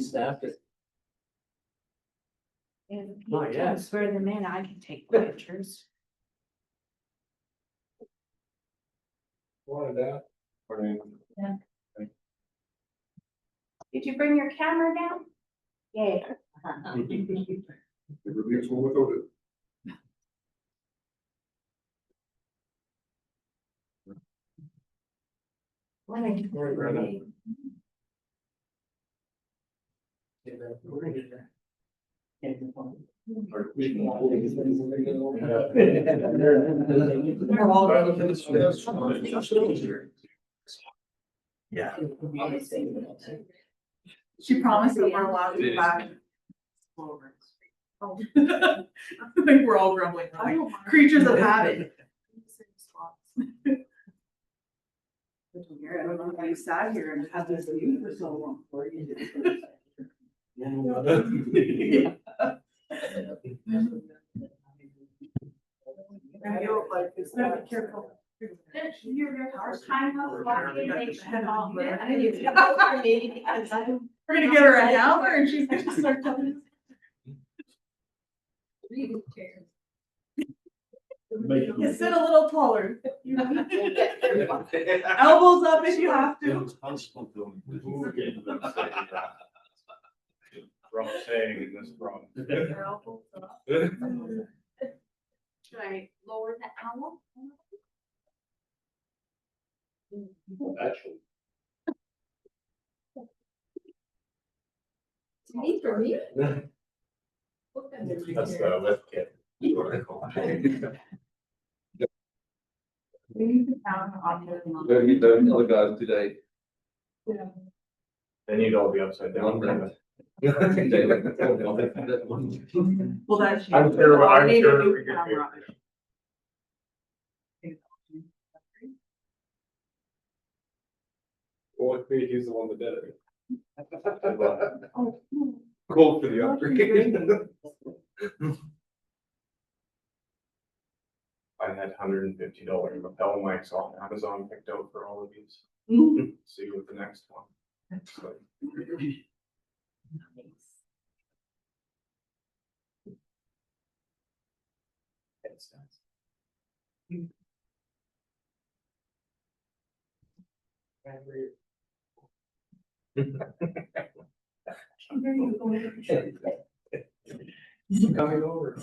Staff it. If Oh, you yeah. can swear them in, I can take pictures. Wanted that. Did you bring your camera down? Yeah. Everything's one without it. Yeah. She promised that we're allowed to go back. I think we're all grumbling, like creatures of habit. I don't know how you sat here and had this view for so long. And you're like, it's not careful. Your first time out walking, they should all. We're gonna get her a hammer and she's gonna start telling us. You sit a little taller. Elbows up if you have to. Wrong saying this wrong. Should I lower the owl? Actually. Me for me? That's the lift kit. We need to count on this. Where you don't other guys today. Then you'd all be upside down. Well, that's. I'm sure- I'm I need a sure new we could camera. Well, if he's the one that did it. Oh, Cool for the upgrade. I had $150 lapel mics on Amazon picked out for all of these. Mhm. See you with the next one. So, Coming over.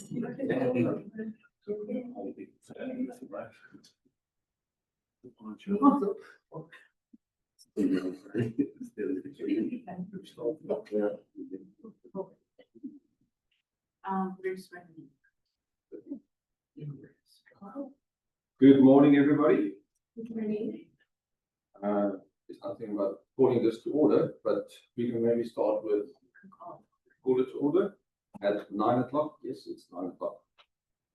Bruce. Good morning, everybody. Good morning. There's nothing about calling this to order, but we can maybe start with call it to order at 9 o'clock. Yes, it's 9 o'clock.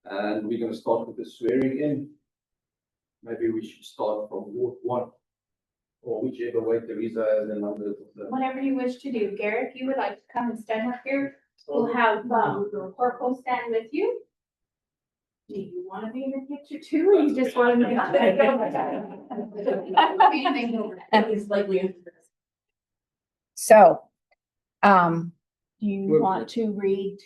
And we're gonna start with the swearing in. Maybe we should start from Ward 1, or whichever way Teresa has the number of the. Whatever you wish to do. Garrett, if you would like to come and stand up here, we'll have, Corporal stand with you. Do you want to be in the picture too, or you just want to be? So, do you want to read?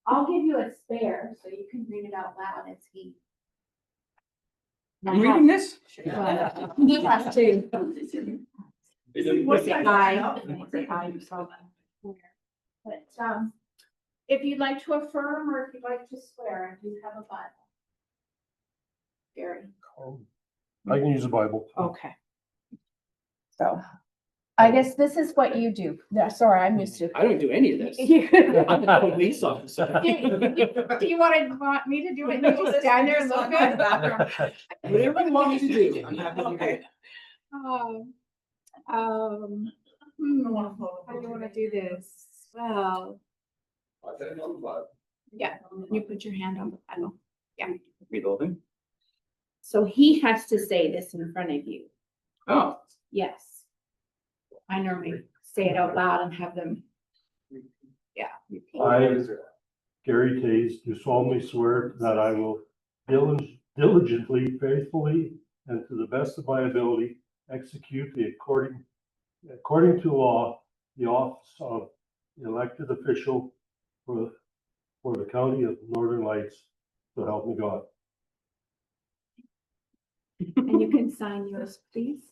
I'll give you a spare, so you can read it out loud as he. I'm reading this? He has to. Say hi. Say hi yourself. But, if you'd like to affirm or if you'd like to swear, I do have a Bible. Gary. I can use the Bible. Okay. So, I guess this is what you do. Yeah, sorry, I'm used to. I don't do any of this. Do I'm a police officer. you want me to do it? You just stand there and look good? Whatever you want me to do, I'm happy to do it. How do you wanna do this? Well, yeah, you put your hand on the Bible. Read the whole thing? So he has to say this in front of you. Oh, Yes. I normally say it out loud and have them. Yeah. I, Gary Tays, do solemnly swear that I will diligently, faithfully, and to the best of my ability, execute the according to law, the office of elected official for the county of Northern Lights, so help me God. And you can sign yours, please.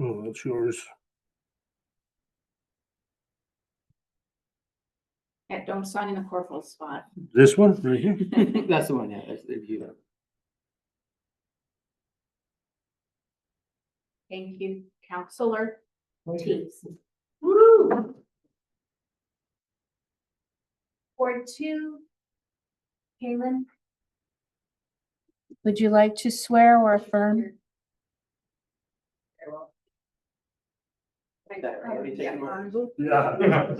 Oh, that's yours. Yeah, don't sign in the corporal spot. This one right here? That's the one, yeah, that's the view. Thank you, Councillor Tees. Ward 2, Halen. Would you like to swear or affirm? Yeah.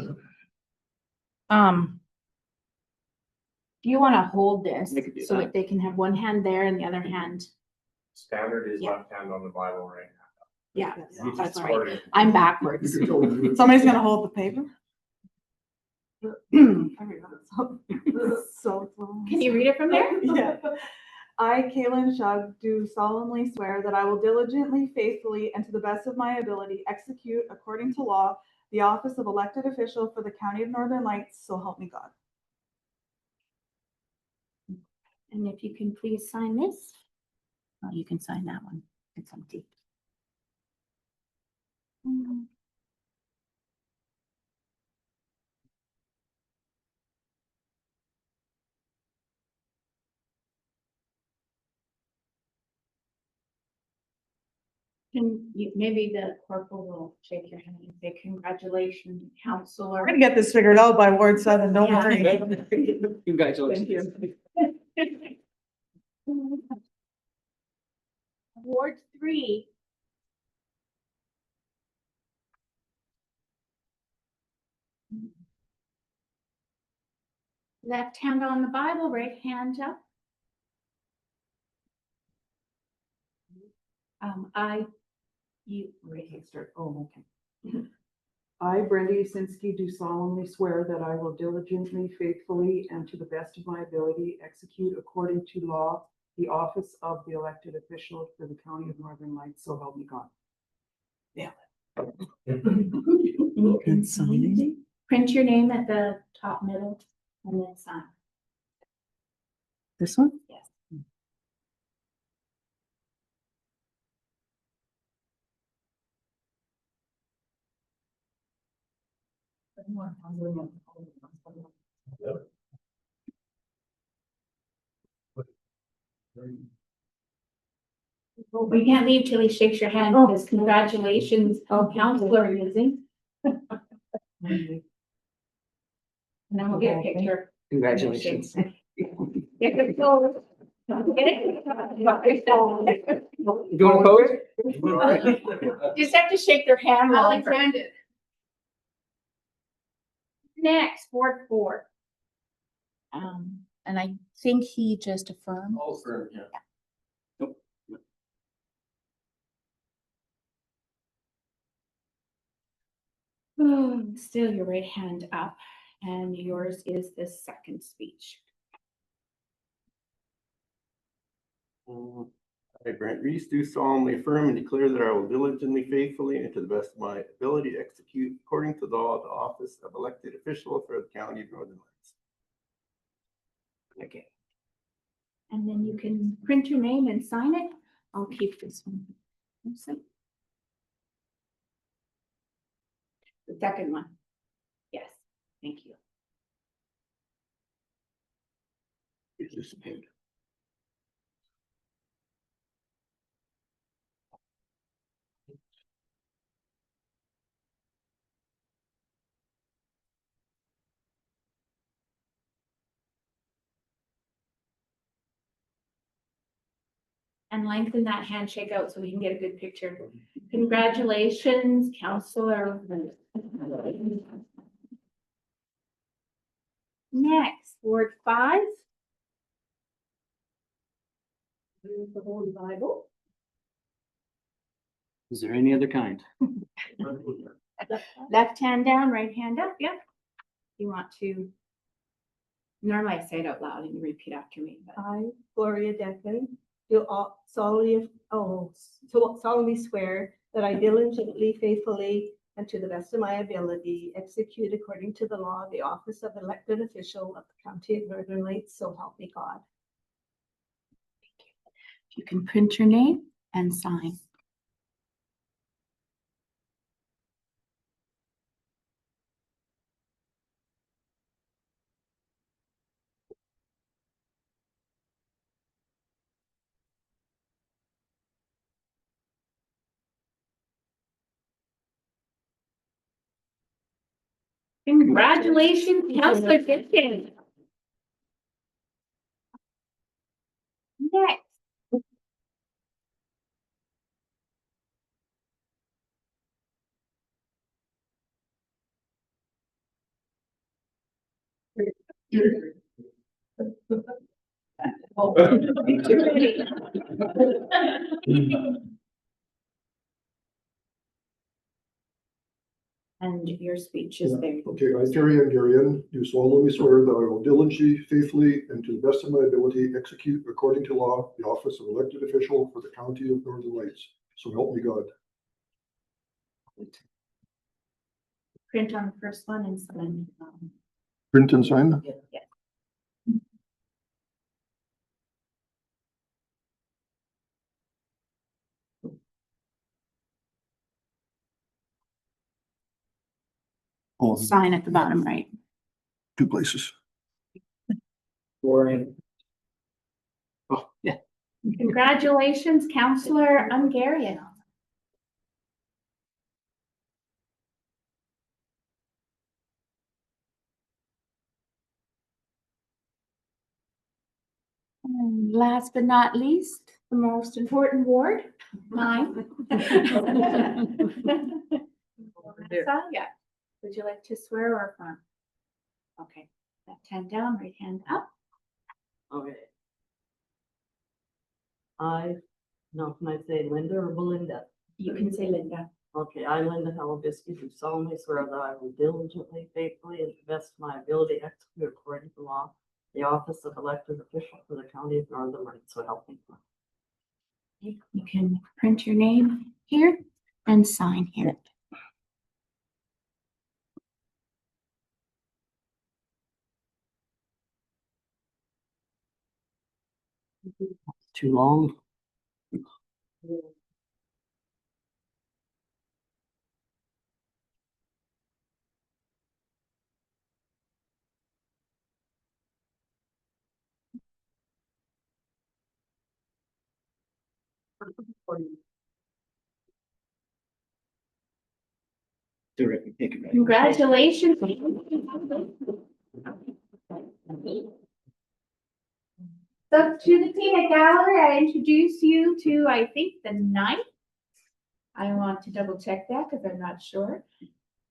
Do you want to hold this We could do so that. that they can have one hand there and the other hand? Standard is Yeah. left hand on the Bible, right? Yeah, that's right. Recorded. I'm backwards. Somebody's gonna hold the paper? So. Can you read it from there? Yeah. I, Kaylin Shug, do solemnly swear that I will diligently, faithfully, and to the best of my ability execute according to law the office of elected official for the County of Northern Lights, so help me God. And if you can please sign this. Oh, you can sign that one. It's empty. And maybe the corporal will shake your hand and say, congratulations, Councillor. We're gonna get this figured out by Ward 7, don't Yeah. worry. Congratulations. Ward 3. Left hand on the Bible, right hand up. I, Brenda Usinski, do solemnly swear that I will diligently, faithfully, and to the best of my ability execute according to law the office of the elected official for the County of Northern Lights, so help me God. And sign. Print your name at the top middle and then sign. This one? Yes. We can't leave till he shakes your hand, because congratulations, Councillor using. And then we'll get a picture. Congratulations. Yeah, good goal. Get it? You want to pose? Just have to shake their hand. Alexander. Next, Ward 4. And I think he just affirmed. All firm, yeah. Still your right hand up, and yours is the second speech. I, Brent Reese, do solemnly affirm and declare that I will diligently, faithfully, and to the best of my ability execute according to law the office of elected official for the County of Northern Lights. Okay. And then you can print your name and sign it. I'll keep this one. The second one. Yes, thank you. It's just paid. And lengthen that handshake out so we can get a good picture. Congratulations, Councillor. Next, Ward 5. Here's the Holy Bible. Is there any other kind? Left hand down, right hand up, yeah. You want to Normally I say it out loud and you repeat after me, but. I, Gloria Declan, solemnly swear that I diligently, faithfully, and to the best of my ability, execute according to the law the office of elected official of the County of Northern Lights, so help me God. You can print your name and sign. Congratulations, Councillor Gibson. Next. And your speech is there. Okay, I, Terry Ungarian, do solemnly swear that I will diligently, faithfully, and to the best of my ability execute according to law the office of elected official for the County of Northern Lights. So help me God. Print on the first one and sign. Print and sign. Yes. Oh, Sign at the bottom right. 2 places. Boring. Oh, yeah. Congratulations, Councillor Ungarian. And last but not least, the most important ward, mine. Salia, would you like to swear or affirm? Okay, left hand down, right hand up. Okay. Now can I say Linda or Belinda? You can say Linda. Okay, I, Linda Halabisky, do solemnly swear that I will diligently, faithfully, and to the best of my ability execute according to law the office of elected official for the County of Northern Lights, so help me God. You can print your name here and sign here. Too long? Terrific. Thank you. Congratulations. So to the peanut gallery, I introduce you to, I think, the 9th. I want to double check that because I'm not sure.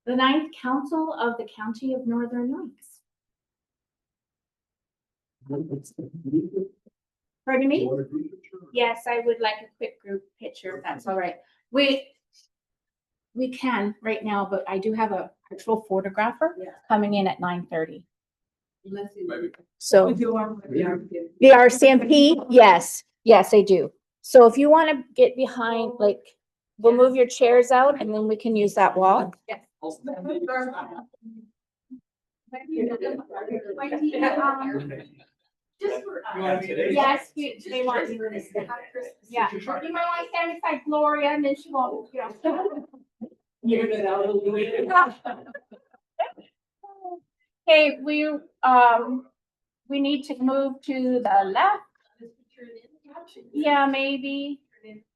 The 9th Council of the County of Northern Lights. Pardon me? Yes, I would like a quick group picture, if that's all right. We can right now, but I do have a actual photographer coming in at 9:30. So the RCMP, yes, I do. So if you want to get behind, like, we'll move your chairs out and then we can use that wall. Yes. Just for, yes, they want you to stand. Yeah, you might want to stand beside Gloria and then she won't, you know. Okay, we need to move to the left. Yeah, maybe.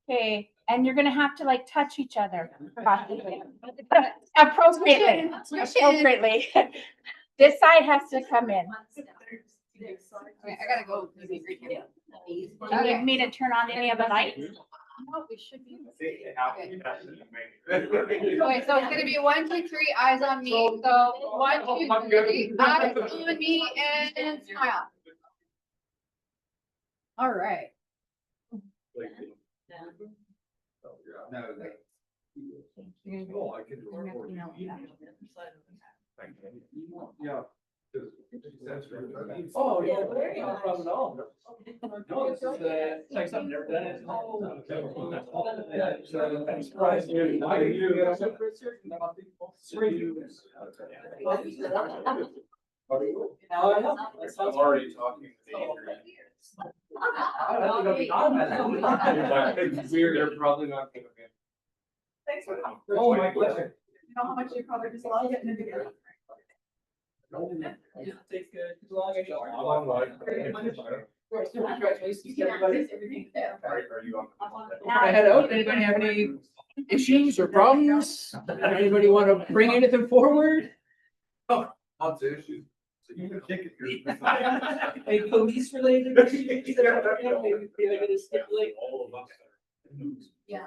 Okay, and you're gonna have to like touch each other. Appropriately. Appropriately. This side has to come in. Okay, I gotta go. Do you need me to turn on any of the lights? No, we should be. Okay, so it's gonna be 1, 2, 3, eyes on me. So 1, 2, 3, eyes on me and smile. All right. Yeah. Oh, yeah, no problem at all. No, this is, like something never done it. Yeah, so I'm surprised you. I'm already talking. They're probably not gonna be. Thanks for coming. Oh, my pleasure. You know how much you probably just love getting it together. Take too long. I'm online. Congratulations, everybody. Are you on? Before I head out, anybody have any issues or problems? Anybody want to bring anything forward? Lots of issues. So you can kick it. Any police related issues? Maybe I gotta stipulate. All of us. Yeah.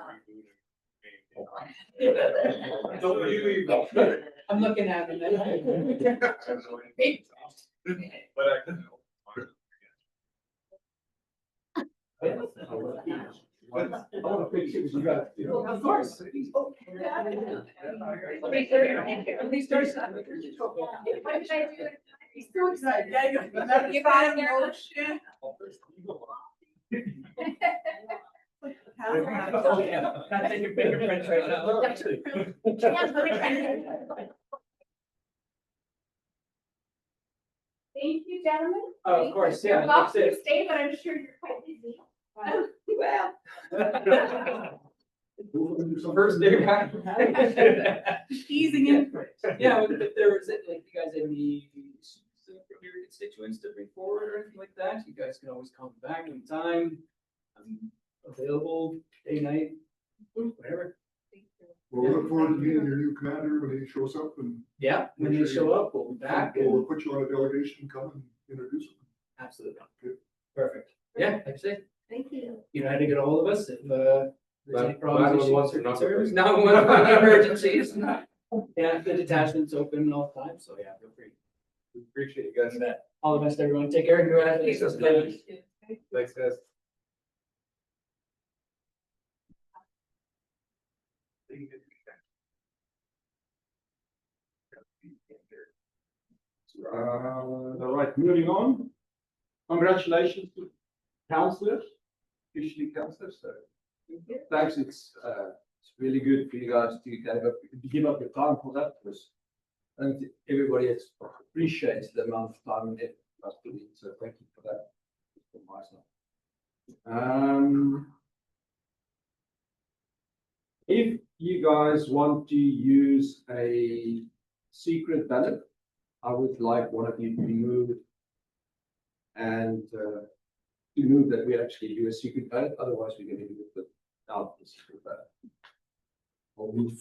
Don't you even. I'm looking at him. But I can. Of course. He's so excited. You got a motion. Oh, yeah. Gotta take your fingerprints right now. Thank you, gentlemen. Oh, of course, yeah, You're that's welcome to it. stay, but I'm sure you're quite busy. Well, First day back. easing in. Yeah, if there was, like, you guys have any from your constituents to bring forward or anything like that, you guys can always come back anytime. I'm available day, night, whatever. Well, we look forward to meeting your new commander when he shows up and Yeah, when they show up, we'll be back. and- we'll put you on a delegation, come and introduce him. Absolutely. Good. Perfect. Yeah, like I say, Thank you. you know how to get a hold of us if, there's any That- problems, that was issues, once or a number. concerns. Now, one of the emergencies. Yeah, the detachment's open all the time, so yeah, feel free. Appreciate you guys. All the best, everyone. Take care. Congratulations. Thanks, guys. All right, moving on. Congratulations to councillors, officially councillors, so. Thanks, it's really good for you guys to give up your time for that, because I think everybody appreciates the amount of time and effort you guys put in, so thank you for that. From my side. If you guys want to use a secret ballot, I would like one of you to move and to move that we actually do a secret ballot, otherwise we're going to do it without the secret ballot. I'll move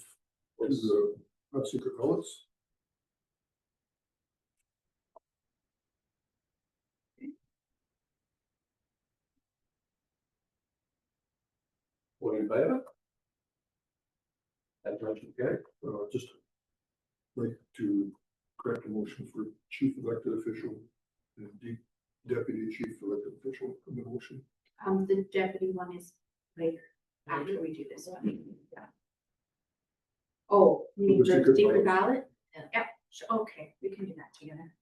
to the, not secret ballots. All in favor? That motion carried. Just like to correct the motion for chief elected official and deputy chief elected official in the motion. The deputy one is later, after we do this one. Yeah. Oh, you mean The the secret secret ballot. ballot? Yeah, okay, we can do that together.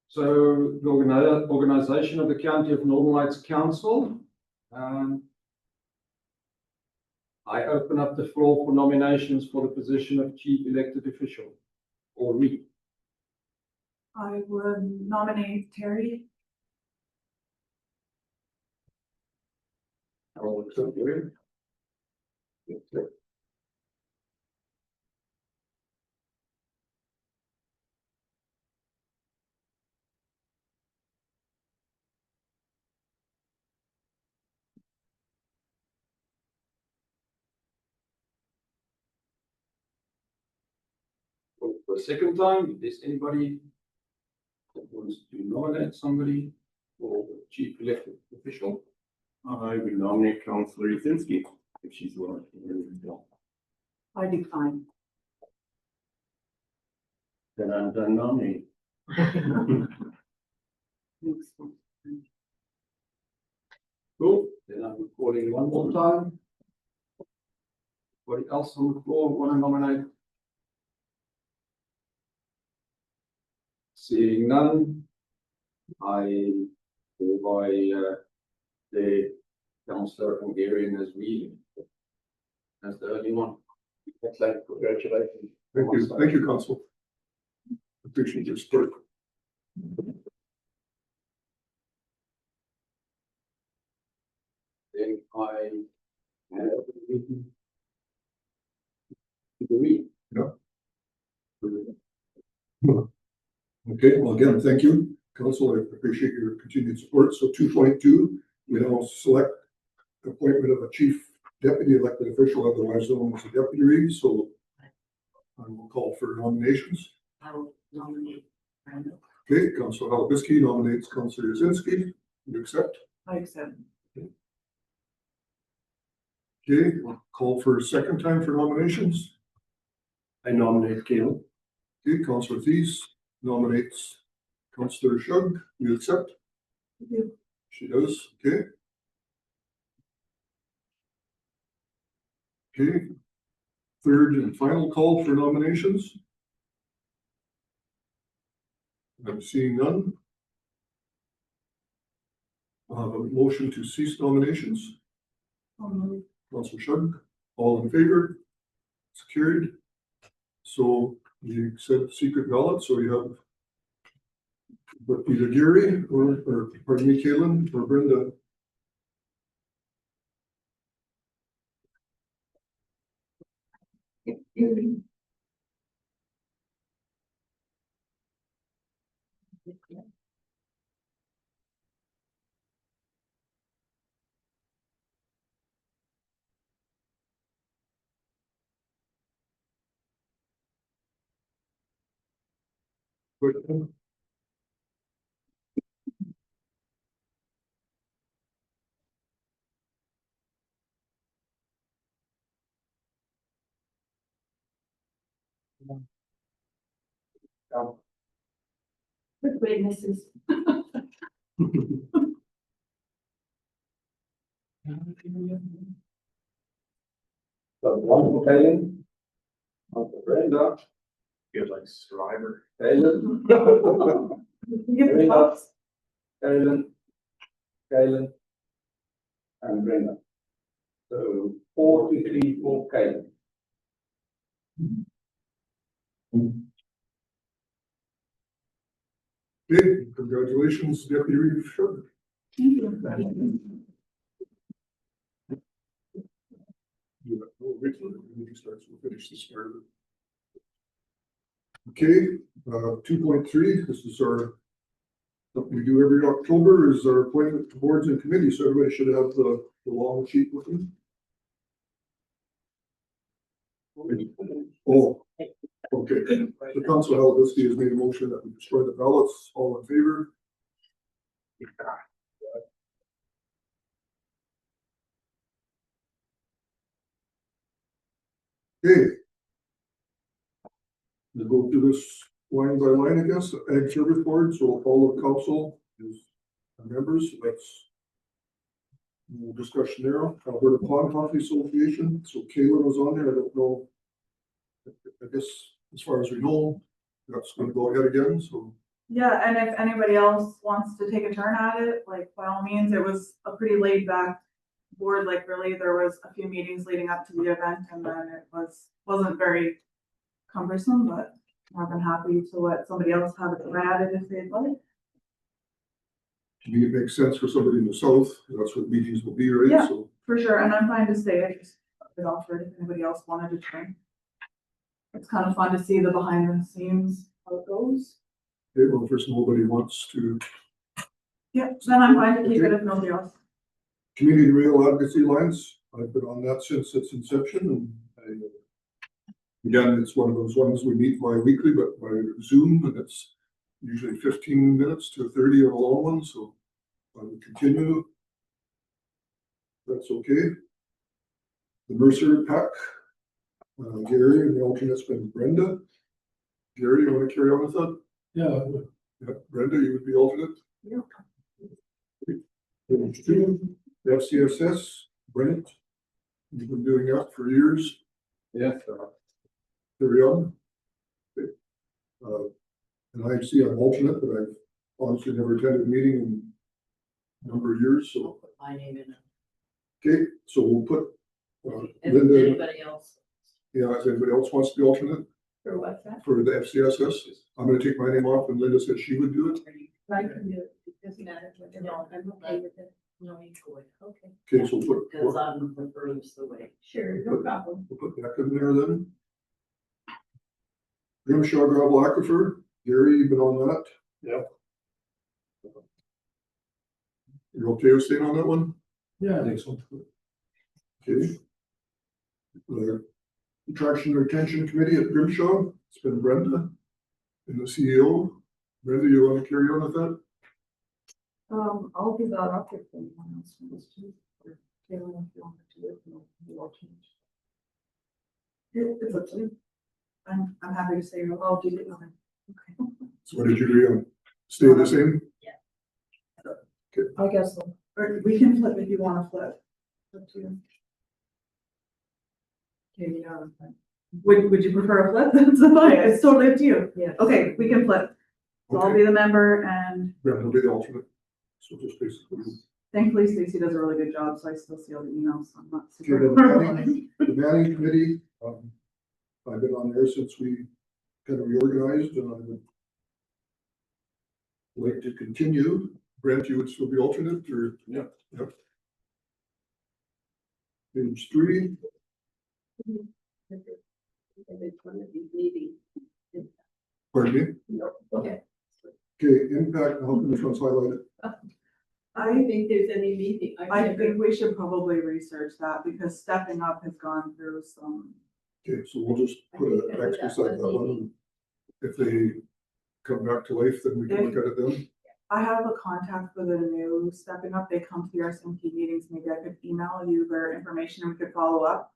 So the organization of the County of Northern Lights Council. I open up the floor for nominations for the position of chief elected official or Reeve. I would nominate Terry. I will accept Gary. For the second time, if there's anybody that wants to nominate somebody for chief elected official. I would nominate Councillor Yasinski if she's willing. I decline. Then I'm done nominating. Cool, then I'm recording one more time. Anybody else on the floor want to nominate? Seeing none, I hereby the Councillor Ungarian as Reeve as the only one. Excellent, congratulations. Thank you, Council. Appreciate your support. Then I have the Reeve. Okay, well, again, thank you, Council. I appreciate your continued support. So 2.2, we now select appointment of a chief deputy elected official, otherwise known as a deputy reeve. So I will call for nominations. I will nominate Brenda. Okay, Councilor Halabisky nominates Councilor Yazinski. You accept? I accept. Okay, we'll call for a second time for nominations. I nominate Caleb. Okay, Councilor Thies nominates Councilor Shug. You accept? She does, okay. Okay. Third and final call for nominations. I'm seeing none. A motion to cease nominations. Councilor Shug, all in favor? It's carried. So you said secret ballot, so you have either Gary or pardon me, Kaylin or Brenda. Good witnesses. So one for Kaylin. One for Brenda. Feels like Survivor. Kaylin. Brenda. Kaylin. Kaylin. And Brenda. So 4-3 for Kaylin. Okay, congratulations, Deputy Reeve Shug. We'll finish this part of it. Okay, 2.3, this is our, something we do every October, is our appointment to boards and committees. So everybody should have the long sheet with them. Oh, okay. The Council Halabisky has made a motion that we destroy the ballots. All in favor? Okay. We'll go through this line by line, I guess. Ag Service Board, so all of council is members. That's no discussion there. Alberta Pond Coffee Association. So Kayla was on there. I don't know. I guess as far as we know, that's going to go ahead again. So Yeah, and if anybody else wants to take a turn at it, like by all means, it was a pretty laid back board. Like really, there was a few meetings leading up to the event, and then it wasn't very cumbersome, but more than happy to let somebody else have it at it if they'd like. to me, it makes sense for somebody in the south. That's what meetings will be, right? Yeah. So For sure, and I'm fine to stay. I just been offered if anybody else wanted to train. It's kind of fun to see the behind the scenes how it goes. okay, well, first nobody wants to. Yeah, then I'm fine to keep it if nobody else. Community Rail Advocacy Alliance, I've been on that since its inception, and again, it's one of those ones we meet bi-weekly, but by Zoom, and it's usually 15 minutes to 30 of a long one, so I would continue. That's okay. The Mercer Pack, Gary, and the alternate's been Brenda. Gary, you want to carry on with that? Yeah, Yeah, Brenda, you would be alternate? Yeah. Page 2, FCSS, Brent, you've been doing that for years, Yes, carry on. Okay. And I see I'm alternate, but I've honestly never attended a meeting in a number of years, so. Put my name in it. Okay, so we'll put And Linda, anybody else? yeah, if anybody else wants to be alternate For what's that? for the FCSS, I'm gonna take my name off and Linda said she would do it. I can do it. It doesn't matter. No, I'm okay with it. No, you go ahead. Okay. Okay, so we'll Because I'm the furthest away. Sure, no problem. put that in there then. Grimshaw Gravel Aquifer, Gary, you've been on that? Yep. You're okay with staying on that one? yeah, I think so. Okay. The Attraction and Retention Committee at Grimshaw, it's been Brenda and the CEO. Brenda, you want to carry on with that? I'll give that up if anyone else wants to. Or Taylor, if you want to do it, we'll change. It's up to you. I'm happy to say, I'll do it. Okay. So what did you agree on? Stay the same? I guess so. Or we can flip if you want to flip. It's up to you. Okay, yeah. Would you prefer a flip? That's fine. It's totally up to you. Yeah. Okay, we can flip. So I'll Okay, be the member and Brenda will be the alternate. So just basically. thankfully Stacy does a really good job, so I still see all the emails. So I'm not Okay, super. the Manning Committee, I've been on there since we kind of reorganized and I would like to continue. Brent, you would still be alternate or? Yeah. Yep. Page 3, pardon me? Okay. Okay, impact, how come this one's highlighted? I think there's any meeting. I think we should probably research that because Stepping Up has gone through some. Okay, so we'll just put an X beside that one. And if they come back to life, then we can look at it then. I have a contact for the new Stepping Up. They come to the RCMP meetings. Maybe I could email you their information and we could follow up.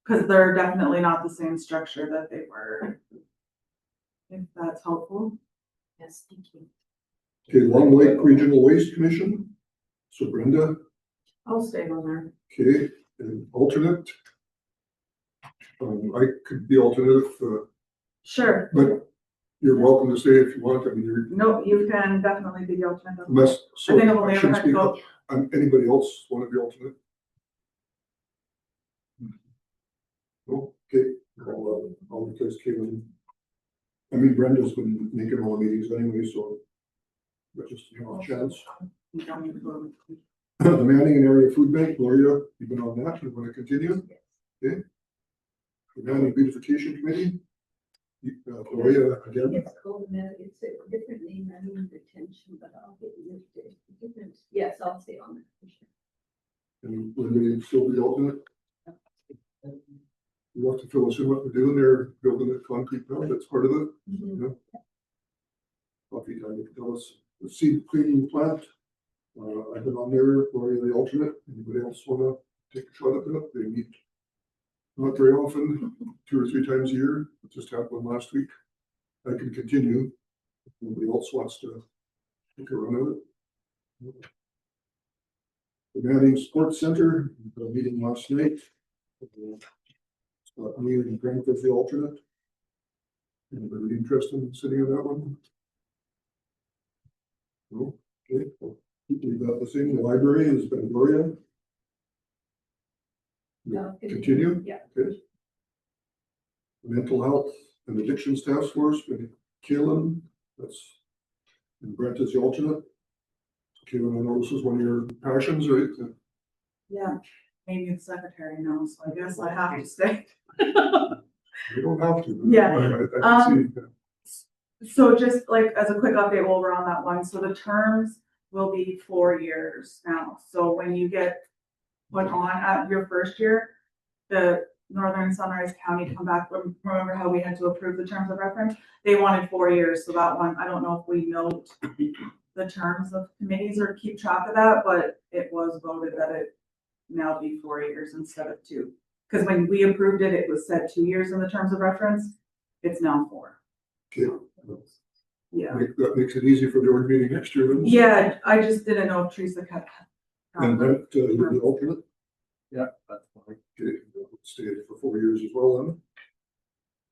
Cause they're definitely not the same structure that they were. If that's helpful. Yes, thank you. Okay, Long Lake Regional Waste Commission. So Brenda, I'll stay on there. okay, and alternate. I could be alternate if, Sure. but you're welcome to stay if you want. I mean, you're, No, you can definitely be the alternate. unless, so I think I've only I ever shouldn't had to speak go. up. Anybody else want to be alternate? No, okay, I'll replace Caitlin. I mean, Brenda's been making all the meetings anyway, so. But just, you know, a chance. You don't need to go. The Manning and Area Food Bank, Gloria, you've been on that, you want to continue? Okay. The Manning Beautification Committee. Gloria, again, It's called, it's a different name, I mean, retention, but I'll get you the different, yes, I'll stay on it. and Linda, you still be alternate? You have to fill us in what we're doing there, building a concrete pad, that's part of it. Mhm. Coffee time, you can tell us, the seed cleaning plant. I've been on there, Gloria, the alternate, anybody else wanna take a shot at that? They meet not very often, 2 or 3 times a year, it just happened last week. I can continue, if nobody else wants to take a run at it. The Manning Sports Center, we had a meeting last night. Me and Frank as the alternate. Anybody interested in sitting on that one? No, okay, well, we got the same, the library has been Gloria. No, Continue? Yeah. Okay. Mental Health and Addictions Task Force, been Kaylin, that's, and Brent is the alternate. Kaylin, I know this is one of your passions, right? Yeah, maybe the secretary knows, so I guess I have to stay. You don't have to. Yeah, I can see. So just like as a quick update while we're on that one, so the terms will be 4 years now. So when you get put on at your first year, the Northern Sunrise County come back, remember how we had to approve the terms of reference? They wanted 4 years, so that one, I don't know if we note the terms of committees or keep track of that, but it was voted that it now be 4 years instead of 2. Because when we approved it, it was said 2 years in the terms of reference. It's now 4. Okay, Yeah. that makes it easy for the org meeting next year then. Yeah, I just didn't know if Teresa kept. And then, you're the alternate, Yeah, that's fine. okay, stay for 4 years as well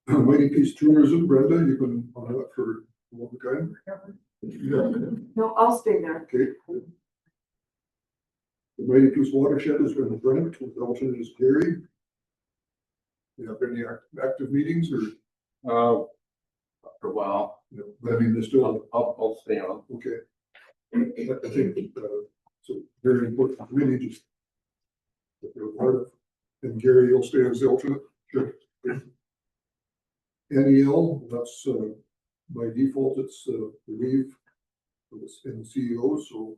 then. Mighty Peace Tourism, Brenda, you've been on that for a long time. Yeah, No, I'll stay there. okay. The Mighty Peace Watershed has been Brent, the alternate is Gary. You have any active meetings or, For a while, you know, but I mean, there's still, I'll stay on. okay. I think, so very important, really just. that you're part of. And Gary, you'll stay as the alternate, sure. NEL, that's, by default, it's, the Reeve, it's in the CEO, so.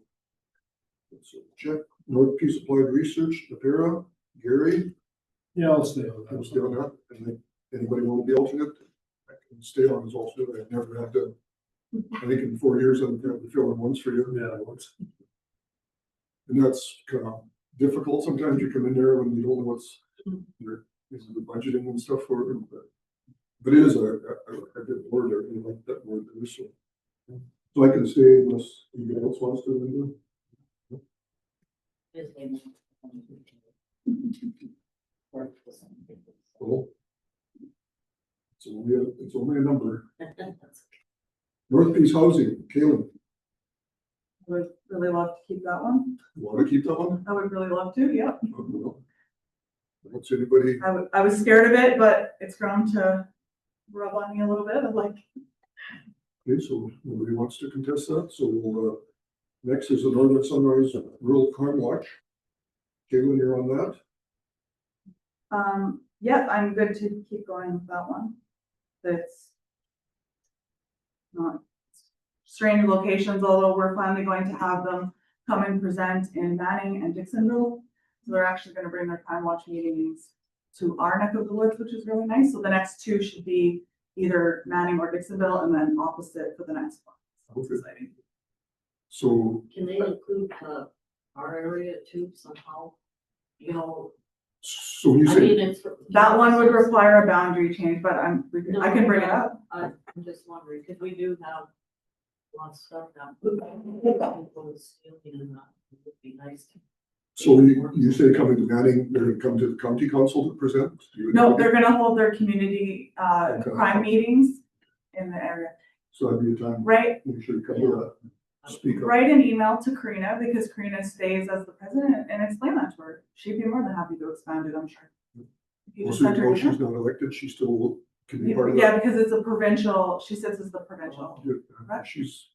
Let's check, North Peace Applied Research, Napera, Gary, Yeah, I'll stay on I'll stay on that, and then anybody want to be alternate? I can stay on as alternate, I've never had to, I think in 4 years, I've had to fill in once for you. Yeah, once. And that's kind of difficult, sometimes you come in there when you don't know what's, there is the budgeting and stuff for it, but it is a good board, I really like that board, so I can stay unless anybody else wants to, Linda. Cool. It's only a number. North Peace Housing, Caleb, I would really love to keep that one. you want to keep that one? I would really love to, yeah. What's anybody, I was scared of it, but it's grown to rub on me a little bit of like, okay, so nobody wants to contest that, so we'll, next is the Northern Sunrise Rural Farm Watch. Caitlin, you're on that? yeah, I'm good to keep going with that one. That's not strange locations, although we're finally going to have them come and present in Manning and Dixonville. So they're actually gonna bring their time watch meetings to our neck of the woods, which is really nice. So the next two should be either Manning or Dixonville, and then opposite for the next one. So it's exciting. So, Can they include, our area too somehow? You know, so when you I say, mean, it's. That one would require a boundary change, but I can bring it up. I'm just wondering, because we do have a lot of stuff now. It would be nice to. so you say coming to Manning, they're gonna come to the county council to present? No, they're gonna hold their community, crime meetings in the area. So that'd be a time, Right, make sure you come to that, speak up. write an email to Karina, because Karina stays as the president, and explain that to her. She'd be more than happy to expand it, I'm sure. If you just Also, send her even an though she's email. not elected, she still can be part of that. Yeah, because it's a provincial, she sits as the provincial. Yeah, she's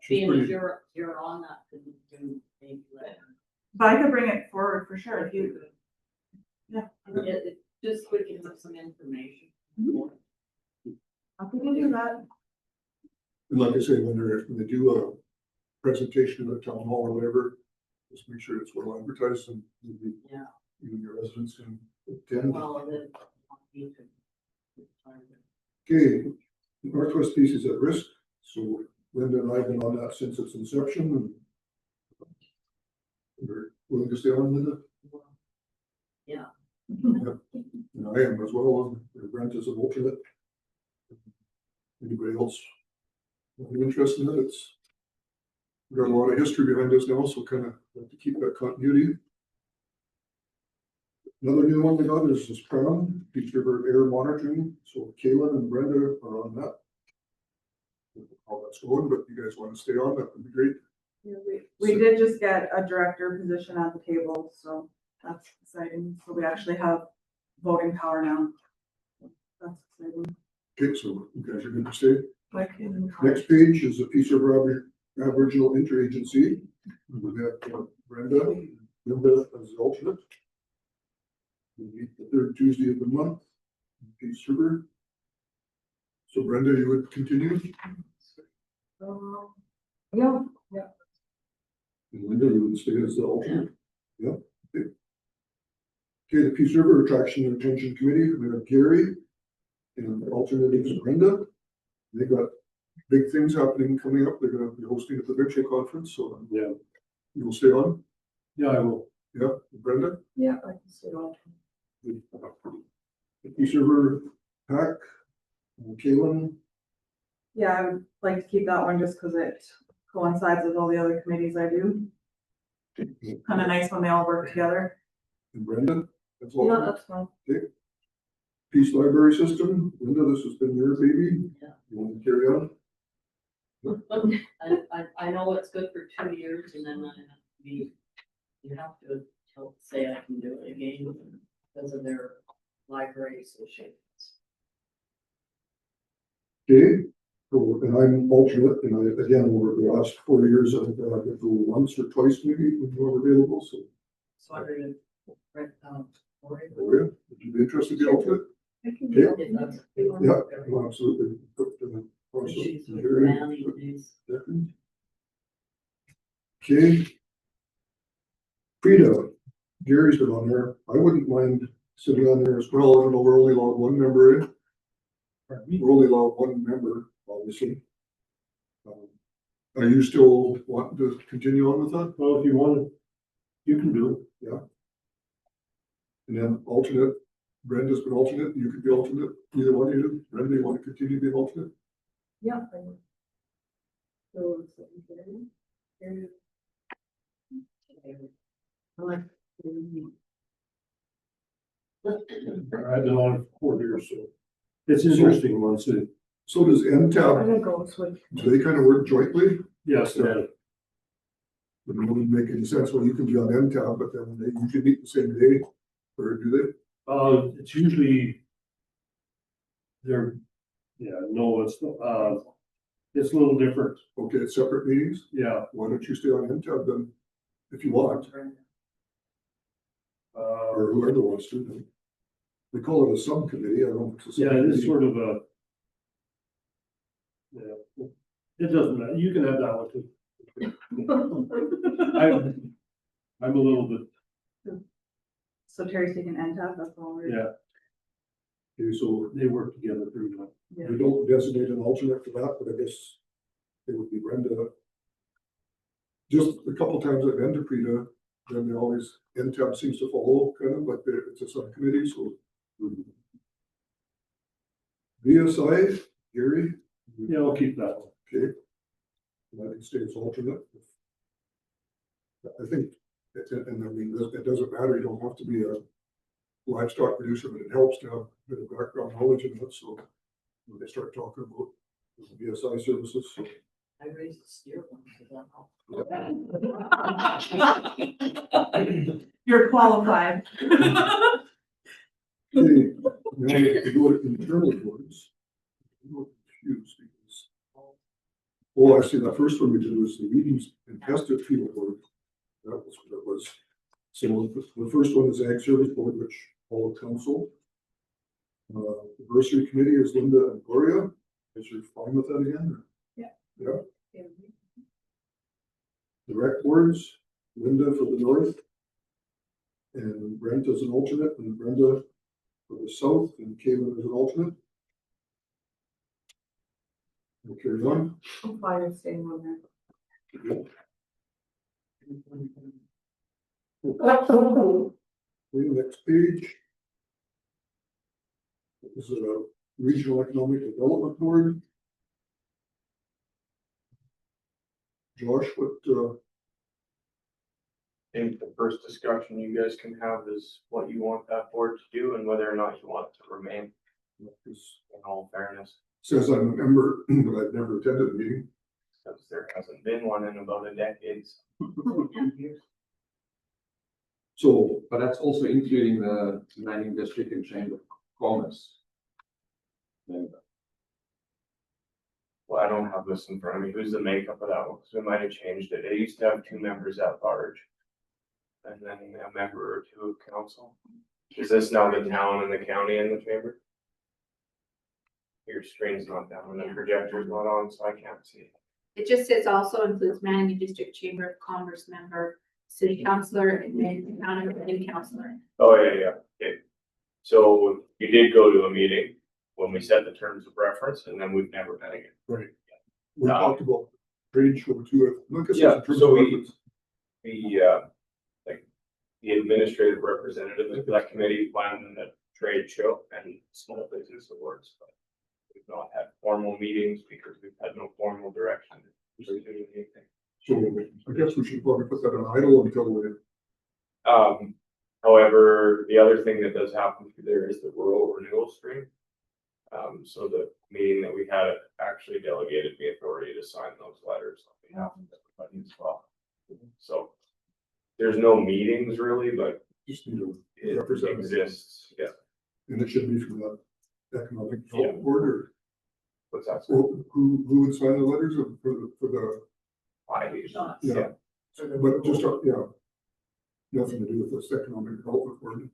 Being pretty- as you're on that, could you do maybe let her? But I could bring it forward for sure, if you, yeah. Just we can have some information. I think we do that. And like I say, when they do a presentation at a town hall or whatever, just make sure it's well advertised and maybe Yeah. even your residents can attend. Well, and then. you can- Okay, Northwest Peace is at risk, so Linda and I have been on that since its inception and we're willing to stay on, Linda? Yeah. And I am as well, Brent is an alternate. Anybody else have any interest in it? It's, we've got a lot of history behind us now, so kind of like to keep that continuity. Another new one we got is this Crown, Peace River Air Monitoring, so Kaylin and Brenda are on that. How that's going, but you guys want to stay on, that would be great. Yeah, we did just get a director position at the table, so that's exciting. So we actually have voting power now. That's exciting. Okay, so you guys are good to stay. Okay. Next page is the Peace River Aboriginal Interagency. We have Brenda, Linda as the alternate. We meet the third Tuesday of the month, Peace River. So Brenda, you would continue? Yeah. And Linda, you would stay as the alternate? Yeah. Okay, the Peace River Attraction and Retention Committee, we have Gary. And the alternate is Brenda. They got big things happening coming up. They're gonna be hosting a provincial conference, so Yeah, you will stay on? yeah, I will. Yeah, Brenda? Yeah, I can stay on. The Peace River PAC, Kaylin, Yeah, I would like to keep that one just because it coincides with all the other committees I do. Kind of nice when they all work together. And Brenda, that's Yeah, all. that's fine. Peace Library System, Linda, this has been your baby. Yeah. You want to carry on? I know it's good for 2 years and then I have to be, you have to say I can do it again because of their library associations. Okay, so, and I'm alternate, and I, again, over the last 4 years, I've go once or twice maybe when you are available, so. So I really, or if Gloria, would you be interested in the alternate? I can Yeah. do it. that's. Yeah, no, absolutely. She's with Gary, Manny News. second. Okay. Frida, Gary's been on there. I wouldn't mind sitting on there as well. I don't know, we're only allowed one member in. We're only allowed one member, obviously. Are you still wanting to continue on with that? Well, if you want to, you can do it. Yeah. And then alternate, Brenda's been alternate, you could be alternate, either one of you. Brenda, you want to continue being alternate? Yeah. I will. So, Gary. I like. I've been on it for 4 years, so it's interesting once it, So does I'm MTAB, gonna go switch. do they kind of work jointly? yes, It wouldn't make any sense, well, you can be on MTAB, but then they usually meet the same day, or do they? it's usually they're, it's a little different. Okay, it's separate meetings, Yeah. why don't you stay on MTAB then, if you want, or whoever wants to. Then. They call it a subcommittee, I don't know. If it's a Yeah, it is subcommittee. sort of a, yeah, it doesn't matter. You can have that one too. I'm a little bit, So Terry's taking NTAP, that's all. We're- yeah, Okay, so they work together pretty well. we don't designate an alternate for that, but I guess it would be Brenda. Just a couple times I've been to Prida, then they always, NTAB seems to follow, kind of, but it's a subcommittee, so. VSI, Gary? Yeah, I'll keep that one. Okay. And I can stay as alternate. I think, and I mean, it doesn't matter, you don't have to be a livestock producer, but it helps to have a bit of background knowledge in it, so when they start talking about VSI services, so. I raised the steer one, so that You're qualified. Okay, now we go to internal boards. I'm a little confused because. Oh, I see, that first one we did was the meetings and tested field board. That was what it was. So the first one is Ag Service Board, which all of council. The bursary committee is Linda and Gloria. Is you fine with that again? Or? Yeah. The rec boards, Linda for the north. And Brent as an alternate, and Brenda for the south, and Caitlin as an alternate. We'll carry on. I'm fine with staying on there. Next page. This is a regional economic development board. Josh, what, I think the first discussion you guys can have is what you want that board to do and whether or not you want it to remain, is, in all fairness, says I'm a member, but I've never attended a meeting. because there hasn't been one in about a decade. So, But that's also including the mining district and chamber of commerce. member. Well, I don't have this in front of me. Who's the makeup of that one? Because we might have changed it. It used to have 2 members at large. And then a member or 2 of council. Is this now the town and the county and the chamber? Your screen's not down and the projector's not on, so I can't see. It just says also includes Manning District Chamber of Commerce member, city councillor, and then county councillor. Oh, yeah. Okay. So you did go to a meeting when we set the terms of reference and then we've never met again. right. We talked about trade show too. Look at Yeah, the terms so of we- reference. The administrative representative of that committee planned a trade show and small business awards. We've not had formal meetings because we've had no formal direction. to do anything. So I guess we should probably put that on idle until we, However, the other thing that does happen through there is the rural renewal stream. So the meeting that we had actually delegated me authority to sign those letters on behalf of everybody as well. So there's no meetings really, but just need a it representative. exists, yeah. And it should be from that economic Yeah. development board, or What's that? who would sign the letters for the, Yeah. but just, yeah. Nothing to do with this economic development board.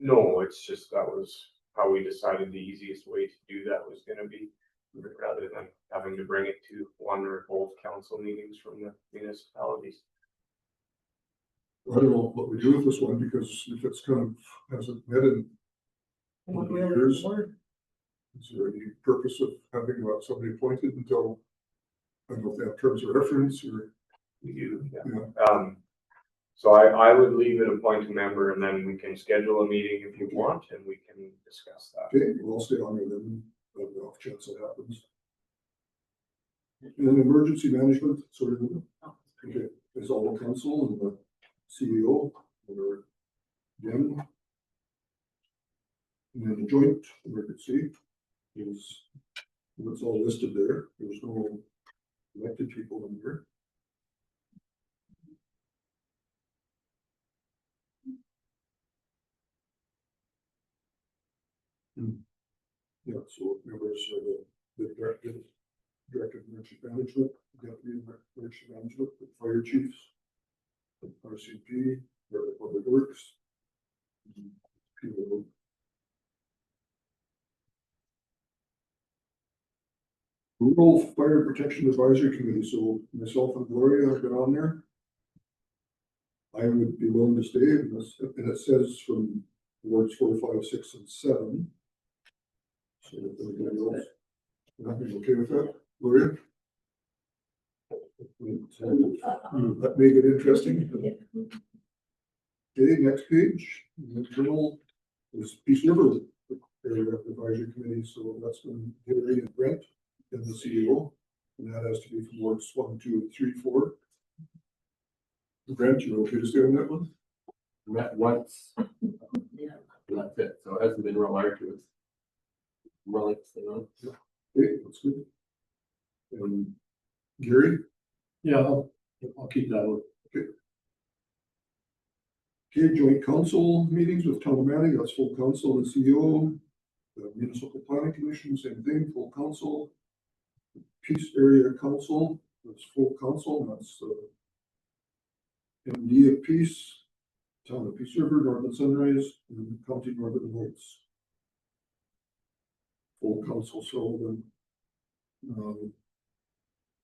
No, it's just that was how we decided the easiest way to do that was gonna be, rather than having to bring it to one or both council meetings from the municipalities. I don't know what we do with this one, because if it's kind of, hasn't met in years, is there any purpose of having somebody appointed until, I don't know if they have terms of reference or? We do, yeah. Yeah. So I would leave it appoint a member and then we can schedule a meeting if you want and we can discuss that. Okay, well, I'll stay on there then, on the off chance that happens. And then emergency management, sort of, okay, is all the council and the CEO or Jim. And then the joint emergency is, it's all listed there, there's no elected people in there. Yeah, so members are the director of emergency management, deputy emergency management, the fire chiefs, the RCP, the public works. People. Rural Fire Protection Advisory Committee, so myself and Gloria have been on there. I would be willing to stay, and it says from wards 4, 5, 6, and 7. So if anybody else, nothing okay with that, Gloria? That make it interesting. Okay, next page, the journal is Peace River Area Advisory Committee, so that's been Gary and Brent and the CEO, and that has to be from wards 1, 2, and 3, 4. Brent, you okay to stay on that one? Met once, Yeah. that's it, so it hasn't been real arduous. Relics, you know. Okay, that's good. Gary? Yeah, I'll keep that one. Okay, joint council meetings with Tom Manning, that's full council and CEO. The Municipal Planning Commission, same thing, full council. Peace Area Council, that's full council, that's MD of Peace, Town of Peace River, Northern Sunrise, and County Northern Lights. Full council, so then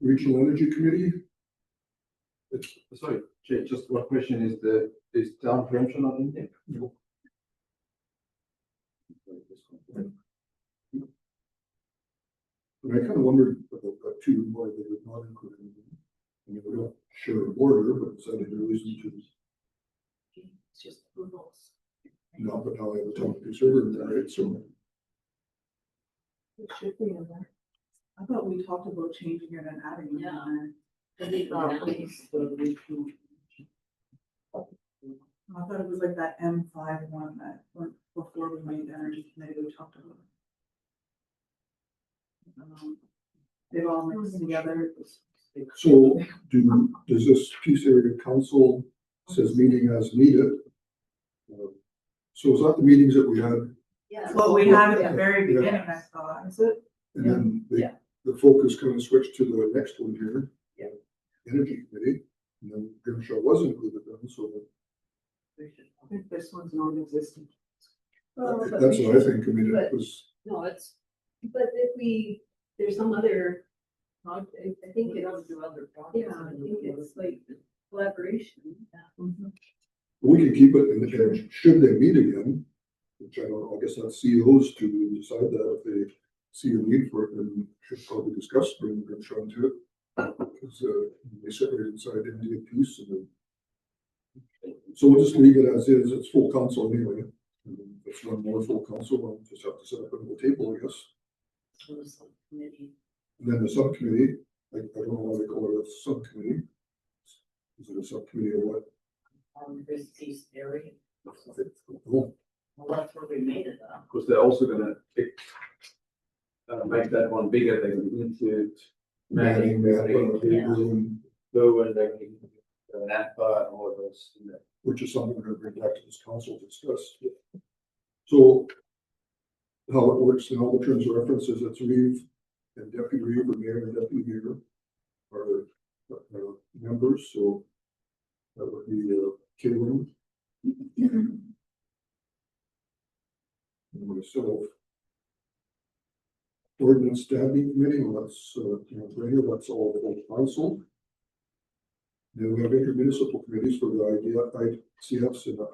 Regional Energy Committee. Sorry, Jay, just one question, is town preemption not in there? No. And I kind of wondered about that too, why they would not include it. I mean, we don't share a border, but it's any reason to. It's just the rules. No, but now they have a town conservative, right, so. It should be in there. I thought we talked about changing it and adding it in Yeah. there. I think Oh, please, the regional. I thought it was like that M5 one that went before we made the energy committee, we talked about. They've all mixed together. So does this Peace Area Council says meeting as needed? So is that the meetings that we had? Yeah. Well, we had at the very beginning, I thought, is it? And then Yeah. the focus kind of switched to the next one here. Yeah. Energy Committee, and then Grimshaw was included then, so I think this one's non-existent. that's what I think, I mean, it was, No, it's, but if there's some other, I think We it's, don't do other projects. yeah, I think it's like collaboration. we could keep it, and should they meet again, which I don't know, I guess that's CEOs to decide that, if they see a need for it, then should probably discuss bringing Grimshaw into it. Because they sit right inside India Peace, and then. So we'll just leave it as is, it's full council anyway. And if one more full council, we'll just have to set up another table, I guess. to the subcommittee. And then the subcommittee, I don't know why they call it a subcommittee. Is it a subcommittee or what? On Christie's area. Oh, Well, that's where we made it up. Because they're also gonna make that one bigger, they're gonna include manning, they're gonna include low and they're gonna include NAPA and all of those. In there. which is something we're gonna bring back to this council to discuss. So how it works in all the terms of references, it's Reeve and Deputy Reeve or Mayor and Deputy Mayor are members, so that would be Caitlin. And myself. Ordinance Standing Committee, well, that's, regular, that's all full council. Then we have intermunicipal committees for the ICFs and the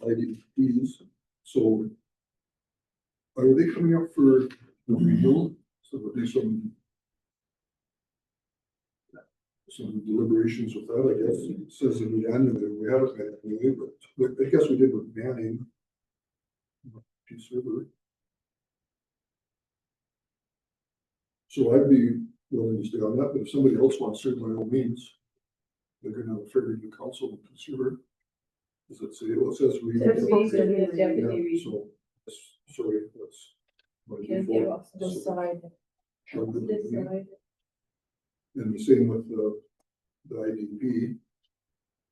IDPs. So are they coming up for renewal? So there'll be some deliberations with that, I guess. It says in the annual, we haven't had any, but I guess we did with Manning. Peace River. So I'd be willing to stay on that, but if somebody else wants to, by all means, they're gonna have a fairly new council in Peace River. Does it say, well, it says Reeve. It's supposed to be the Yeah, deputy Reeve. so, sorry, that's. my Can default. give us the side. So, This side. And the same with the IDP.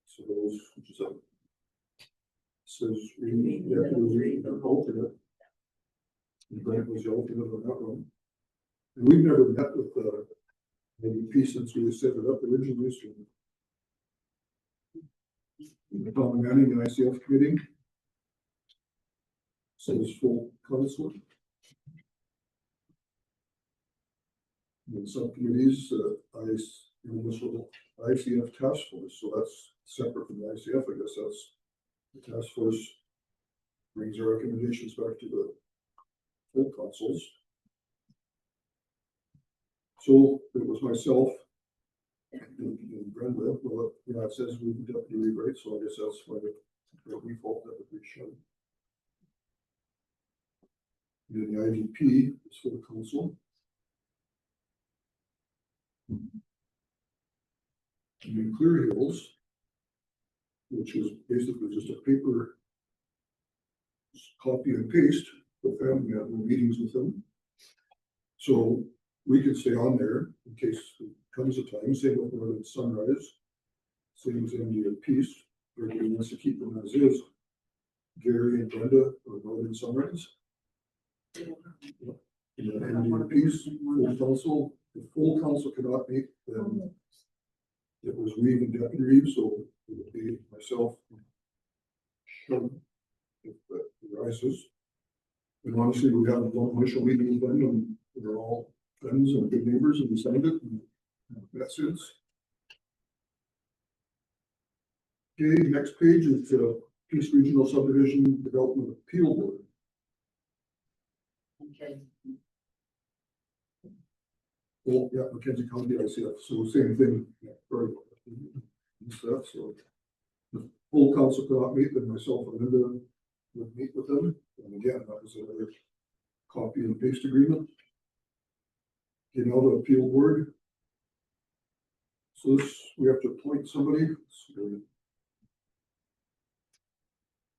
So those, which is says Reeve, Deputy Reeve, and alternate. And Brent was the alternate on that one. And we've never met with the IDP since we set it up originally, so. The Tom Manning and ICF committee. Says full council. And subcommittees, ICF task force, so that's separate from the ICF, I guess that's the task force brings our recommendations back to the full councils. So it was myself and Brenda, well, yeah, it says we deputy right, so I guess that's why the default that we should. Then the IDP is for the council. And then Clear Hills, which is basically just a paper copy and paste with them, we have meetings with them. So we can stay on there in case it comes a time, same with Northern Sunrise, same as Indian Peace, everybody wants to keep them as is. Gary and Brenda or Northern Sunrise. And then Indian Peace, full council, if full council cannot meet, then it was Reeve and Deputy Reeve, so it would be myself. If that arises. And honestly, we have a long initial meeting with them and we're all friends and good neighbors and we signed it and that's it. Okay, next page is Peace Regional Subdivision Development Appeal Board. Okay. Oh, yeah, Mackenzie County ICF, so same thing, yeah, very well. And stuff, so. The full council cannot meet, then myself and Linda would meet with them, and again, that was another copy and paste agreement. You know, the appeal board. So this, we have to appoint somebody. So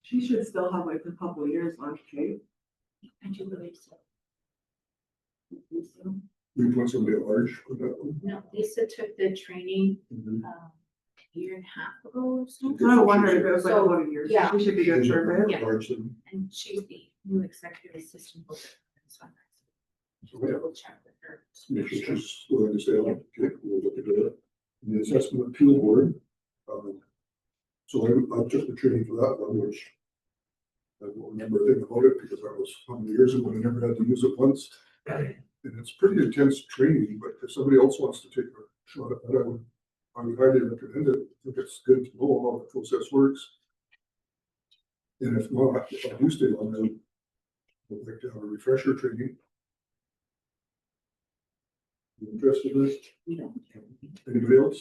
She should still have like a couple of years left, Kate. I do believe so. we appoint somebody at large for that one. No, Lisa took the training, Mhm. a year and a half ago or so. I wondered if it was like So, one year. yeah. We should be good for a bit. Yeah. Large then. And she's the new executive assistant. for Sunrise. So, yeah. We'll check with her. If she's willing to stay on, okay, we'll look into it. And the assessment appeal board. So I took the training for that one, which I don't remember a thing about it because that was how many years ago, I never had to use it once. And it's pretty intense training, but if somebody else wants to take a shot at that, I would highly recommend it. I think it's good to know how the process works. And if not, if I do stay on, then I'd like to have a refresher training. You interested in this? Anybody else?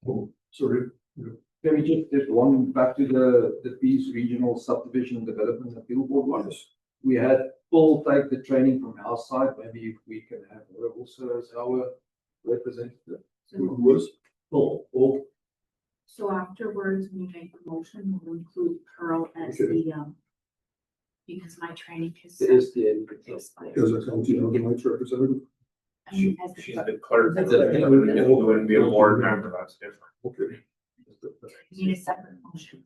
Oh, sorry. Yeah. Can we just one back to the Peace Regional Subdivision Development Appeal Board one? Yes. we had Paul take the training from our side, maybe if we can have her also as our representative. Who was? Paul. So afterwards, when you make the motion, we'll include Pearl as Okay. the, because my training is. The SDN. expired. As a county Northern Lights representative? I mean, as the- She's the clerk. That's It it. wouldn't be a board member, that's different. Okay. You need a separate motion.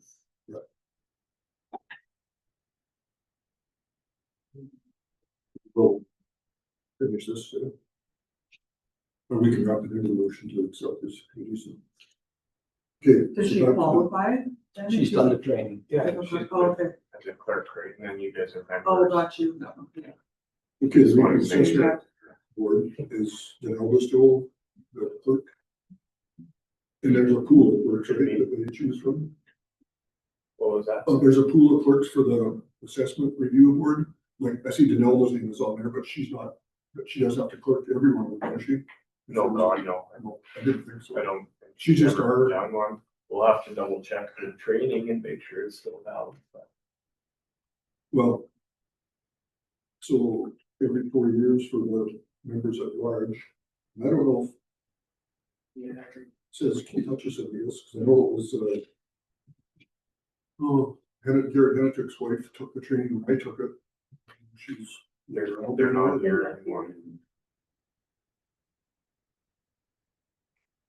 We'll finish this. Or we can wrap it into the motion to accept this. Okay. Does so she back to- qualify? then? She's done the training. Yeah. Oh, she's okay. as a clerk, right, and then you guys are members. Oh, got you. Okay. Okay, Just the wanted to make Reconstruction Board is the eldest still the clerk. And there's a pool of clerks, right, that they choose from. What was that? There's a pool of clerks for the assessment review board. Like, I see Danelda's name is on there, but she's not, but she doesn't have to clerk everyone, does she? No, God, no. I didn't think so. I don't. think She's just ever our- done one. We'll have to double check the training and make sure it's still valid, but. Well, so every 4 years for the members at large, and I don't know if it says Keith Hutchison is, because I know it was, Garrett Hennetrick's wife took the training, when I took it. She's. They're not here anymore.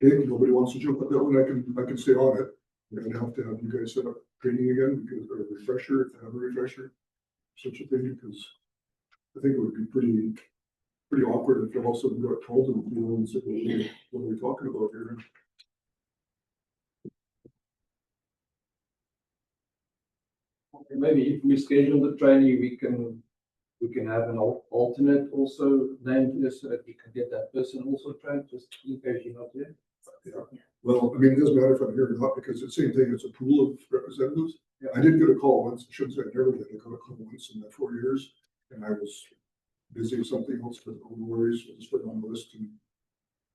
Okay, nobody wants to jump at that one, I can stay on it. We're gonna have to have you guys set up training again, because, or a refresher, if they have a refresher, such a thing, because I think it would be pretty awkward if you also got told them, you know, and said, well, what are we talking about here? Maybe if we schedule the training, we can have an alternate also named here so that we can get that person also trained, just in case you're not there. Yeah, well, I mean, it doesn't matter if I'm here or not, because it's the same thing, it's a pool of representatives. I did get a call once, I shouldn't say I never did, I got a call once in that 4 years, and I was busy with something else, but no worries, we'll just put it on the list.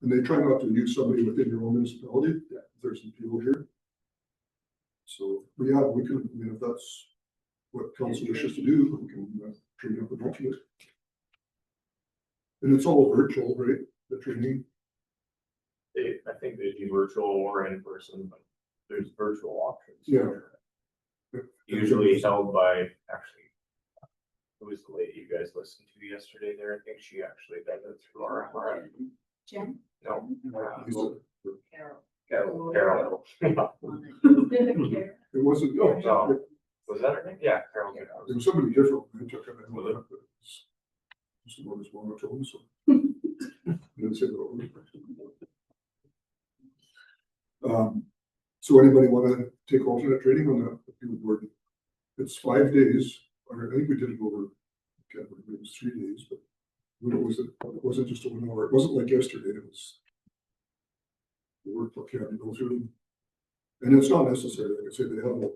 And they try not to use somebody within your own municipality, if there's some people here. So, but yeah, we can, I mean, if that's what council wishes to do, we can train up a bunch of it. And it's all virtual, right, the training? I think they do virtual or in person, but there's virtual options. Yeah. Usually held by, actually, who was the lady you guys listened to yesterday there? I think she actually does it through our. Jen? No. Carol. Carol. It wasn't, No. Was that her name? Yeah, Carol. it was somebody different, I took it, I know that, but it's just what was one of them, so. Didn't say that. So anybody wanna take alternate training on the appeal board? It's 5 days, or I think we did it over, can't remember, it was 3 days, but it wasn't just a 1 hour, it wasn't like yesterday, it was. The work for Kevin go through them. And it's not necessary, like I said, they have,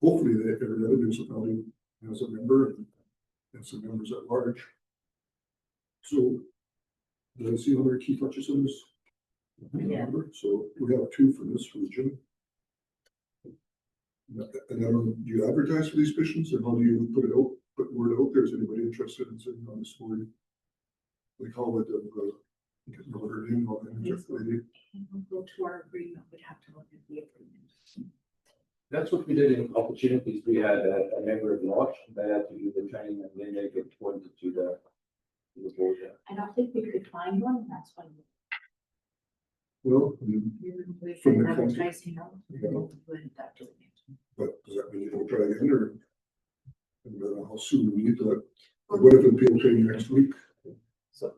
hopefully they, every other municipality has a member and some members at large. So, did I see other Keith Hutchison is? Yeah. So we have 2 for this region. And then do you advertise for these positions, or how do you put it out, put word out there? Is anybody interested in sitting on this board? We call it, get the order in, or the lady. We'll go to our agreement, we'd have to look at the agreement. That's what we did in opportunities. We had a member of large, they had to do the training and then they get appointed to the board. I don't think we could find one, and that's why. Well, We've From been the county. advertising out. We'll end up doing it. but does that mean you don't try again, or? And how soon we need that? What if the people training next week? So,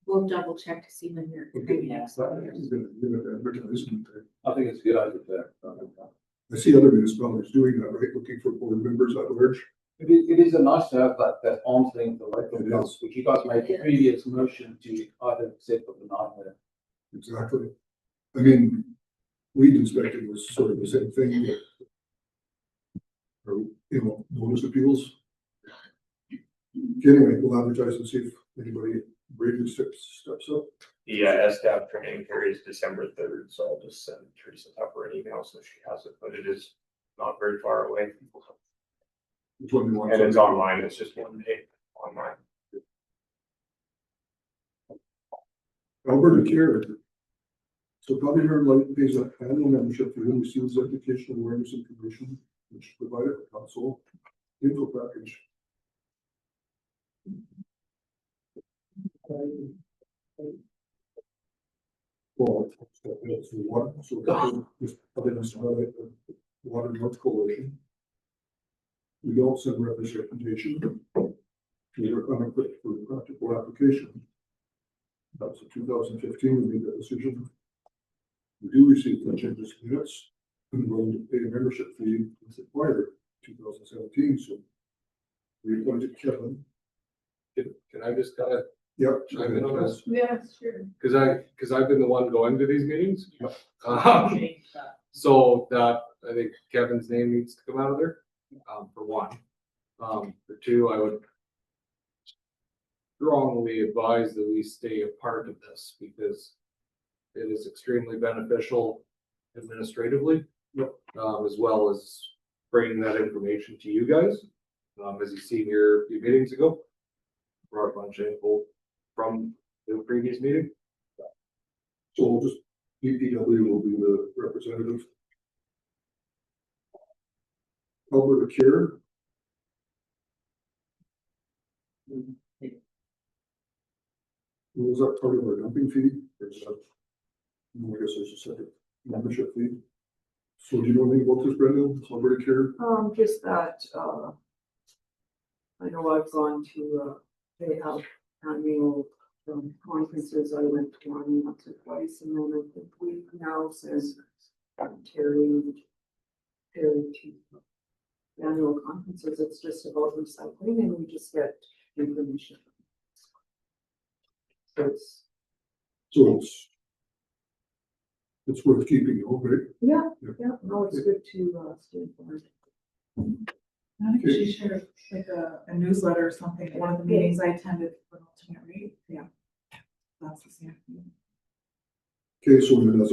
We'll double check to see when you're. Okay. next. Advertisement. I think it's a good idea. I see other municipalities doing that, right, looking for board members at large. It is a nice to have that arm's length away It from is. council, which you guys made a previous motion to either accept or deny that. Exactly. I mean, weed inspecting was sort of the same thing. Or, you know, notice appeals. Anyway, we'll advertise and see if anybody bravely steps up. yeah, SDAP training carries December 3rd, so I'll just send Teresa Tupper an email so she has it, but it is not very far away. Which one do you want? And it's online, it's just one day online. Alberta Care. So County of Northern Light pays an annual membership for whom receives educational awareness information, which is provided by council info package. Well, that's the one, so just other than highlight the Water North Coalition. We don't send representation. We are unequipped for practical application. That was in 2015, we made that decision. We do receive the changes in minutes, and we're willing to pay a membership fee as required in 2017, so we appointed Kevin. Can I just kind of Yep. chime in on this? Yeah, sure. Cause I've been the one going to these meetings. Yep. Change that. So that, I think Kevin's name needs to come out of there, for one. For two, I would strongly advise that we stay a part of this because it is extremely beneficial administratively. Yep. As well as bringing that information to you guys. As you see here a few meetings ago, brought a bunch of info from the previous meeting. So we'll just, DPW will be the representative. Alberta Care. Was that part of our dumping fee? Or is that? No, I guess there's a separate membership fee. So do you know anything about this, Brenda? Alberta Care? Just that, I know I've gone to, they have annual conferences. I went to one once or twice, and then I think we now says Terry to annual conferences. It's just about recycling, and we just get information. So it's worth keeping, okay? Yeah, Yeah, no, it's good to stay informed. I think she shared like a newsletter or something, at one of the meetings I attended for alternate rate. Yeah. That's the same thing. Okay, so then as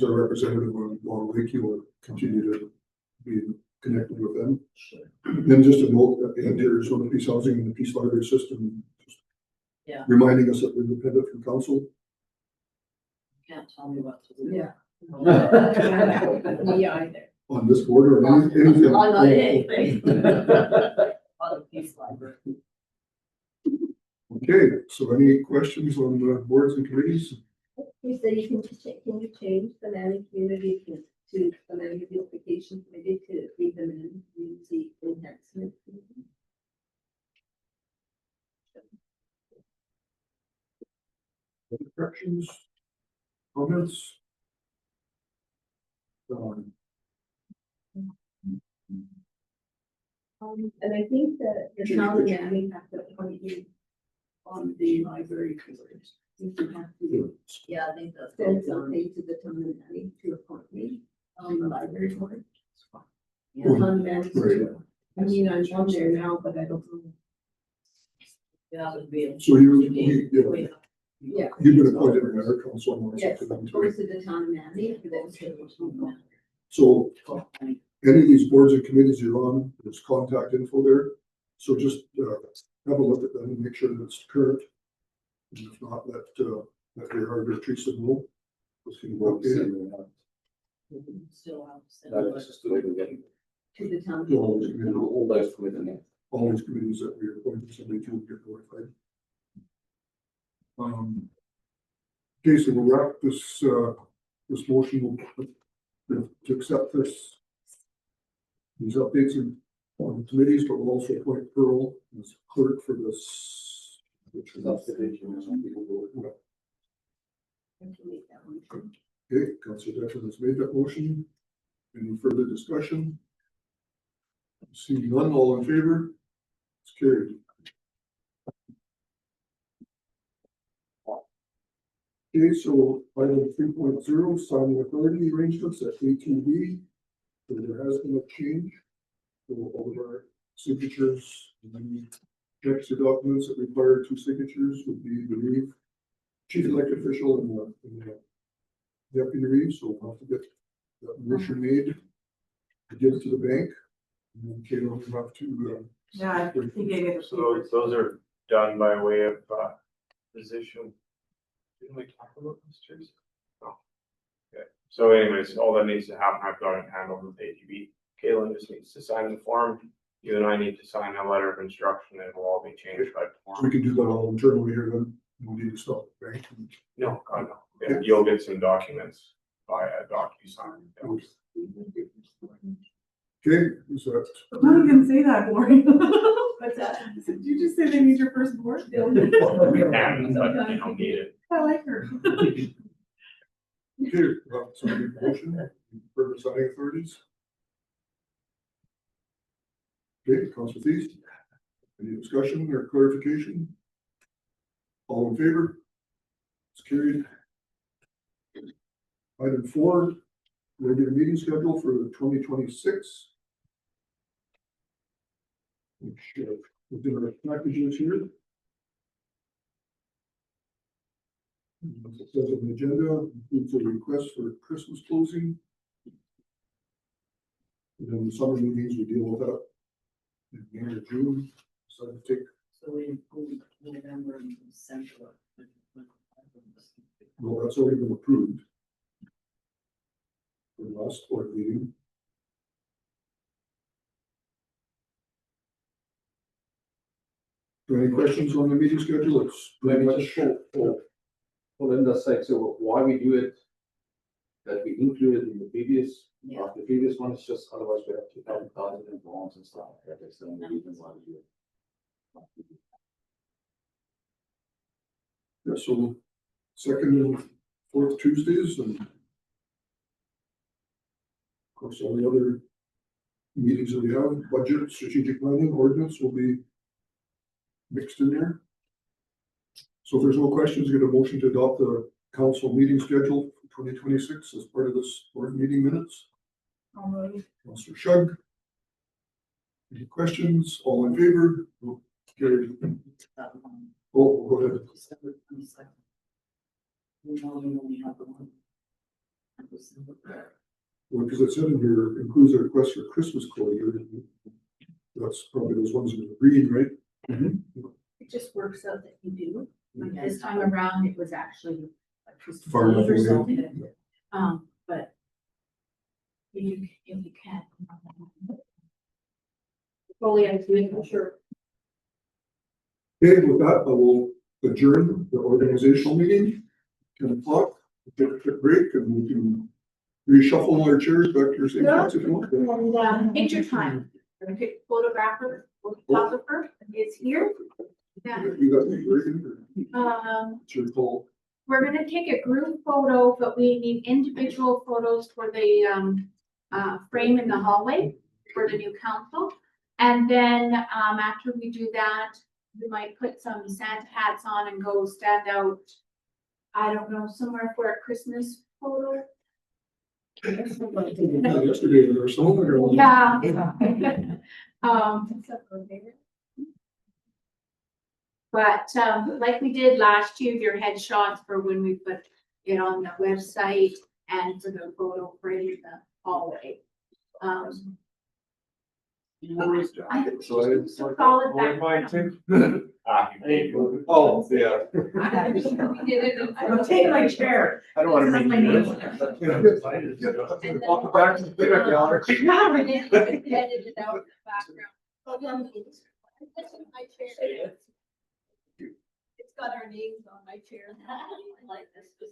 our representative on Long Lake, you will continue to be connected with them. Sure. Then just a note at the end here is on the peace housing and the peace library system. Yeah. Reminding us that we're independent from council. Can't tell me what to do. Yeah. Me either. On this board or anything. On anything. On the peace library. Okay, so any questions on the boards and committees? You said you can you change the Manning community to the Manning beautification committee to leave them in community enhancement? Any corrections? Comments? And I think that the town of Manning has to appoint you on the library board. You have to Yeah, I think that's. send something to the town of Manning to appoint me on the library board. Yeah. Town of Manning Right. too. I mean, I'm on there now, but I don't know. That would be. So yeah, Yeah. you've been appointed in our council. and it's up Yes, to them to- goes to the town of Manning for them to. So any of these boards and committees you're on, there's contact info there. So just have a look at them and make sure that it's current. And if not, that they are good treats them well. Still have to send. That is just the way we get it. To the town. All these committees- All those within it. all these committees that we're appointing somebody to get notified. Okay, so we'll wrap this motion to accept these updates on the committees, but we'll also appoint Pearl as clerk for this. Which is okay, Councillor Decker has made that motion. Any further discussion? Seeing none, all in favor? It's carried. Okay, so item 3.0, signing authority arrangements at ATV. So there has been a change. So all of our signatures, and the extra documents that require 2 signatures would be the Reeve chief elected official and the deputy Reeve. So we'll have to get that motion made to give it to the bank. Okay, we'll have to, Yeah, I think I get a So those are done by way of, position. Didn't we talk about this, Teresa? No. Okay, so anyways, all that needs to happen, I've got it handled with ATV. Caitlin just needs to sign the form. You and I need to sign a letter of instruction, and it will all be changed by so we tomorrow. can do that all internally here, then we'll need to stop the bank. No, God, no. Yeah, you'll get some documents via DocuSign. Okay, is that, No, you can say that, Lori. What's that? Did you just say they need your first board? We can, but you don't need it. I like her. okay, so make a motion for the signing authorities. Okay, Councillor Thies, any discussion or clarification? All in favor? It's carried. Item 4, regular meeting schedule for 2026. Which within our packages here. As it says on the agenda, includes a request for Christmas closing. And then the summer meetings, we deal with that in May or June, so I take, So we include November and December. well, that's already been approved. For the last board meeting. Any questions on the meeting schedule? It's pretty Maybe much, just for Linda's sake, so why we do it, that we included in the previous, Yeah. the previous one is just otherwise we have to have thousands and bonds and stuff. That's the only reason why we do it. yeah, so second and fourth Tuesdays and of course, all the other meetings that we have, budget, strategic planning, ordinance will be mixed in there. So if there's no questions, get a motion to adopt the council meeting schedule for 2026 as part of this board meeting minutes. Councillor Shug. Any questions? All in favor? Carried. Oh, go ahead. December 22nd. We know we only have the one. Well, because it said in here, includes a request for Christmas closure. That's probably those ones in the green, right? It just works out that you do. Like this time around, it was actually a Christmas Far enough Eve or away. something. But if you can. Fully agree, for sure. Okay, with that, I will adjourn the organizational meeting, 10 o'clock, take a quick break, and we can reshuffle our chairs back to your same spots if you want. And picture time. We're gonna pick photographer, photographer is here. Yeah. You got me, right? It's your call. We're gonna take a group photo, but we need individual photos for the frame in the hallway for the new council. And then after we do that, we might put some Santa hats on and go stand out. I don't know, somewhere for a Christmas photo. Yesterday, there was some girl. Yeah. But like we did last year, your headshots for when we put it on the website and for the photo frame in the hallway. I think So it's so solid back. Oh, yeah. I'll take my chair. I don't wanna That's make my you. name. Welcome back to the pickup gallery. Edited it out in the background. My chair. It's got our names on my chair. I like this.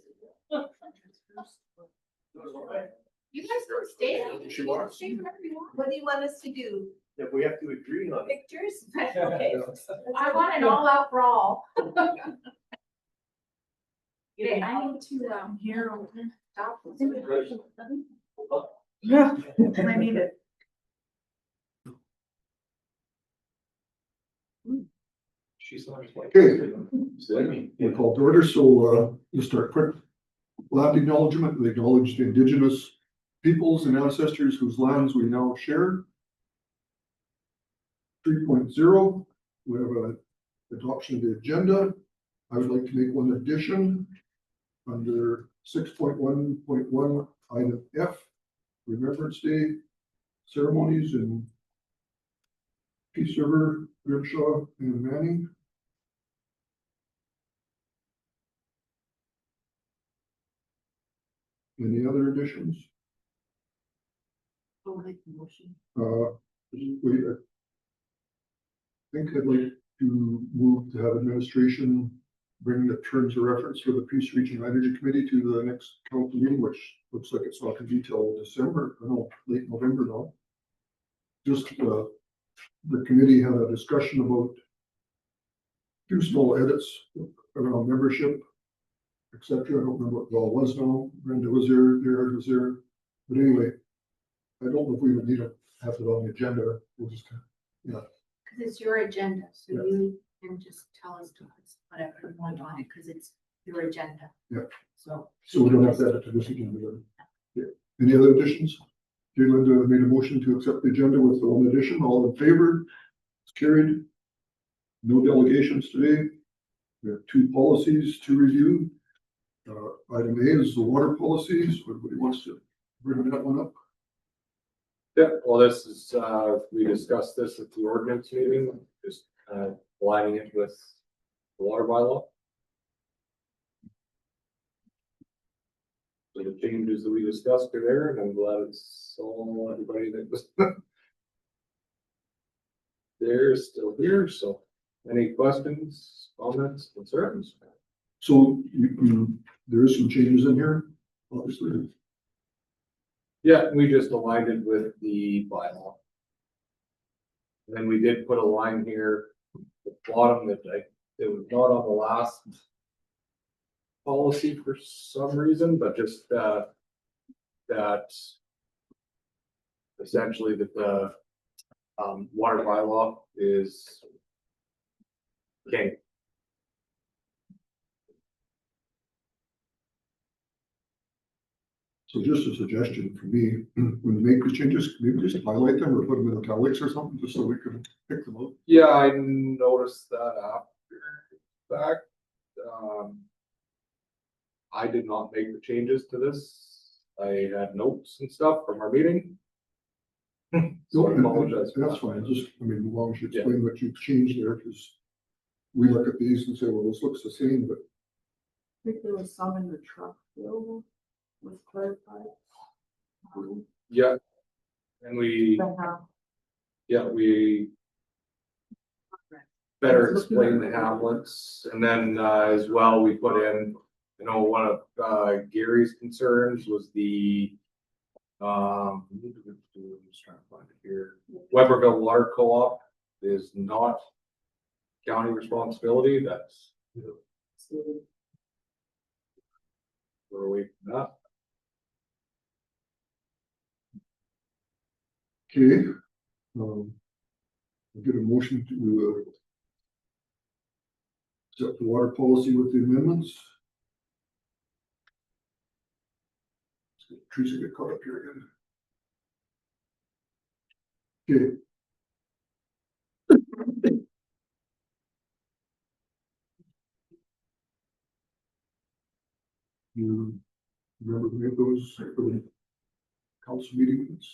You guys can stay. She wants. Stay wherever you want. What do you want us to do? If we have to agree on it. Pictures? Okay. I want an all-out brawl. Okay, I need to, here, stop. Yeah, I need it. She's not. Okay. We're called to order, so just start quick. Land acknowledgement, we acknowledge the indigenous peoples and ancestors whose lands we now share. 3.0, we have a adoption of the agenda. I would like to make one addition under 6.1.1 item F, Remembrance Day ceremonies in Peace River, Grimshaw, and Manning. Any other additions? I'll make the motion. I think I'd like to move to have administration bring the terms of reference for the Peace Region Energy Committee to the next council meeting, which looks like it's not gonna be till December, no, late November now. Just, the committee had a discussion about two small edits around membership, et cetera. I don't remember what it all was now. Brenda was there, Jared was there. But anyway, I don't know if we would need to have it on the agenda. We'll just, Cause it's your agenda, so Yeah. you can just tell us to put whatever you want on it, cause it's your agenda. Yeah. So. so we don't have to add it to this agenda then. Yeah. Any other additions? Okay, Linda made a motion to accept the agenda with the one addition. All in favor? It's carried. No delegations today. We have two policies to review. Item A is the water policies. Everybody wants to bring that one up? Yeah, well, this is, we discussed this at the ordinance meeting, just aligning it with the water bylaw. So the changes that we discussed are there, and I'm glad it's all, everybody that was there is still here, so any questions, comments, concerns? So there is some changes in here, obviously. Yeah, we just aligned it with the bylaw. And then we did put a line here at the bottom that it was not on the last policy for some reason, but just that essentially that the water bylaw is king. So just a suggestion for me, when we make the changes, maybe just highlight them or put them in italics or something, just so we can pick them up. Yeah, I noticed that after the fact. I did not make the changes to this. I had notes and stuff from our meeting. So I apologize. That's fine, just, I mean, as long as you Yeah. explain what you've changed there, because we look at these and say, well, this looks the same, but I think there was some in the truck bill was clarified. Yeah. And we, we better explain the hamlets, and then as well, we put in, you know, one of Gary's concerns was the I'm just trying to find it here. Weberville Water Co-op is not county responsibility, that's where we at. okay. I'll get a motion to accept the water policy with the amendments. Teresa get caught up here again. Okay. You remember to make those for the council meeting minutes?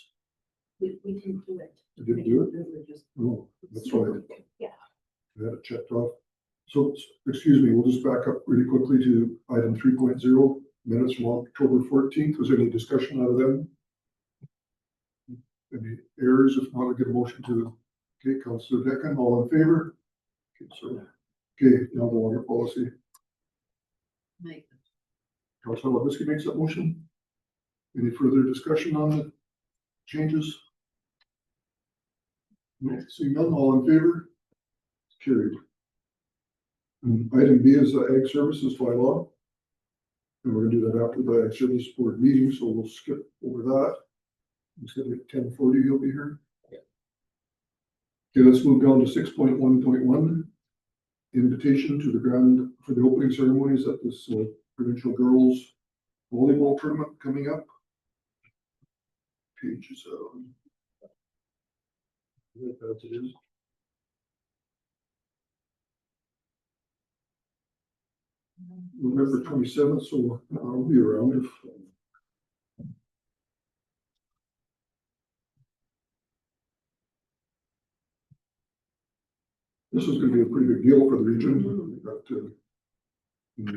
We didn't do it. I didn't do it? We were just- No, that's why Yeah. I had it checked off. So, excuse me, we'll just back up really quickly to item 3.0, minutes from October 14th. Was there any discussion out of them? Any errors? If not, I'll get a motion to, okay, Councillor Deccan, all in favor? Okay, so, okay, now the water policy. Make it. Councillor Levesque makes that motion. Any further discussion on the changes? No, seeing none, all in favor? Carried. Item B is the Ag Services bylaw. And we're gonna do that after the Ag Service Board meeting, so we'll skip over that. Instead of 10:40, you'll be here. Yeah. Okay, let's move down to 6.1.1. Invitation to the ground for the opening ceremonies at this provincial girls volleyball tournament coming up. Pages that's it is. November 27th, so I'll be around if. This is gonna be a pretty big deal for the region. We got,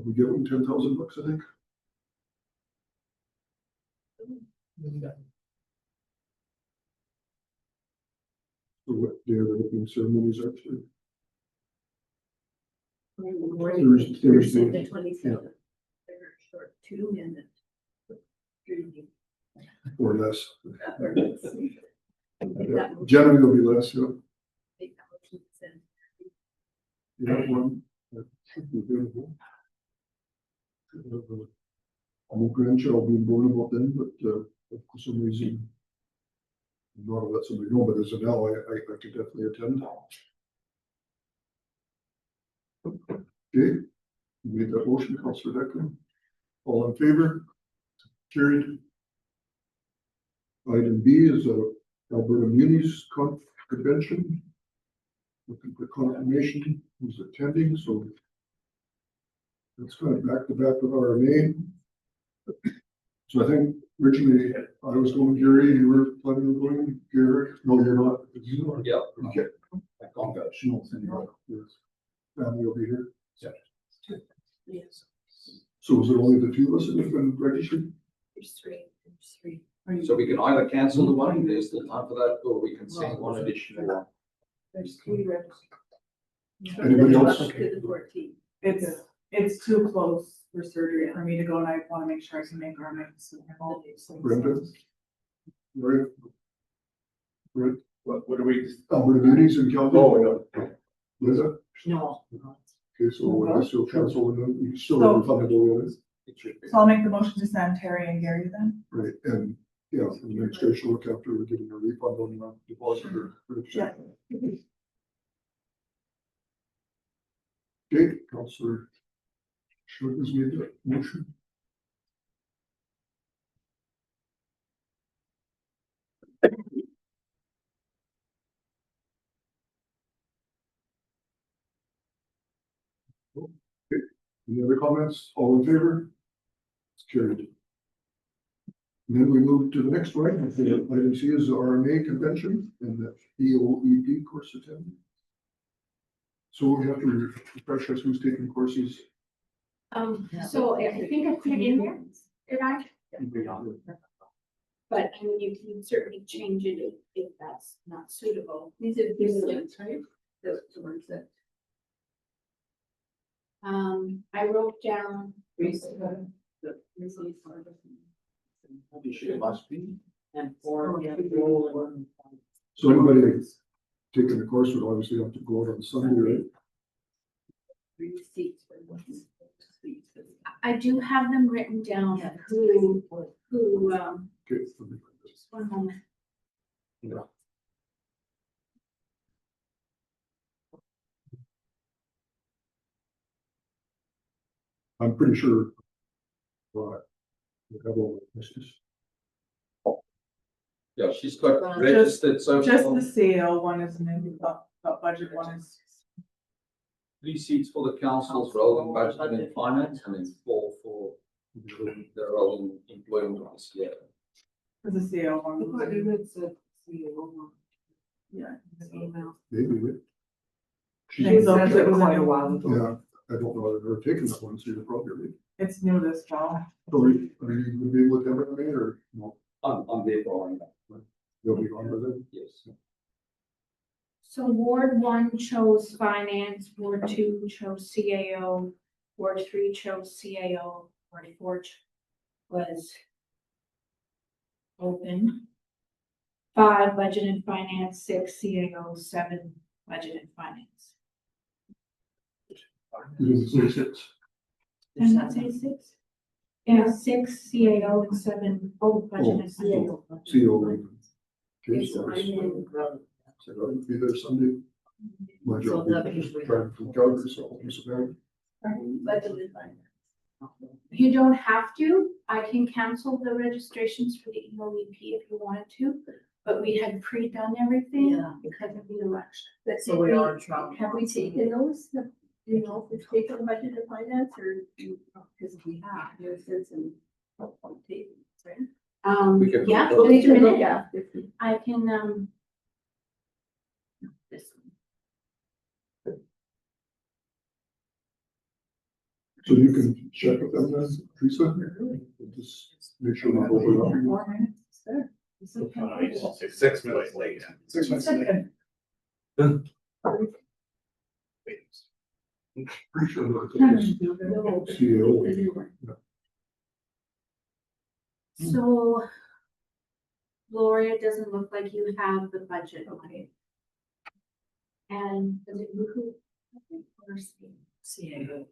we give them $10,000, I think. So what day are the opening ceremonies actually? Thursday. The 27th. They're short 2 minutes. Or less. Generally, there'll be less, yeah. Yeah, one. That should be available. I'm a grandchild being born about then, but for some reason, I'm not let somebody know, but as of now, I could definitely attend. Okay, you made that motion, Councillor Declan. All in favor? Carried. Item B is a Alberta Munis Convention. Looking for confirmation who's attending, so that's kind of back to back with RMA. So I think originally I was going Gary, you were planning on going Gary. No, you're not. You are. Yeah. Okay. Congratulations. Yes. Family will be here. Yes. So was it only the two of us that have been registered? There's 3. There's 3. So we can either cancel the one, there's still time for that, or we can send one additional one. There's 3 registered. Anybody else? To the 14th. It's too close for surgery for me to go, and I want to make sure I can make our next. Brenda? Right? Right? What do we? Alberta Munis in Calgary? Oh, no. Linda? No. Okay, so when I still cancel, and then you still have fun to go with it. So I'll make the motion to send Terry and Gary then. Right, and yeah, the administration look after we're getting a refund on the deposit or. Yeah. Okay, Councillor Short has made that motion. Okay, any other comments? All in favor? It's carried. And then we move to the next one. Item C is the RMA convention and the EOEP course attended. So we have to refresh us who's taking courses. So I think I put it in there, did I? But I mean, you can certainly change it if that's not suitable. These are the links, right? The ones that. I wrote down, You should must be. And 4. So anybody taking the course would obviously have to go out on Sunday, right? Receipts. I do have them written down, who, Okay. just one moment. I'm pretty sure. Right. We have all the questions. Yeah, she's got registered so Just far. the CAO one is new, but budget one is. 3 seats for the council's rolling budget and finance, and then 4 for the rolling employment of this year. The CAO one. Yeah. Maybe, right? She Thanks, said that's it what quite a was while ago. Yeah, I don't know if I've ever taken that one, so you're probably right. It's new this fall. So are you gonna be with them every day or no? I'm there for all that. You'll be on with it? Yes. So Ward 1 chose finance, Ward 2 chose CAO, Ward 3 chose CAO, Ward 4 was open. 5 budget and finance, 6 CAO, 7 budget and finance. You didn't say 6. Did I say 6? Yeah, 6 CAO and 7 budget and finance. CO. Okay, So so I'm in. I'll be there Sunday. My So job that is means- driving from Calgary, so I'll miss it. Budget and finance. You don't have to. I can cancel the registrations for the EOEP if you wanted to, but we had pre-done everything Yeah. because of the election. But So we are in trouble. have we taken those? Do you know if we've taken budget and finance or, because we have, there's some taken, right? We can- Yeah, Well, we just a can look minute. at if we. I can, This one. So you can check with them then, Teresa? Just make sure we're over it. 4 minutes, there. It's okay. 6 minutes late. 6 months later. Pretty sure that it's CEO. So Gloria, it doesn't look like you have the budget, okay? And does it who? CAO.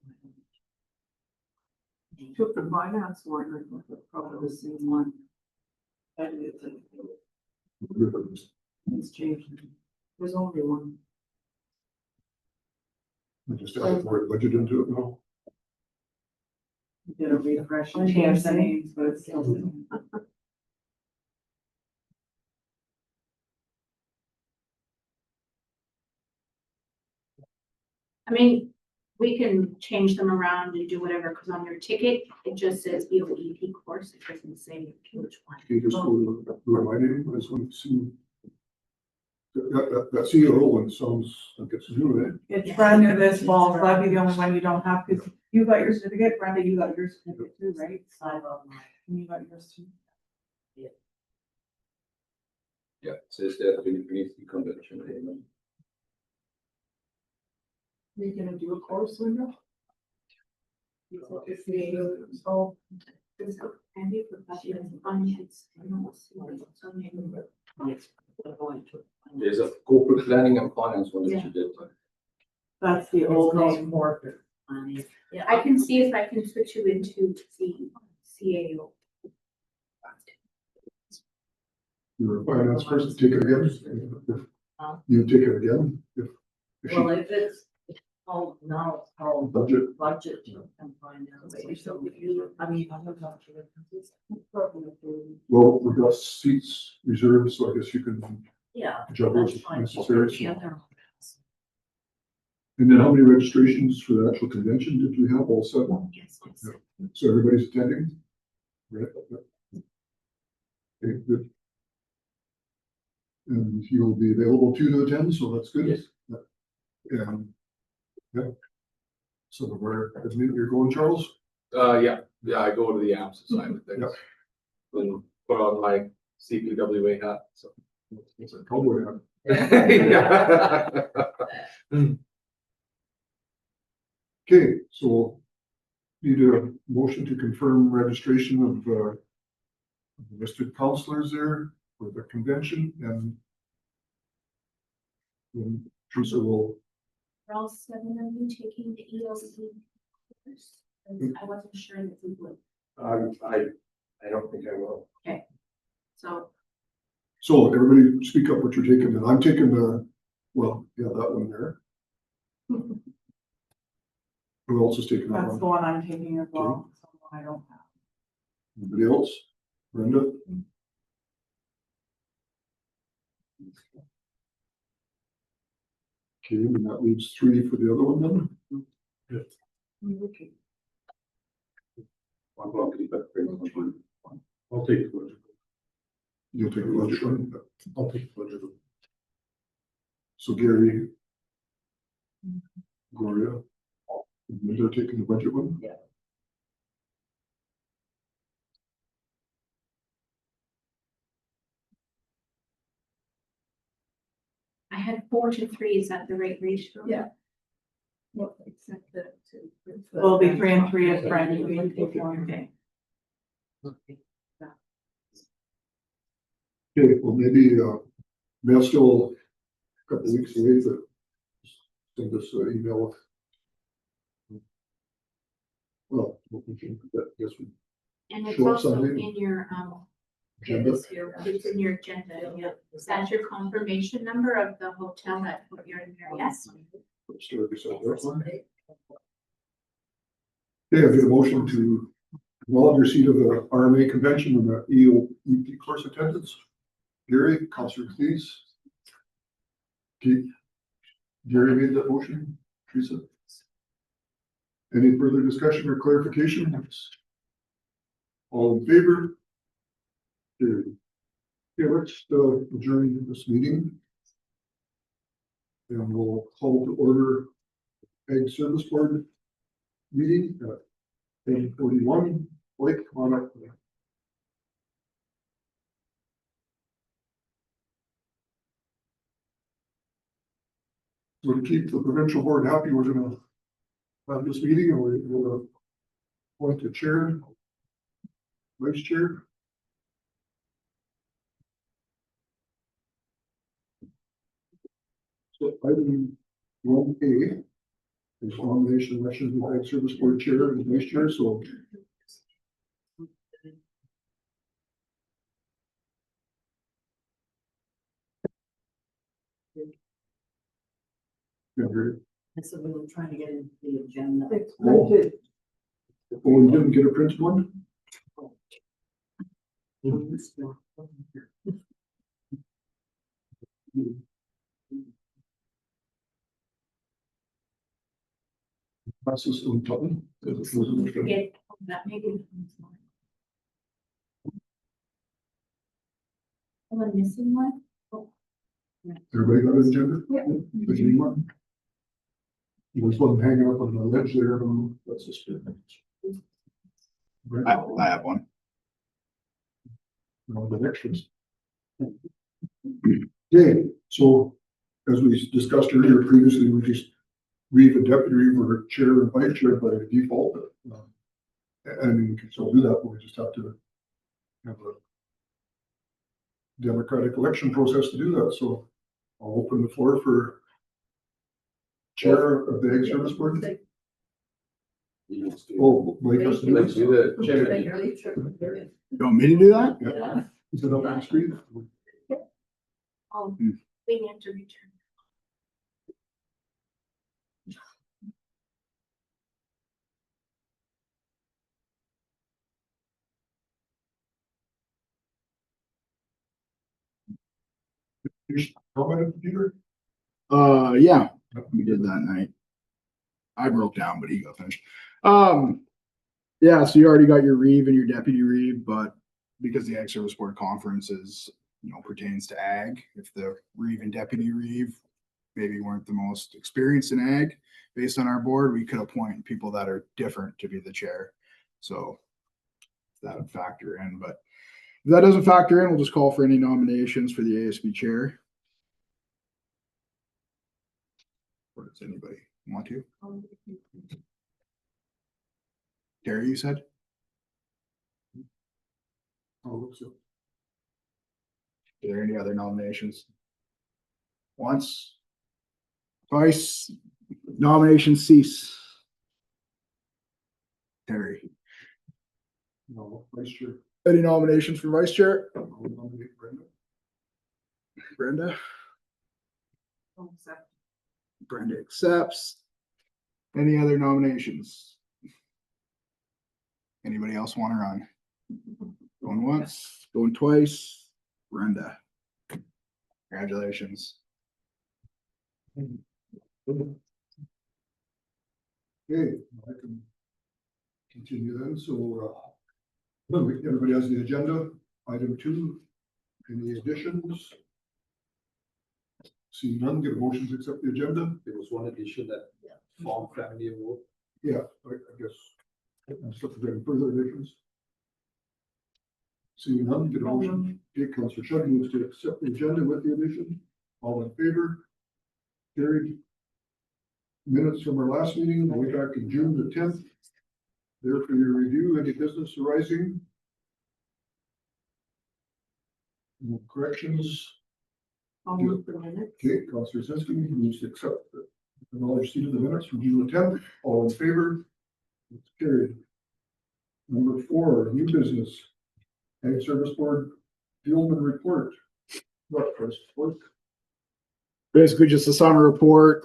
Took the finance one, probably the same one. And it's changed. There's only one. I just added the word budget into it now. Did a refresh and change the names, but it's still. I mean, we can change them around and do whatever, because on your ticket, it just says BOEP course, it doesn't say which one. You just go to my name, I just want to see. That CEO one sounds like it's new, eh? It's Brenda this fall, so that'd be the only one you don't have, because you got your certificate, Brenda, you got your certificate too, right? I love mine. And you got yours too. Yeah, it says that we need to convention. Are you gonna do a course, Linda? If we, oh, Andy, professional finance. Yes, we're going to. There's a corporate planning and finance one that you did. That's the It's old called name. corporate planning. Yeah, I can see if I can switch you into the CAO. You're a finance person, take it again. You take it again. If Well, if it's called, now it's called Budget. budget and finance. So if you, I mean, I don't know if you. Well, we've got seats reserved, so I guess you can Yeah. juggle That's if fine. necessary. Yeah, they're- And then how many registrations for the actual convention did we have? All 7? Yes, yes. Yeah. So everybody's attending? Right. Okay, good. And you'll be available too to attend, so that's good. Yes. Yeah. Yeah. So where, you're going, Charles? Yeah, I go to the AMS side of things. Yeah. And put on my CPWA hat, so. It's a cowboy hat. Okay, so need a motion to confirm registration of listed counselors there for the convention and Teresa will, Are all 7 of you taking the ELC course? I wasn't sure that we would. I don't think I will. So everybody speak up what you're taking, and I'm taking the, well, yeah, that one there. Who else is taking that That's the one? one I'm taking as well, so I don't have. Anybody else? Brenda? Okay, and that leaves 3 for the other one then? okay. I'm going to keep that pretty much one. I'll take the budget. You'll take the budget one? I'll take the budget. So Gary? Gloria? They're taking the budget one? Yeah. I had 4 to 3, is that the right ratio? Yeah. Well, except that. It'll be 3 and 3 if Brenda. Okay. Okay, well, maybe, that's still a couple weeks away, but send us an email. Well, we can, yes, we And it's Sure, also something. in your, agenda. it's in your agenda, yeah. Is that your confirmation number of the hotel that you're in there? Yes? Start this out there. Okay, I've got a motion to acknowledge receipt of the RMA convention and the EOEP course attendance. Gary, Councillor, please. Okay. Gary made that motion. Teresa? Any further discussion or clarification? All in favor? Carried. Okay, let's adjourn this meeting. And we'll call to order Ag Service Board meeting at 8:41. Blake, come on up. So to keep the provincial board happy, we're gonna have this meeting and we're gonna appoint a chair, vice chair. So item 1A is nomination elections of the service board chair and vice chair, so. Yeah, great. And so we were trying to get into the agenda. It's Oh. printed. Oh, you didn't get a printed one? That's just on top. Forget that maybe. Am I missing one? Everybody got an agenda? Yeah. Does anyone? There's one hanging up on the ledge there, that's just. I have one. No, the extras. Okay, so as we discussed earlier previously, we just Reeve and deputy Reeve were chair and vice chair by default. And we can still do that, but we just have to have a democratic election process to do that, so I'll open the floor for chair of the Ag Service Board. Oh, Blake has to do Let's it. do the chairman. You want me to do that? Yeah. Is it up on the screen? They have to return. Comment, Peter? Yeah, we did that night. I broke down, but he got finished. Yeah, so you already got your Reeve and your deputy Reeve, but because the Ag Service Board Conference is, pertains to ag, if the Reeve and deputy Reeve maybe weren't the most experienced in ag, based on our board, we could appoint people that are different to be the chair. So that would factor in, but if that doesn't factor in, we'll just call for any nominations for the ASB chair. Or does anybody want to? Terry, you said? Oh, so. Are there any other nominations? Once, twice, nominations cease. Terry, No, vice chair. any nominations for vice chair? I'll nominate Brenda. Brenda? Brenda accepts. Any other nominations? Anybody else want to run? Going once, going twice, Brenda. Congratulations. Okay, I can continue then, so, everybody has the agenda, item 2, any additions? See none, get a motion to accept the agenda? There was one addition that farm family award. Yeah, I guess, I'm still getting further additions. See none, get a motion, okay, Councillor Chug moves to accept the agenda with the addition, all in favor? Carried. Minutes from our last meeting, way back in June the 10th. There for your review, any business arising? No corrections? I'll move the minute. Okay, Councillor Zinsky moves to accept the knowledge seat of the minutes from June the 10th, all in favor? It's carried. Number 4, new business. Ag Service Board Fieldman report. What, first, what? Basically just a summer report.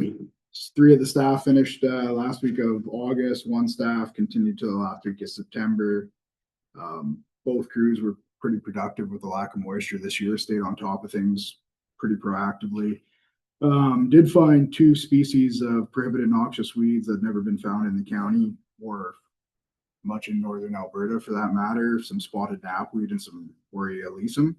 3 of the staff finished last week of August. 1 staff continued to the last week of September. Both crews were pretty productive with the lack of moisture this year, stayed on top of things pretty proactively. Did find 2 species of prohibited noxious weeds that had never been found in the county or much in northern Alberta for that matter, some spotted knapweed and some Aurea lecum.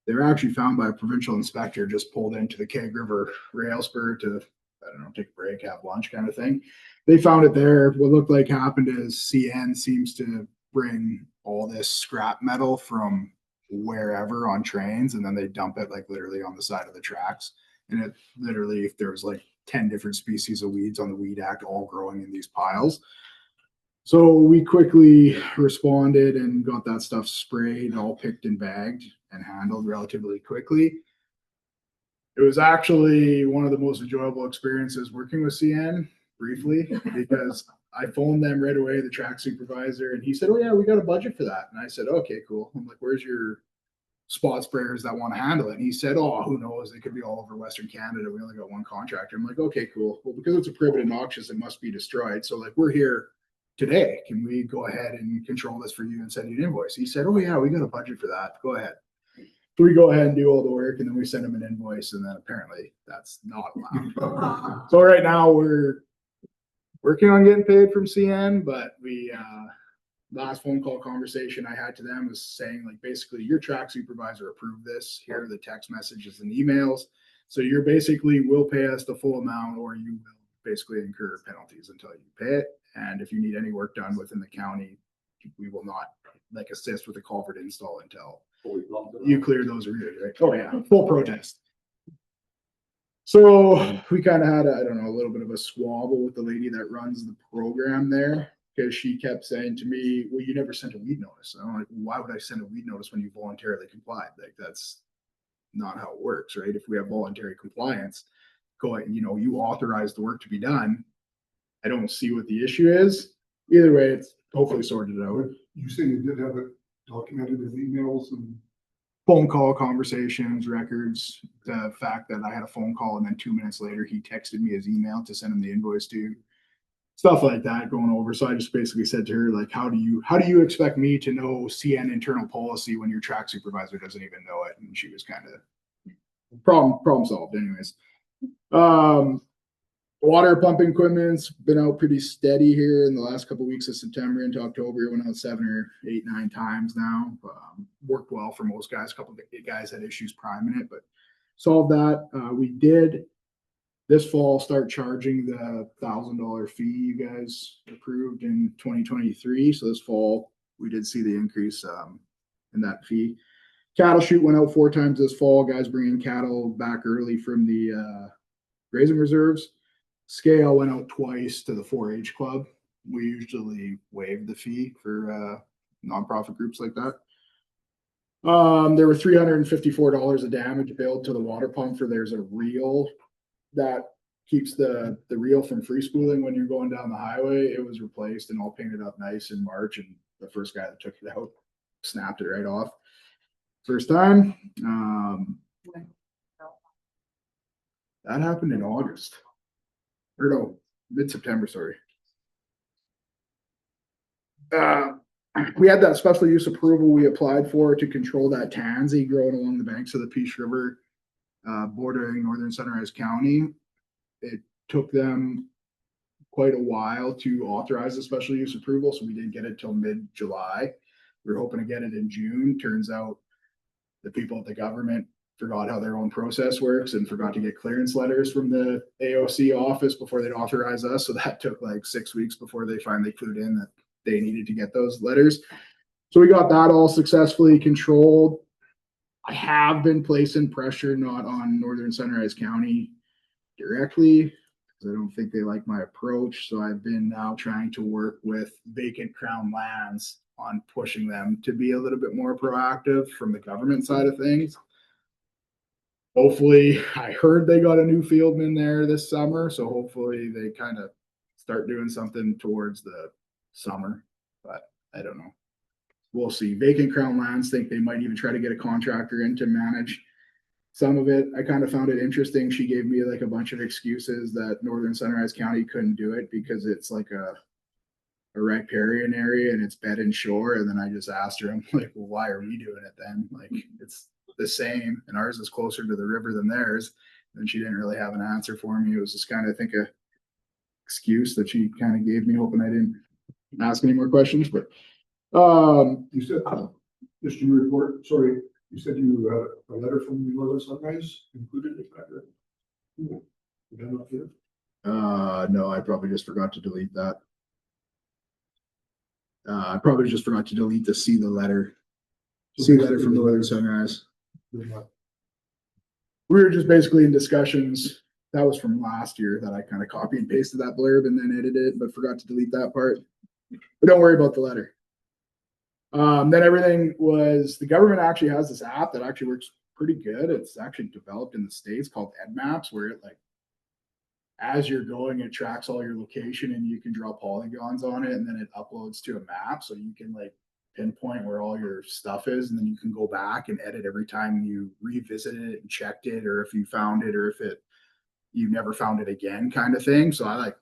They were actually found by a provincial inspector just pulled into the Keg River rail spur to I don't know, take a break, have lunch kind of thing. They found it there. What looked like happened is CN seems to bring all this scrap metal from wherever on trains, and then they dump it like literally on the side of the tracks. And it literally, if there was like 10 different species of weeds on the weed act all growing in these piles. So we quickly responded and got that stuff sprayed, all picked and bagged and handled relatively quickly. It was actually one of the most enjoyable experiences working with CN briefly, because I phoned them right away, the track supervisor, and he said, "Oh yeah, we got a budget for that." And I said, "Okay, cool." I'm like, "Where's your spot sprayers that want to handle it?" And he said, "Oh, who knows? They could be all over Western Canada. We only got one contractor." I'm like, "Okay, cool. Well, because it's a privet and noxious, it must be destroyed. So like, we're here today. Can we go ahead and control this for you and send you an invoice?" He said, "Oh yeah, we got a budget for that. Go ahead." So we go ahead and do all the work, and then we send him an invoice, and then apparently that's not allowed. So right now we're working on getting paid from CN, but we last phone call conversation I had to them was saying, like, basically your track supervisor approved this. Here are the text messages and emails. So you're basically will pay us the full amount, or you will basically incur penalties until you pay it. And if you need any work done within the county, we will not like assist with the culvert install until you clear those arrears, right? Oh yeah, full protest. So we kind of had a, I don't know, a little bit of a squabble with the lady that runs the program there, because she kept saying to me, "Well, you never sent a weed notice." And I'm like, "Why would I send a weed notice when you voluntarily complied?" Like, that's not how it works, right? If we have voluntary compliance, go ahead, you know, you authorize the work to be done. I don't see what the issue is. Either way, it's hopefully sorted out. You say you did have it documented in emails and Phone call conversations, records, the fact that I had a phone call and then 2 minutes later he texted me his email to send him the invoice to, stuff like that going over. So I just basically said to her, like, how do you expect me to know CN internal policy when your track supervisor doesn't even know it? And she was kind of problem solved anyways. Water pumping equipment's been out pretty steady here in the last couple of weeks of September into October. It went out 7 or 8, 9 times now. Worked well for most guys. A couple of guys had issues priming it, but solved that. We did this fall start charging the $1,000 fee you guys approved in 2023. So this fall we did see the increase in that fee. Cattle chute went out 4 times this fall. Guys bringing cattle back early from the grazing reserves. Scale went out twice to the 4-H club. We usually waive the fee for nonprofit groups like that. There were $354 of damage billed to the water pump for there's a reel that keeps the reel from free spooling when you're going down the highway. It was replaced and all painted up nice in March, and the first guy that took it out snapped it right off. First time. That happened in August. Or no, mid-September, sorry. We had that special use approval we applied for to control that tansy growing along the banks of the Peace River, bordering northern Sunrise County. It took them quite a while to authorize the special use approval, so we didn't get it till mid-July. We were hoping to get it in June. Turns out the people at the government forgot how their own process works and forgot to get clearance letters from the AOC office before they'd authorize us. So that took like 6 weeks before they finally clued in that they needed to get those letters. So we got that all successfully controlled. I have been placing pressure, not on northern Sunrise County directly, because I don't think they like my approach. So I've been now trying to work with vacant crown lands on pushing them to be a little bit more proactive from the government side of things. Hopefully, I heard they got a new fieldman there this summer, so hopefully they kind of start doing something towards the summer, but I don't know. We'll see. Vacant crown lands think they might even try to get a contractor in to manage some of it. I kind of found it interesting. She gave me like a bunch of excuses that northern Sunrise County couldn't do it because it's like a riparian area and it's bed and shore. And then I just asked her, I'm like, well, why are we doing it then? Like, it's the same, and ours is closer to the river than theirs. And she didn't really have an answer for me. It was just kind of, I think, a excuse that she kind of gave me, hoping I didn't ask any more questions. But you said, just your report, sorry, you said you had a letter from the Northern Sunrise included in that. Did I not get it? No, I probably just forgot to delete that. I probably just forgot to delete the see the letter. See letter from Northern Sunrise. We were just basically in discussions. That was from last year that I kind of copy and pasted that blurb and then edited it, but forgot to delete that part. But don't worry about the letter. Then everything was, the government actually has this app that actually works pretty good. It's actually developed in the States called EdMaps, where it like, as you're going, it tracks all your location and you can draw polygons on it and then it uploads to a map. So you can like pinpoint where all your stuff is, and then you can go back and edit every time you revisit it and checked it, or if you found it, or if you never found it again, kind of thing. So I like,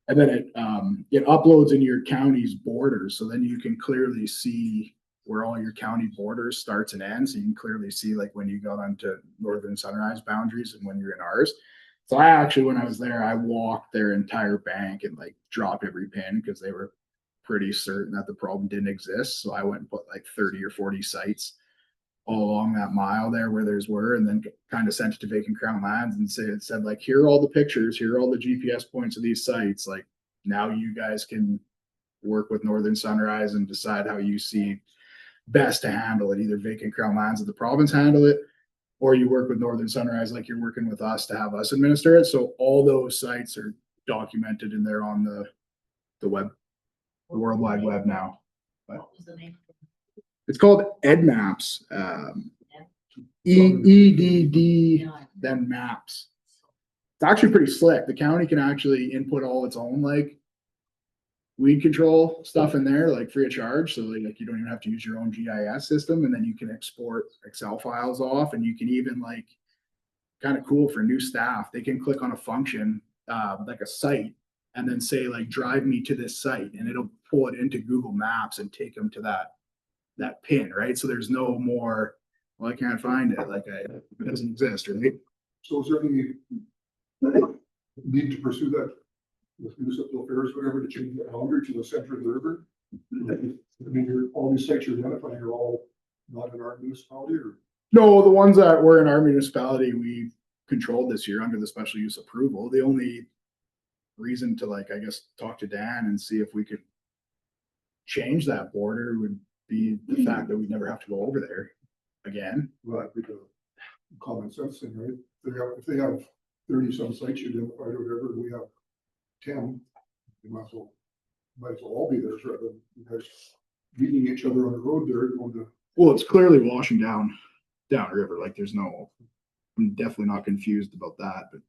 and then it uploads in your county's borders, so then you can clearly see where all your county borders starts and ends. So you can clearly see like when you got onto Northern Sunrise boundaries and when you're in ours. So I actually, when I was there, I walked their entire bank and like dropped every pin because they were pretty certain that the problem didn't exist. So I went and put like 30 or 40 sites all along that mile there where theirs were, and then kind of sent it to Vacant Crown Lands and said like, here are all the pictures, here are all the GPS points of these sites. Like now you guys can work with Northern Sunrise and decide how you see best to handle it. Either Vacant Crown Lands of the province handle it, or you work with Northern Sunrise like you're working with us to have us administer it. So all those sites are documented and they're on the web, the World Wide Web now. But What was the name? it's called EdMaps. EDD, then maps. It's actually pretty slick. The county can actually input all its own like weed control stuff in there, like free of charge. So like you don't even have to use your own GIS system, and then you can export Excel files off, and you can even like, kind of cool for new staff, they can click on a function, like a site, and then say like, drive me to this site, and it'll pull it into Google Maps and take them to that pin, right? So there's no more, well, I can't find it, like it doesn't exist, right? So is there any need to pursue that with municipal affairs, whatever, to change the boundary to the center of the river? I mean, all these sites you're identifying are all not in our municipality, or? No, the ones that were in our municipality, we controlled this year under the special use approval. The only reason to like, I guess, talk to Dan and see if we could change that border would be the fact that we'd never have to go over there again. Right, because common sense thing, right? If they have 30 some sites you identified or whatever, and we have 10, we might as well all be there rather than you guys meeting each other on the road there going to. Well, it's clearly washing down river. Like there's no, I'm definitely not confused about that, but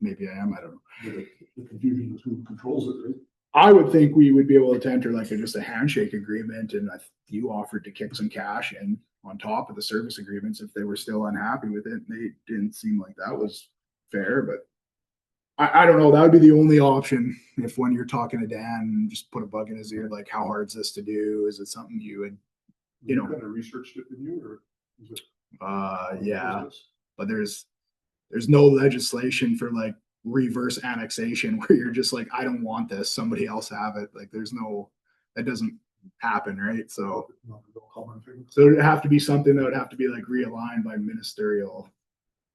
maybe I am, I don't know. The confusion is who controls it, right? I would think we would be able to enter like just a handshake agreement, and you offered to kick some cash in on top of the service agreements if they were still unhappy with it. They didn't seem like that was fair, but I don't know. That would be the only option if when you're talking to Dan, just put a bug in his ear, like how hard is this to do? Is it something you would, you know? Kind of researched it in you, or is it? Yeah, but there's no legislation for like reverse annexation where you're just like, I don't want this, somebody else have it. Like there's no, that doesn't happen, right? So it'd have to be something that would have to be like realigned by ministerial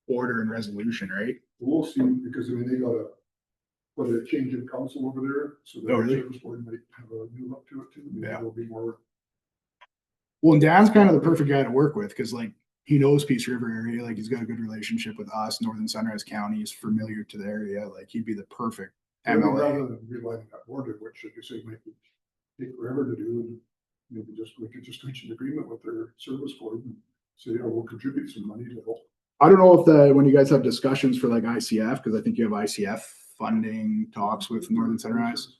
order and resolution, right? We'll see, because I mean, they got a change in council over there, so the service board might have a new look to it too. Maybe there'll be more. Well, and Dan's kind of the perfect guy to work with, because like he knows Peace River area, like he's got a good relationship with us. Northern Sunrise County is familiar to the area. Like he'd be the perfect MLA. Rather than realigning that border, which like you say might take forever to do, and maybe we could just reach an agreement with their service board and say, yeah, we'll contribute some money to help. I don't know if when you guys have discussions for like ICF, because I think you have ICF funding talks with Northern Sunrise.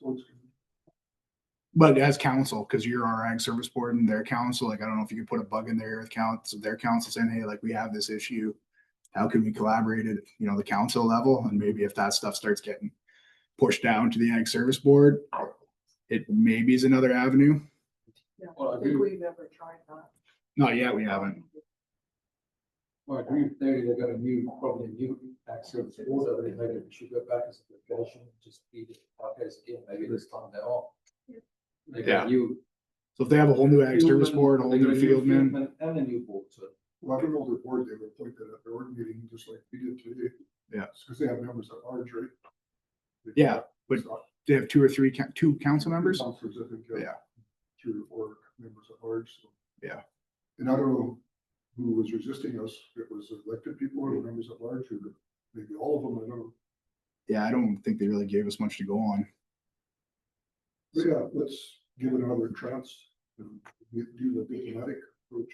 But as council, because you're our ag service board and their council, like I don't know if you could put a bug in there with their council saying, hey, like we have this issue. How can we collaborate at the council level? And maybe if that stuff starts getting pushed down to the ag service board, it maybe is another avenue. Yeah, I think we've never tried that. Not yet, we haven't. Well, I agree with Terry, they got probably a new access order, they maybe we should go back as a location, just be the case again, maybe this time they are. They got new. So if they have a whole new ag service board, a whole new fieldman. And a new board, so. Well, I don't know their board, they were appointed at their board meeting, just like we did today. Yeah. Because they have members at large, right? Yeah, but they have two or three, two council members? Councilors, I think, Yeah. 3 or 4 members at large, so. Yeah. And I don't know who was resisting us, if it was elected people or members at large, or maybe all of them, I don't know. Yeah, I don't think they really gave us much to go on. But yeah, let's give it another chance and do the diplomatic approach.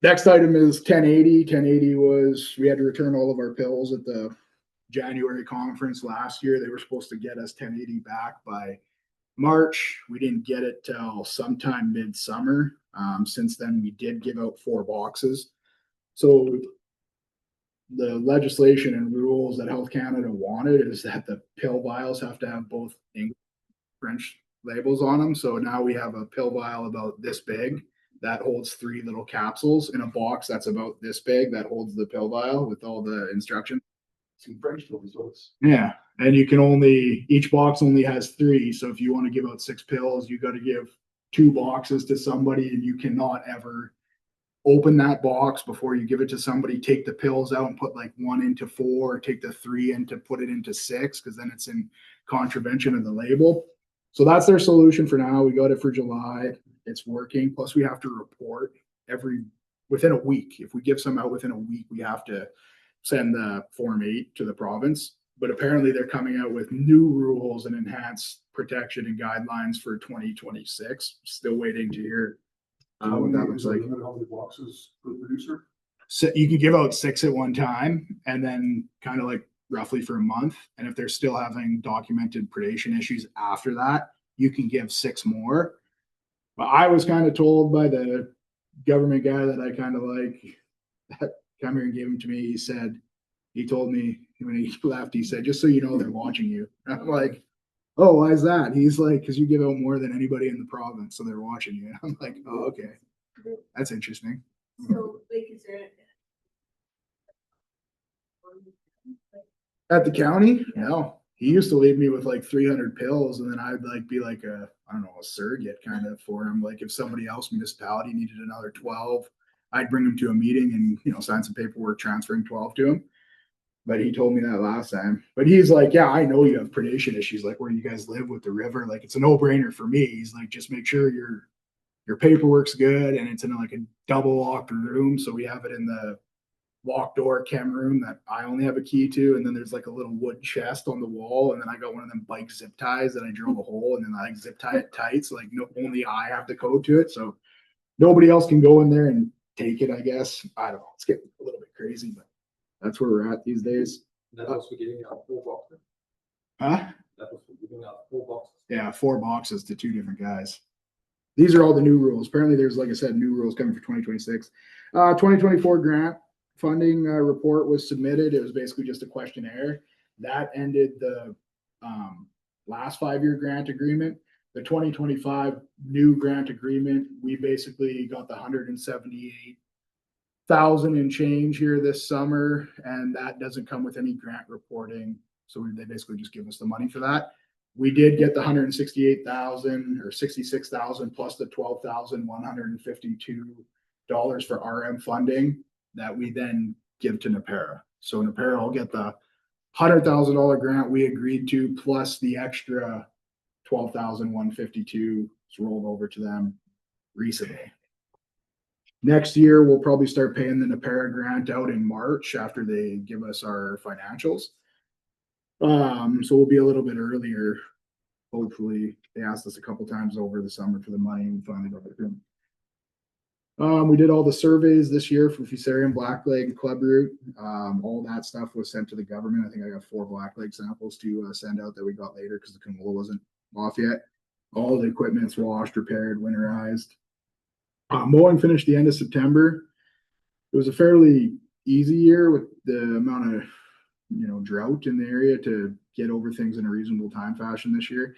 Next item is 1080. 1080 was, we had to return all of our pills at the January conference last year. They were supposed to get us 1080 back by March. We didn't get it till sometime midsummer. Since then, we did give out 4 boxes. So the legislation and rules that Health Canada wanted is that the pill vials have to have both English and French labels on them. So now we have a pill vial about this big that holds 3 little capsules in a box that's about this big that holds the pill vial with all the instructions. Some French results. Yeah, and you can only, each box only has 3. So if you want to give out 6 pills, you got to give 2 boxes to somebody, and you cannot ever open that box before you give it to somebody, take the pills out and put like 1 into 4, or take the 3 in to put it into 6, because then it's in contravention of the label. So that's their solution for now. We got it for July. It's working. Plus we have to report within a week. If we give some out within a week, we have to send the Form 8 to the province. But apparently they're coming out with new rules and enhanced protection and guidelines for 2026. Still waiting to hear what that looks like. How many boxes per producer? So you can give out 6 at one time, and then kind of like roughly for a month. And if they're still having documented predation issues after that, you can give 6 more. But I was kind of told by the government guy that I kind of like, that come here and gave him to me. He told me when he left, he said, just so you know, they're watching you. And I'm like, oh, why is that? He's like, because you give out more than anybody in the province, so they're watching you. I'm like, oh, okay. That's interesting. So, like, is there? At the county? No. He used to leave me with like 300 pills, and then I'd like be like I don't know, a surrogate kind of for him. Like if somebody else municipality needed another 12, I'd bring him to a meeting and, sign some paperwork transferring 12 to him. But he told me that last time. But he's like, yeah, I know you have predation issues, like where you guys live with the river. Like it's a no-brainer for me. He's like, just make sure your paperwork's good, and it's in like a double locked room. So we have it in the locked door chem room that I only have a key to, and then there's like a little wood chest on the wall, and then I got one of them bike zip ties that I drilled a hole, and then I like zip tie it tight, so like only I have the code to it, so nobody else can go in there and take it. I guess I don't know. It's getting a little bit crazy, but that's where we're at these days. That was for giving out 4 boxes. Huh? That was for giving out 4 boxes. Yeah, 4 boxes to 2 different guys. These are all the new rules. Apparently, there's, like I said, new rules coming for 2026. 2024 grant funding report was submitted. It was basically just a questionnaire that ended the last 5-year grant agreement. The 2025 new grant agreement, we basically got the 178,000 and change here this summer, and that doesn't come with any grant reporting. So they basically just give us the money for that. We did get the 168,000 or 66,000 plus the $12,152 for RM funding that we then give to NAPERA. So NAPERA will get the $100,000 grant we agreed to, plus the extra 12,152 rolled over to them recently. Next year, we'll probably start paying the NAPERA grant out in March after they give us our financials. So we'll be a little bit earlier. Hopefully, they asked us a couple times over the summer for the money, and we finally got it. We did all the surveys this year for Fusarium, Blackleg, Club Root. All that stuff was sent to the government. I think I got 4 Blackleg samples to send out that we got later because the canola wasn't off yet. All the equipment's washed, repaired, winterized. Mowing finished the end of September. It was a fairly easy year with the amount of drought in the area to get over things in a reasonable time fashion this year.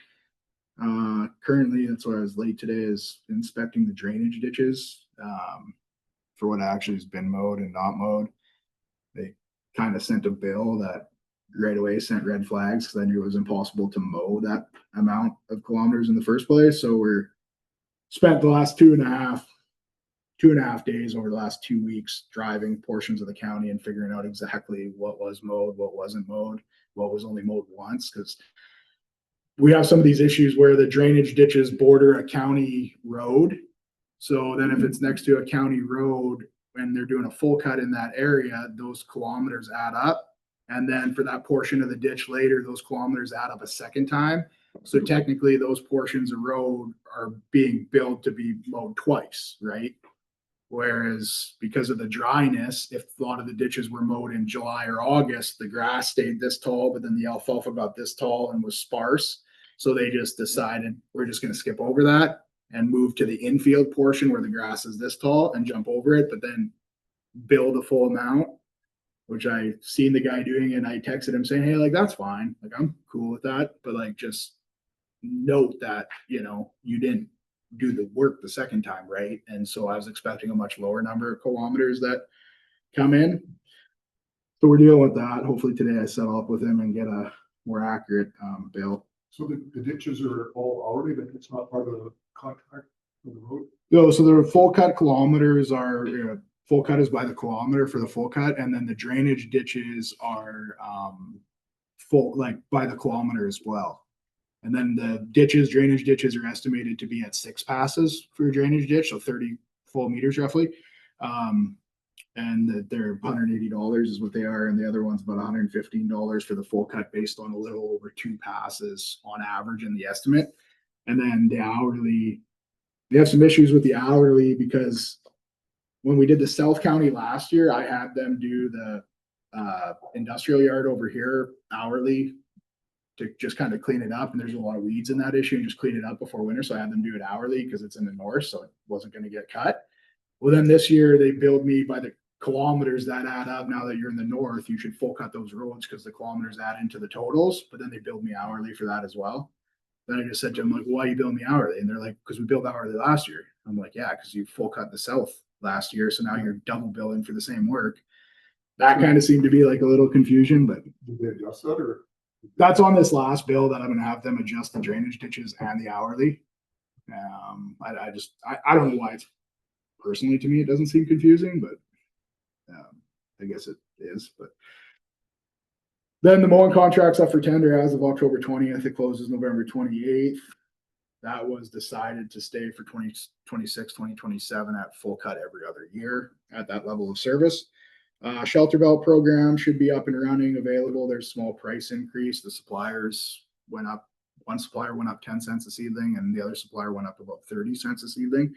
Currently, that's why I was late today, is inspecting the drainage ditches for what actually has been mowed and not mowed. They kind of sent a bill that right away sent red flags because I knew it was impossible to mow that amount of kilometers in the first place. So we're spent the last 2 2.5 days over the last 2 weeks, driving portions of the county and figuring out exactly what was mowed, what wasn't mowed, what was only mowed once, because we have some of these issues where the drainage ditches border a county road. So then if it's next to a county road and they're doing a full cut in that area, those kilometers add up. And then for that portion of the ditch later, those kilometers add up a second time. So technically those portions of road are being billed to be mowed twice, right? Whereas because of the dryness, if a lot of the ditches were mowed in July or August, the grass stayed this tall, but then the alfalfa got this tall and was sparse. So they just decided we're just going to skip over that and move to the infield portion where the grass is this tall and jump over it, but then bill the full amount, which I seen the guy doing it. And I texted him saying, hey, like, that's fine. Like, I'm cool with that. But like, just note that, you know, you didn't do the work the second time, right? And so I was expecting a much lower number of kilometers that come in. So we're dealing with that. Hopefully today I settle up with him and get a more accurate bill. So the ditches are all hourly, but it's not part of the contract for the road? No, so the full cut kilometers are, full cut is by the kilometer for the full cut, and then the drainage ditches are full, like by the kilometer as well. And then the drainage ditches are estimated to be at 6 passes for a drainage ditch, so 30 full meters roughly. And they're $180 is what they are, and the other one's about $115 for the full cut based on a little over 2 passes on average in the estimate. And then the hourly, they have some issues with the hourly because when we did the South County last year, I had them do the industrial yard over here hourly to just kind of clean it up. And there's a lot of weeds in that issue and just clean it up before winter. So I had them do it hourly because it's in the north, so it wasn't going to get cut. Well, then this year they billed me by the kilometers that add up. Now that you're in the north, you should full cut those roads because the kilometers add into the totals, but then they billed me hourly for that as well. Then I just said to them, like, why are you billing me hourly? And they're like, because we billed hourly last year. I'm like, yeah, because you full cut the south last year. So now you're double billing for the same work. That kind of seemed to be like a little confusion, but Did they adjust that or? that's on this last bill that I'm going to have them adjust the drainage ditches and the hourly. I don't know why it's personally, to me, it doesn't seem confusing, but I guess it is. But then the mowing contract's up for tender as of October 20th. It closes November 28th. That was decided to stay for 2026, 2027 at full cut every other year at that level of service. Shelter belt program should be up and running, available. There's a small price increase. The suppliers went up. One supplier went up 10 cents a seedling and the other supplier went up about 30 cents a seedling.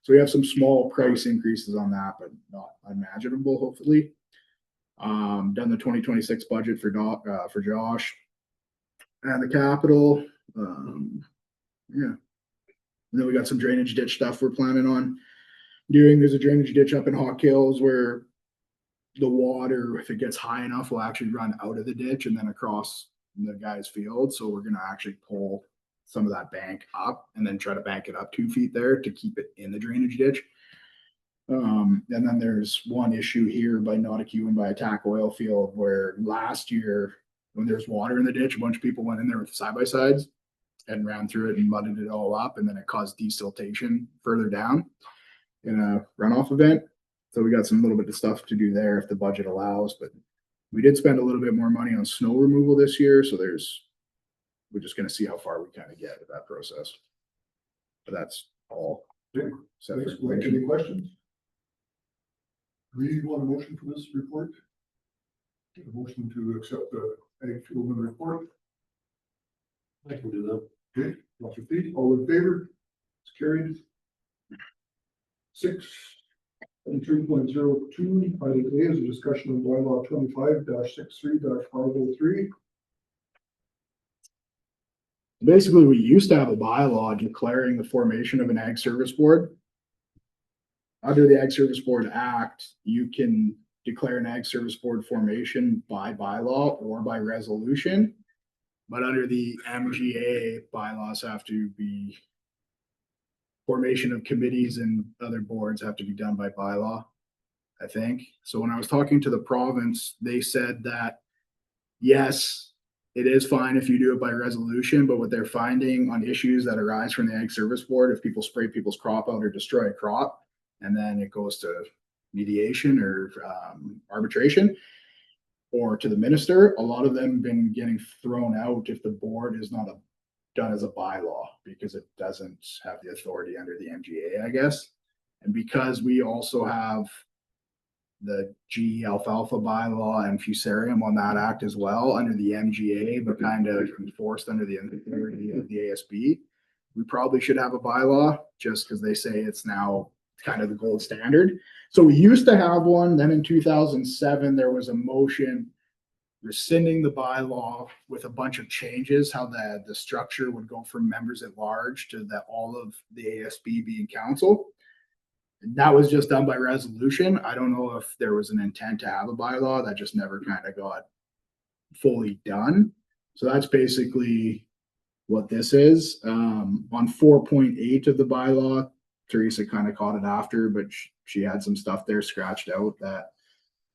So we have some small price increases on that, but not unimaginable, hopefully. Done the 2026 budget for Josh and the capital. Yeah. And then we got some drainage ditch stuff we're planning on doing. There's a drainage ditch up in Hawk Hills where the water, if it gets high enough, will actually run out of the ditch and then across the guy's field. So we're going to actually pull some of that bank up and then try to bank it up 2 feet there to keep it in the drainage ditch. And then there's one issue here by Nauticue and by Attack Oil Field where last year when there's water in the ditch, a bunch of people went in there with side-by-sides and ran through it and mudded it all up, and then it caused desiltation further down in a runoff event. So we got some little bit of stuff to do there if the budget allows, but we did spend a little bit more money on snow removal this year. So we're just going to see how far we kind of get with that process. But that's all. Thanks, Blake. Any questions? Reeve, you want a motion for this report? A motion to accept the ag fuelman report? I can do that. Okay, lots of feet, all in favor? It's carried. 6.3.02, item A is a discussion of bylaw 25-63-503. Basically, we used to have a bylaw declaring the formation of an ag service board. Under the Ag Service Board Act, you can declare an ag service board formation by bylaw or by resolution. But under the MGA, bylaws have to be, formation of committees and other boards have to be done by bylaw, I think. So when I was talking to the province, they said that, yes, it is fine if you do it by resolution, but what they're finding on issues that arise from the Ag Service Board, if people spray people's crop out or destroy a crop, and then it goes to mediation or arbitration or to the minister. A lot of them been getting thrown out if the board is not done as a bylaw because it doesn't have the authority under the MGA, I guess. And because we also have the G alfalfa bylaw and fusarium on that act as well under the MGA, but kind of enforced under the authority of the ASB, we probably should have a bylaw just because they say it's now kind of the gold standard. So we used to have one. Then in 2007, there was a motion rescinding the bylaw with a bunch of changes, how the structure would go from members at large to that all of the ASB being council. And that was just done by resolution. I don't know if there was an intent to have a bylaw that just never kind of got fully done. So that's basically what this is. On 4.8 of the bylaw, Teresa kind of caught it after, but she had some stuff there scratched out that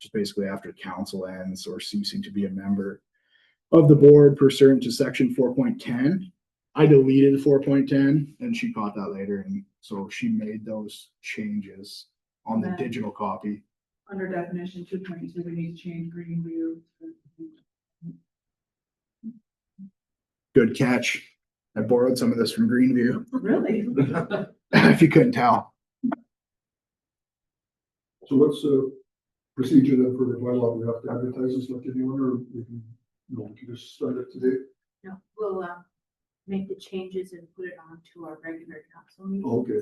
just basically after council ends or ceasing to be a member of the board pursuant to section 4.10. I deleted 4.10 and she caught that later. And so she made those changes on the digital copy. Under definition 2.2, we need to change green view. Good catch. I borrowed some of this from Greenview. Really? If you couldn't tell. So what's the procedure then for the bylaw? We have to advertise this like anyone, or we can, we can just start it today? No, we'll make the changes and put it on to our regular council meeting. Okay.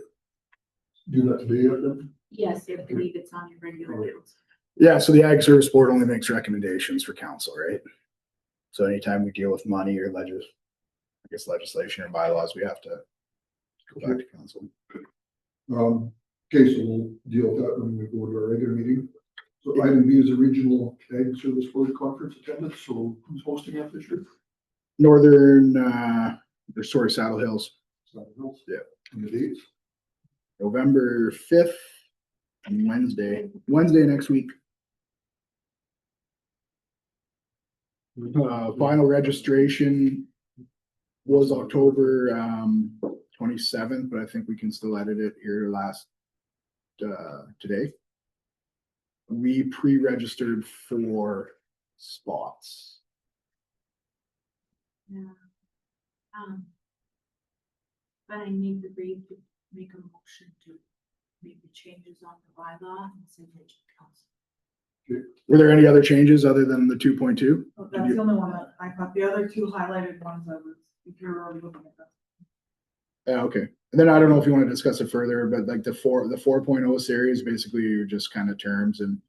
Do that today then? Yes, I believe it's on your regular Alright. council. Yeah, so the Ag Service Board only makes recommendations for council, right? So anytime we deal with money or legislation or bylaws, we have to go back to council. Okay, so we'll deal with that when we go to our regular meeting. So item B is a regional ag service board conference attendance. So who's hosting that this year? Saddle Hills, Saddle Hills. Yeah. And the dates? November 5th and Wednesday next week. Final registration was October 27th, but I think we can still edit it here today. We pre-registered 4 spots. Yeah. But I need to make a motion to make the changes on the bylaw and send it to council. Were there any other changes other than the 2.2? That's the only one that I caught. The other 2 highlighted ones I was, if you're already looking at that. Yeah, okay. And then I don't know if you want to discuss it further, but like the 4.0 series, basically you're just kind of terms and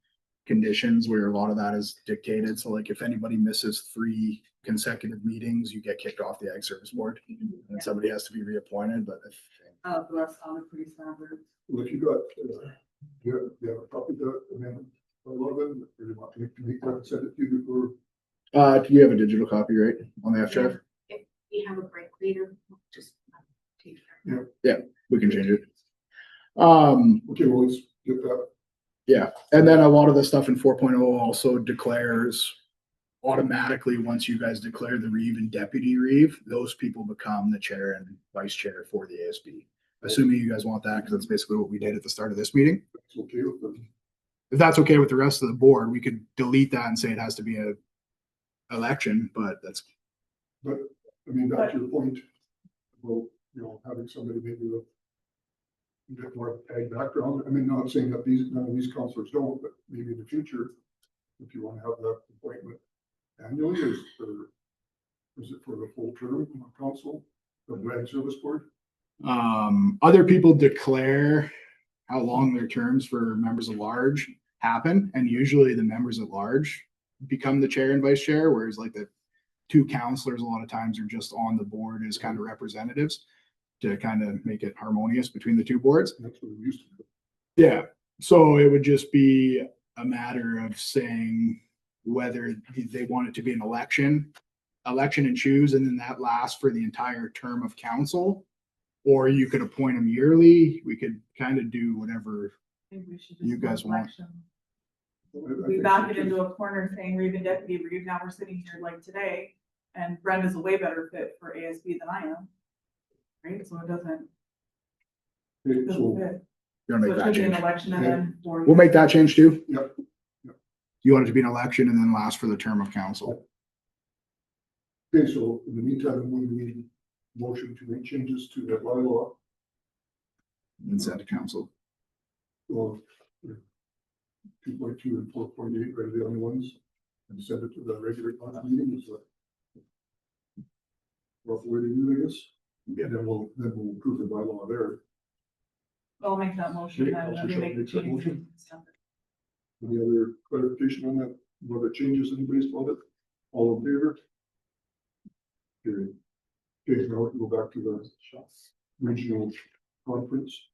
conditions where a lot of that is dictated. So like if anybody misses 3 consecutive meetings, you get kicked off the Ag Service Board and somebody has to be reappointed. But if The rest sounded pretty standard. Well, if you got, yeah, a copy of that amendment, a lot of them, or you want to make that and send it to you before? do you have a digital copy, right, on the F-Drive? If we have a break later, we'll just take care. Yeah, we can change it. Okay, well, let's get that. Yeah, and then a lot of the stuff in 4.0 also declares automatically, once you guys declare the Reeve and deputy Reeve, those people become the chair and vice chair for the ASB. Assuming you guys want that, because that's basically what we did at the start of this meeting. It's okay with them. If that's okay with the rest of the board, we could delete that and say it has to be a election, but that's. But, I mean, back to your point, well, having somebody maybe with a bit more ag background. I mean, not saying that none of these counselors don't, but maybe in the future, if you want to have that appointment annually, is it for the full term of council, the Ag Service Board? Other people declare how long their terms for members at large happen, and usually the members at large become the chair and vice chair, whereas like the 2 counselors a lot of times are just on the board as kind of representatives to kind of make it harmonious between the 2 boards. That's what we used to do. Yeah, so it would just be a matter of saying whether they want it to be an election and choose, and then that lasts for the entire term of council, or you could appoint them yearly. We could kind of do whatever Maybe we should just you guys want. election. We back it into a corner saying Reeve and deputy Reeve. Now we're sitting here like today, and Brenda's a way better fit for ASB than I am. Right, so it doesn't Okay, so fit. You wanna So make it that could be an change? election and then 4 We'll make years. that change too. Yep. You want it to be an election and then last for the term of council. Okay, so in the meantime, we need motion to make changes to the bylaw And send to council. or 2.2 and 4.8 are the only ones, and send it to the regular council meeting. Is that rough way to do it, I guess? Yeah. And then we'll approve the bylaw there. I'll make that motion Okay, and then Councillor we make the Shaw makes that change. motion. Any other clarification on that? What other changes anybody's thought it? All in favor? Carried. Okay, now we can go back to the regional conference.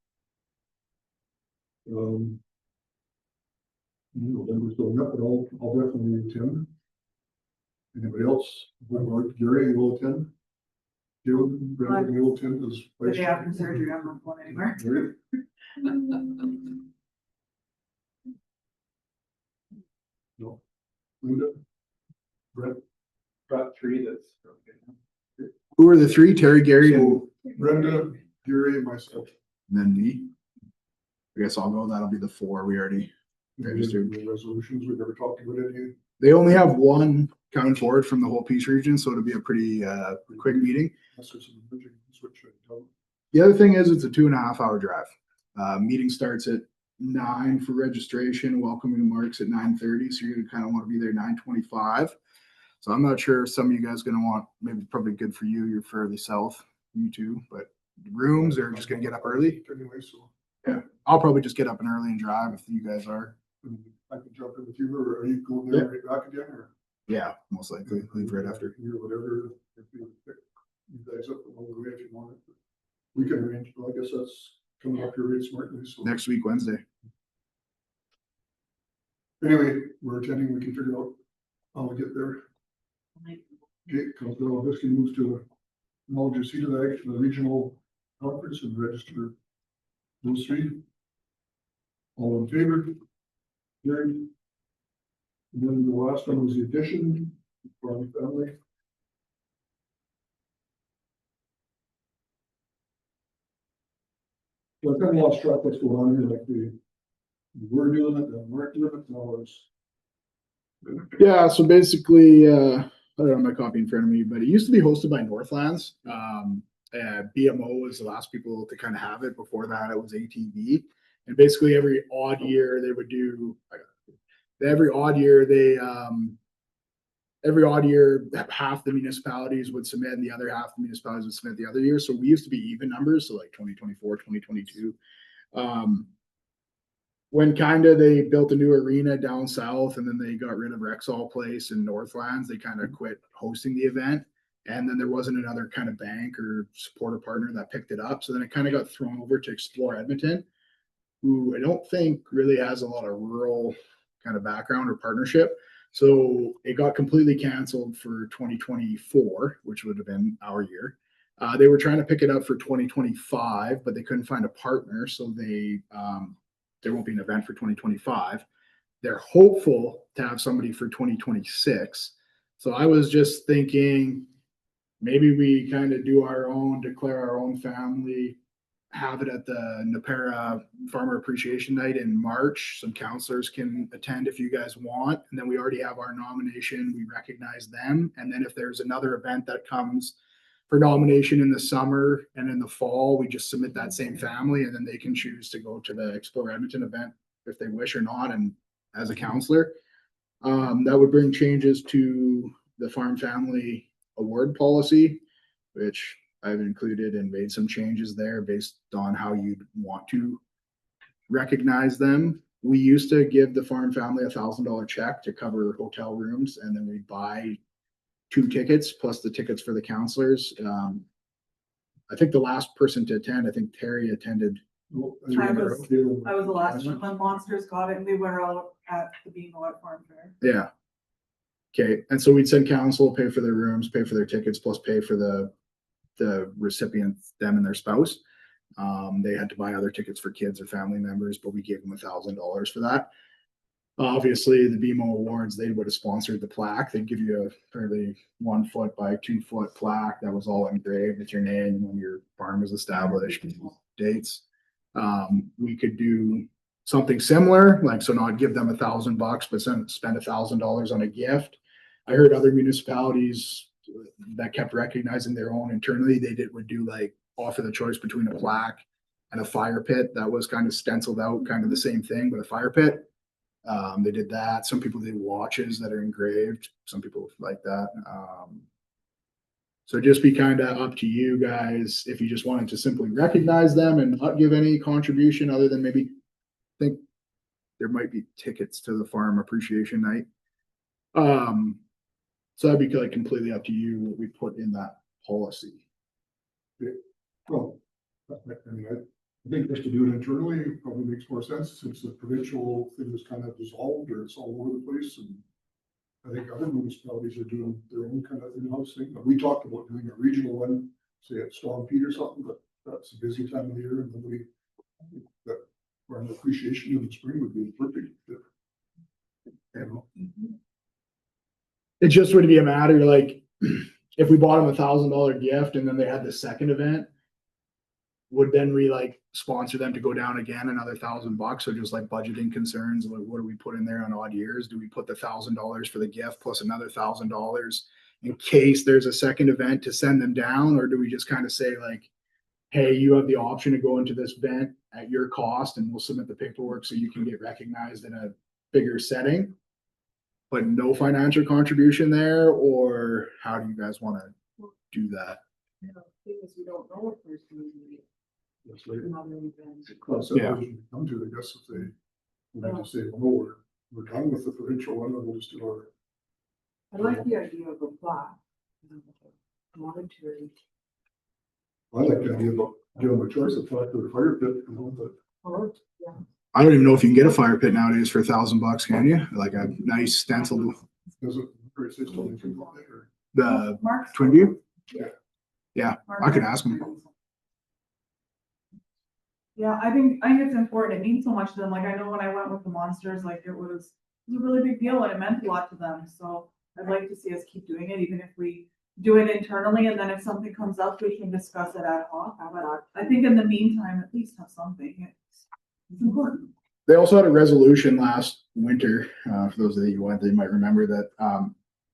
November's going up, but I'll definitely attend. Anybody else? Gary, you will attend? Brenda, you will attend as The vice day chair? after surgery, I'm not going anywhere. Gary? No. Linda? Brett? Got three that's. Who are the three? Terry, Gary, and So Brenda, Gary, and myself. then me. I guess I'll go. That'll be the four we already registered. The resolutions, we've never talked about any. They only have one coming forward from the whole Peace region, so it'll be a pretty quick meeting. Unless there's some emerging switch, I tell them. The other thing is it's a 2.5 hour drive. Meeting starts at 9 for registration, welcoming remarks at 9:30. So you're gonna kind of want to be there 9:25. So I'm not sure if some of you guys gonna want, maybe probably good for you. You're fairly south, you too, but rooms are just gonna get up early. Anyway, so Yeah, I'll probably just get up and early and drive if you guys are. I can jump in with you, or are you going there right back again, or? Yeah, most likely leave right after. Or whatever, if you pick you guys up along the way if you want it. We can arrange, but I guess that's coming up here really smartly, so. Next week, Wednesday. Anyway, we're attending, we can figure out how we get there. Okay, Councillor Lewis can move to acknowledge receipt of the regional conference and register those three. All in favor? Carried. And then the last one was the addition from family. So I kind of lost track what's going on here, like we were doing it, then weren't doing it, now it's. Yeah, so basically, I don't have my copy in front of me, but it used to be hosted by Northlands. BMO was the last people to kind of have it. Before that, it was ATV. And basically every odd year they would do, every odd year, half the municipalities would submit and the other half the municipalities would submit the other year. So we used to be even numbers, so like 2024, 2022. When kind of they built a new arena down south and then they got rid of Rexall Place and Northlands, they kind of quit hosting the event. And then there wasn't another kind of bank or supporter partner that picked it up. So then it kind of got thrown over to Explore Edmonton, who I don't think really has a lot of rural kind of background or partnership. So it got completely canceled for 2024, which would have been our year. They were trying to pick it up for 2025, but they couldn't find a partner. So there won't be an event for 2025. They're hopeful to have somebody for 2026. So I was just thinking, maybe we kind of do our own, declare our own family, have it at the Napera Farmer Appreciation Night in March. Some councillors can attend if you guys want. And then we already have our nomination. We recognize them. And then if there's another event that comes for nomination in the summer and in the fall, we just submit that same family and then they can choose to go to the Explore Edmonton event if they wish or not. And as a councillor, that would bring changes to the farm family award policy, which I've included and made some changes there based on how you'd want to recognize them. We used to give the farm family $1,000 check to cover hotel rooms, and then we'd buy 2 tickets plus the tickets for the councillors. I think the last person to attend, I think Terry attended. I was the last one when Monsters got it and they were out at the BMO at Farm Fair. Yeah. Okay, and so we'd send council, pay for their rooms, pay for their tickets, plus pay for the recipients, them and their spouse. They had to buy other tickets for kids or family members, but we gave them $1,000 for that. Obviously, the BMO Awards, they would have sponsored the plaque. They'd give you a fairly 1 foot by 2 foot plaque that was all engraved with your name when your farm was established, dates. We could do something similar, like, so not give them $1,000, but spend $1,000 on a gift. I heard other municipalities that kept recognizing their own internally, would do like offer the choice between a plaque and a fire pit that was kind of stenciled out, kind of the same thing, but a fire pit. They did that. Some people did watches that are engraved. Some people like that. So just be kind of up to you guys if you just wanted to simply recognize them and not give any contribution other than maybe think there might be tickets to the farm appreciation night. So that'd be like completely up to you what we put in that policy. Well, I mean, I think just to do it internally probably makes more sense since the provincial thing was kind of dissolved or it's all over the place. And I think other municipalities are doing their own kind of in-house thing. We talked about doing a regional one, say at Storm Peak or something, but that's a busy time of the year and nobody, that for an appreciation in the spring would be perfect. You know? It just would be a matter like if we bought them $1,000 gift and then they had the second event, would then we like sponsor them to go down again another $1,000 or just like budgeting concerns? Like what do we put in there on odd years? Do we put the $1,000 for the gift plus another $1,000 in case there's a second event to send them down? Or do we just kind of say like, hey, you have the option to go into this event at your cost and we'll submit the paperwork so you can get recognized in a bigger setting, but no financial contribution there? Or how do you guys want to do that? Because we don't know if there's going to be That's later. another event. Yeah. Come to, I guess, if they, we just say, well, no, we're done with the provincial one, and we'll just do our. I like the idea of a plaque. Monetary. I like the idea about giving them a choice of plaque or the fire pit, you know, but. Or, yeah. I don't even know if you can get a fire pit nowadays for $1,000, can you? Like a nice stenciled, Does it, or it's still in or? the Mark's- Twin View? Yeah. Yeah, I could ask them. Yeah, I think it's important. It means so much to them. Like, I know when I went with the monsters, like it was a really big deal and it meant a lot to them. So I'd like to see us keep doing it, even if we do it internally. And then if something comes up, we can discuss it ad hoc. But I think in the meantime, at least have something. It's important. They also had a resolution last winter, for those of you who went, they might remember that,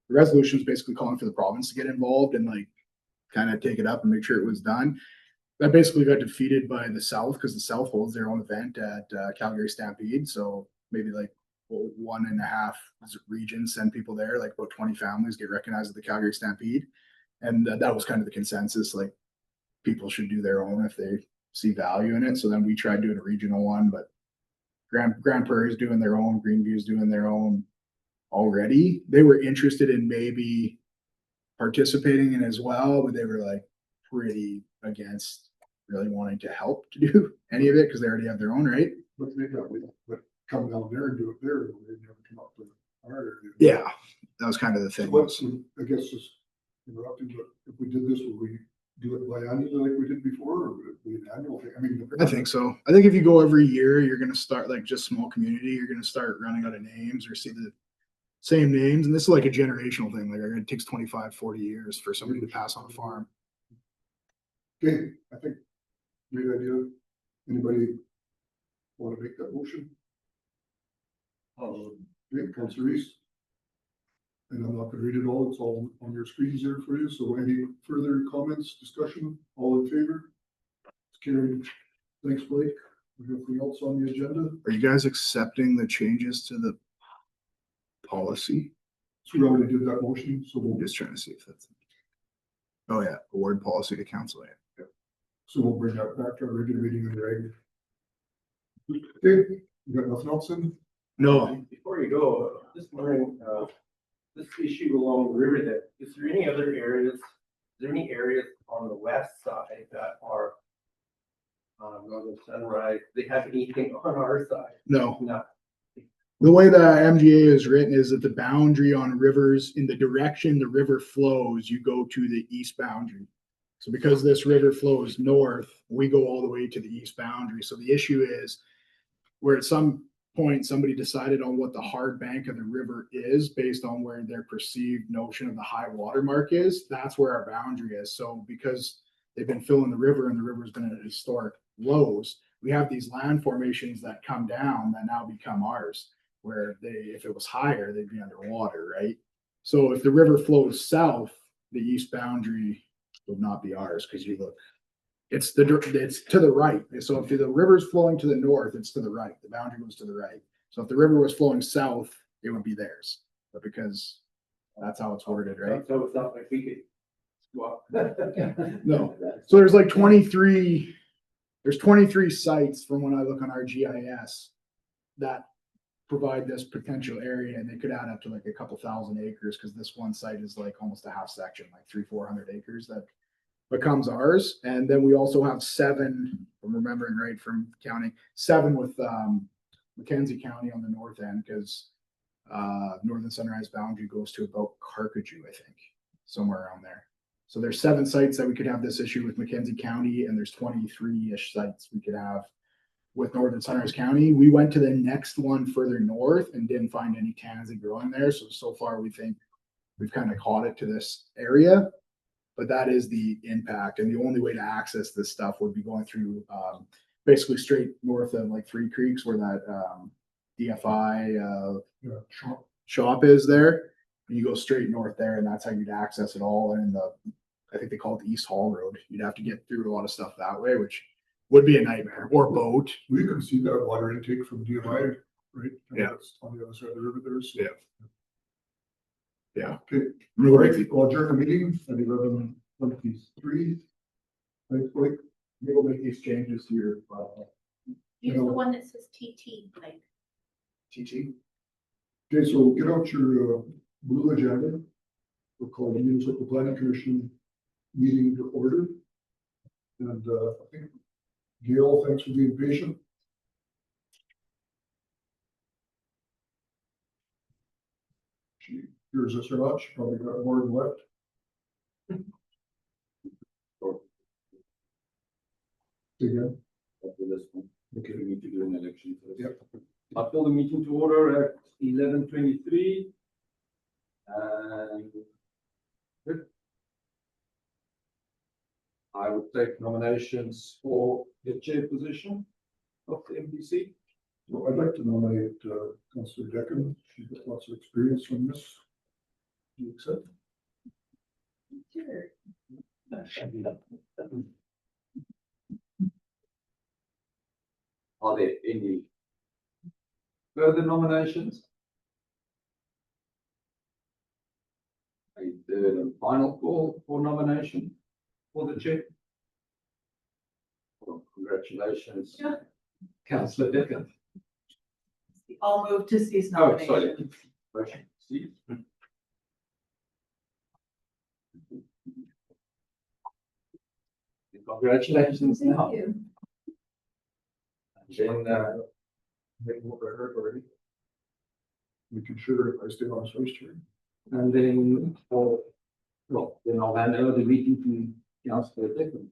the resolution is basically calling for the province to get involved and like kind of take it up and make sure it was done. That basically got defeated by the South because the South holds their own event at Calgary Stampede. So maybe like 1.5 regions send people there, like about 20 families get recognized at the Calgary Stampede. And that was kind of the consensus, like people should do their own if they see value in it. So then we tried doing a regional one, but Grand Prairie's doing their own, Greenview's doing their own already. They were interested in maybe participating in as well, but they were like pretty against really wanting to help to do any of it because they already have their own, right? But maybe but come down there and do it there, they never come up with our area. Yeah, that was kind of the So thing. what's, I guess, just interrupting, but if we did this, would we do it biannually like we did before, or would it be an annual thing? I mean. I think so. I think if you go every year, you're going to start like just small community, you're going to start running out of names or see the same names. And this is like a generational thing. Like it takes 25, 40 years for somebody to pass on a farm. Okay, I think, great idea. Anybody want to make that motion? Okay, Councillor Reese. And I'm not gonna read it all, it's all on your screens there for you, so any further comments, discussion, all in favor? It's carried. Thanks, Blake. Anything else on the agenda? Are you guys accepting the changes to the policy? So we already did that motion, so I'm just trying to see if that's. Oh yeah, award policy to council. Yeah. so we'll bring that back to our regular meeting in reg. Okay, you got nothing else in? No, Before you go, just wondering, this issue along the river, that is there any other areas, is there any areas on the west side that are Northern Sunrise, they have anything on our side? no. No. The way the MGA is written is that the boundary on rivers, in the direction the river flows, you go to the east boundary. So because this river flows north, we go all the way to the east boundary. So the issue is where at some point somebody decided on what the hard bank of the river is based on where their perceived notion of the high water mark is, that's where our boundary is. So because they've been filling the river and the river's been at historic lows. We have these land formations that come down that now become ours, where if it was higher, they'd be underwater, right? So if the river flows south, the east boundary would not be ours, because you look, it's to the right. So if the river's flowing to the north, it's to the right. The boundary goes to the right. So if the river was flowing south, it would be theirs. But because that's how it's worded, right? So it's not like we could. Well. No. So there's like 23, there's 23 sites from when I look on our GIS that provide this potential area, and they could add up to like a couple thousand acres, because this one site is like almost a half section, like 400 acres that becomes ours. And then we also have 7, if I'm remembering right from counting, 7 with Mackenzie County on the north end, because Northern Sunrise boundary goes to about Carcajou, I think, somewhere around there. So there's 7 sites that we could have this issue with Mackenzie County, and there's 23-ish sites we could have with Northern Sunrise County. We went to the next one further north and didn't find any tansy growing there. So far we think we've kind of caught it to this area, but that is the impact. And the only way to access this stuff would be going through basically straight north of like Three Creeks, where that DFI shop is there. And you go straight north there, and that's how you'd access it all. And I think they call it the East Hall Road. You'd have to get through a lot of stuff that way, which would be a nightmare, or boat. We can see that water intake from DMI, right? Yeah. That's on the other side of the river there. So. Yeah. Yeah. Okay. All right, we'll adjourn the meeting at 11:23. Thanks, Blake. Maybe we'll make these changes to your Use the one that says TT, like. TT. Okay, so get out your blue agenda. We'll call the Municipal Planning Commission meeting to order. And I think Gail, thanks for being patient. She hears us or not, she probably got more than left. Again. After this one. Okay. We need to do an election first. Yep. I call the meeting to order at 11:23. And good. I would take nominations for the chair position of the MPC. Well, I'd like to nominate Councillor Decken. She's got lots of experience on this. Do you accept? Sure. Are there any further nominations? A third and final call for nomination for the chair. Well, congratulations, Yeah. Councillor Decken. I'll move to cease Oh, sorry. nomination. Motion, Steve. Congratulations now. Thank you. And then, Make what I heard already. We can sure if I stay on Swiss chair. and then, well, then I'll hand over the meeting to Councillor Decken.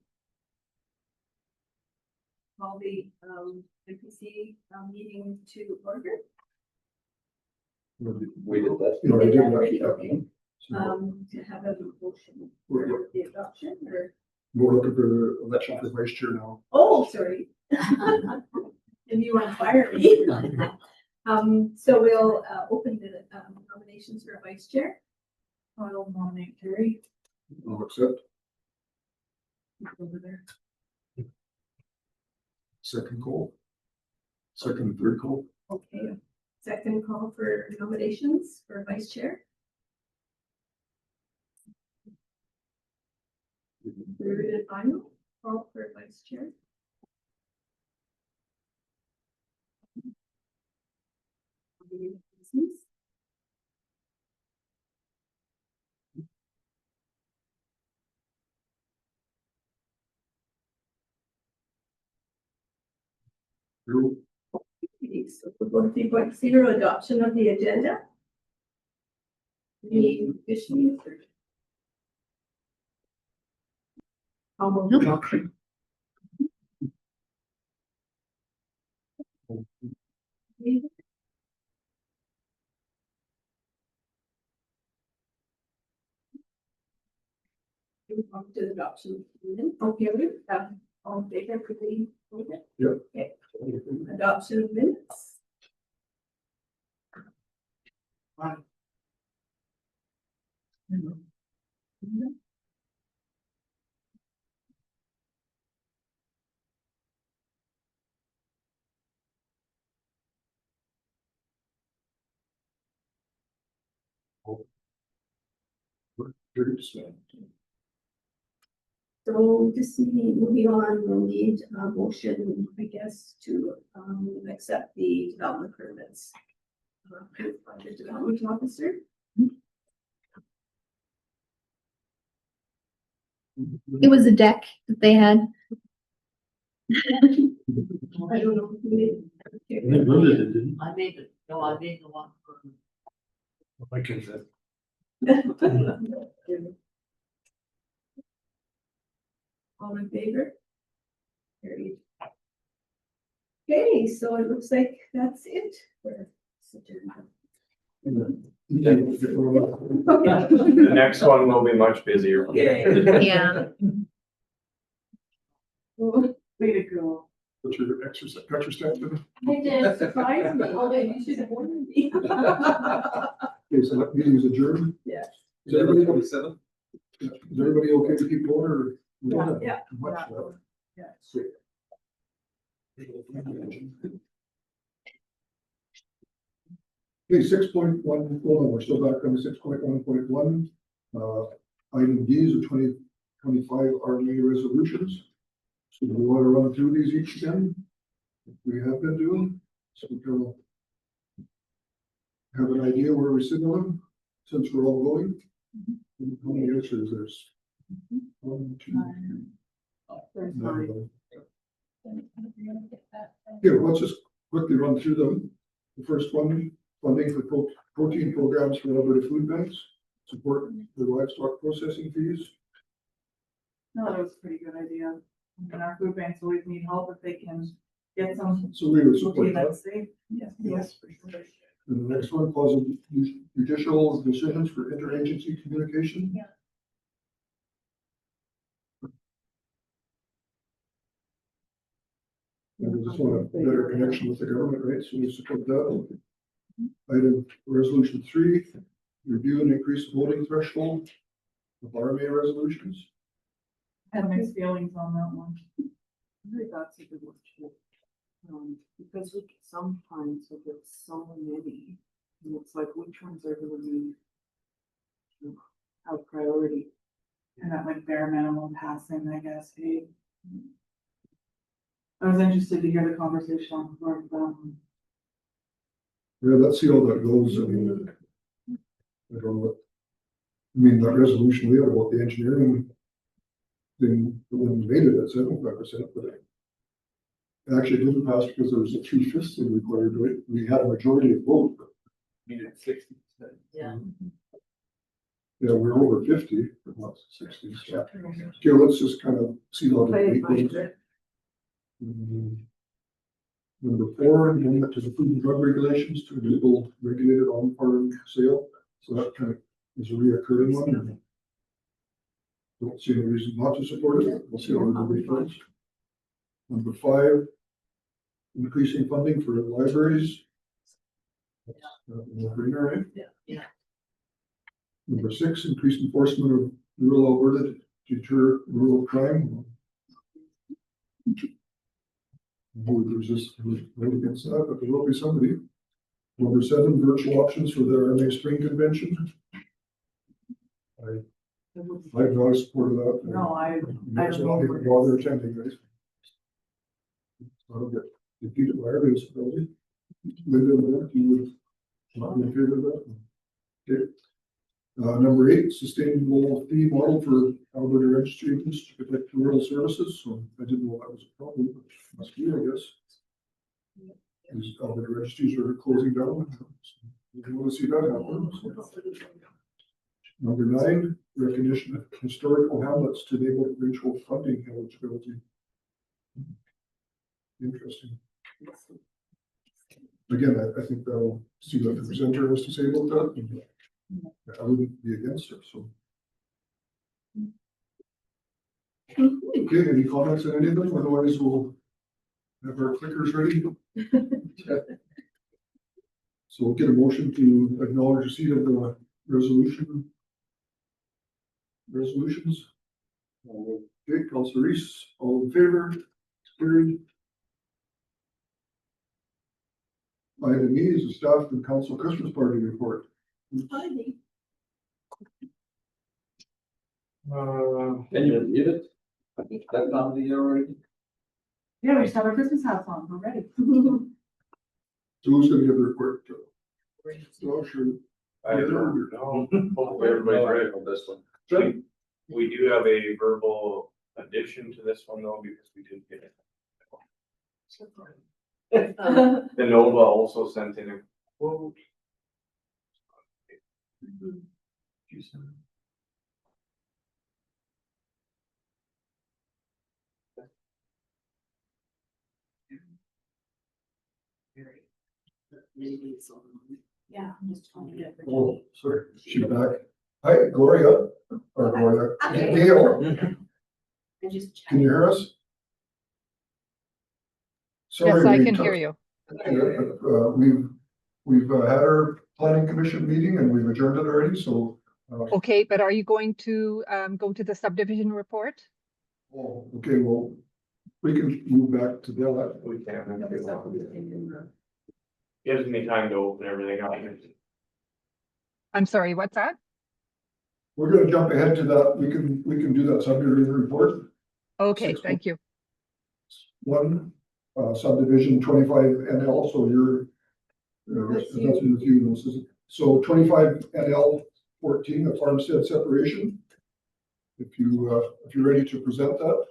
Call the MPC meeting to order. We did that. You already did that. To have a motion for the adoption or, We're looking for the election for vice chair now. oh, sorry. And you want to fire me? So we'll open the nominations for vice chair. I'll nominate Terry. I'll accept. Over there. Second call. Second and third call. Okay, second call for nominations for vice chair. Third and final call for vice chair. Business. Drew. So we're going to 3.0 adoption of the agenda. Any issues? Almost. to the adoption. Okay, all in favor, please. Yep. Okay, Adoption of minutes. Very small. So this evening, moving on, we'll need a motion, I guess, to accept the development permits. Approved by the development officer. it was a deck that they had. I don't know. who made it. They voted it, didn't I made it, no, I made the one for. they? I can say. All in favor? Carried. Okay, so it looks like that's it for. The next one will be much busier. Okay. Yeah. Way to go. What's your exercise, got your steps in? It did surprise me, although you should have warned me. Okay, so that meeting is adjourned. Yes. Is everybody, is 27? everybody okay to keep going or? Yeah. Much, Yeah. Sweet. Okay, 6.1, hold on, we're still back on the 6.1.1. Item D is the 2025 RMA resolutions. So we want to run through these each again. We have been doing, so we can have an idea where we're sitting on them, since we're all going. How many answers there's? 1, 2, There's 9. mine. Yeah, let's just quickly run through them. The first one, funding for protein programs for Alberta food banks, support the livestock processing fees. No, that was a pretty good idea. And our food banks always need help if they can get some. So we would Okay, support that. that's safe. Yes, for sure. And the next one, positive judicial decisions for interagency communication. Yeah. And we just want a better connection with the government, right? So we support that. Item resolution 3, review and increase voting threshold of RMA resolutions. Had mixed feelings on that one. I think that's a good one too. Because we sometimes we get so many, and it's like, which ones are gonna be have priority? And that like bare minimum passing, I guess, hey. I was interested to hear the conversation with Yeah, let's see how that goes. I mean, I don't know what, I mean, that resolution we had about the engineering thing, when we made it at 75%, but it actually didn't pass because there was a 3/5 thing required, right? We had a majority of vote, but Needed 60%. Yeah. yeah, we're over 50, but not 60. So, okay, let's just kind of see how the debate goes. Number 4, amendment to the food and drug regulations to enable regulated on-farm sale. So that kind of is a reoccurring one. And don't see any reason not to support it. We'll see how the debate goes. Number 5, increasing funding for libraries. That's no brainer, right? Yeah. Number 6, increased enforcement of rural Alberta to deter rural crime. Who would resist, who would vote against that, but there will be somebody. Number 7, virtual options for the RMA Spring Convention. I've not supported that. No, I Might as don't well know. even bother attending, guys. I'll get defeated by our municipality. Linda, you would not be in favor of that? Okay. Number 8, sustainable fee model for Alberta registry agents to protect rural services. So I didn't know that was a problem, but it must be, I guess. These Alberta registries are closing down. You don't want to see that happen. Number 9, recognition of historical hamlets to enable provincial funding eligibility. Interesting. Again, I think that'll see what the presenter has to say about that. I wouldn't be against it, so. Okay, any comments on any of them? Otherwise, we'll have our clickers ready. So we'll get a motion to acknowledge receipt of the resolutions. Okay, Councillor Reese, all in favor? Carried. Item E is the staff and council Christmas party report. Can you read it? That time of the year already? Yeah, we just have our Christmas hats on, we're ready. So who's gonna give the report? Oh, sure. I don't know. Hopefully everybody's ready on this one. Sure. We do have a verbal addition to this one though, because we did get it. The Nova also sent in a quote. Yeah, I'm just trying to get. Oh, sorry, she's back. Hi, Gloria, or Gloria, Gail, I just. can you hear us? Sorry, Yes, I we can took- hear you. We've had our planning commission meeting and we've adjourned it already, so. Okay, but are you going to go to the subdivision report? Oh, okay, well, we can move back to that. We can. Gives me time to open everything up. I'm sorry, what's that? We're gonna jump ahead to that. We can do that subdivision report. Okay, 6 thank you. One, subdivision 25 NL, so you're. That's That's in the few, this is, so 25 NL 14, the farmstead separation. If you're ready to present that.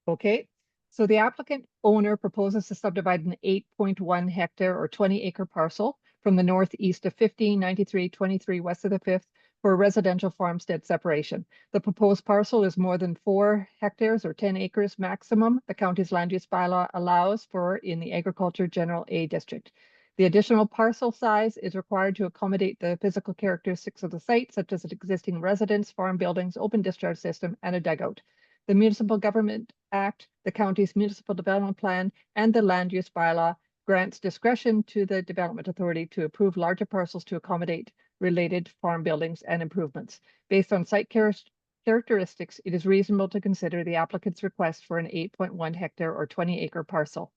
Okay, so the applicant owner proposes to subdivide an 8.1 hectare or 20-acre parcel from the northeast of 1593-23 west of the 5th for a residential farmstead separation. The proposed parcel is more than 4 hectares or 10 acres maximum the county's land use bylaw allows for in the agriculture general A district. The additional parcel size is required to accommodate the physical characteristics of the site, such as an existing residence, farm buildings, open discharge system, and a dugout. The Municipal Government Act, the county's municipal development plan, and the land use bylaw grants discretion to the development authority to approve larger parcels to accommodate related farm buildings and improvements. Based on site characteristics, it is reasonable to consider the applicant's request for an 8.1 hectare or 20-acre parcel.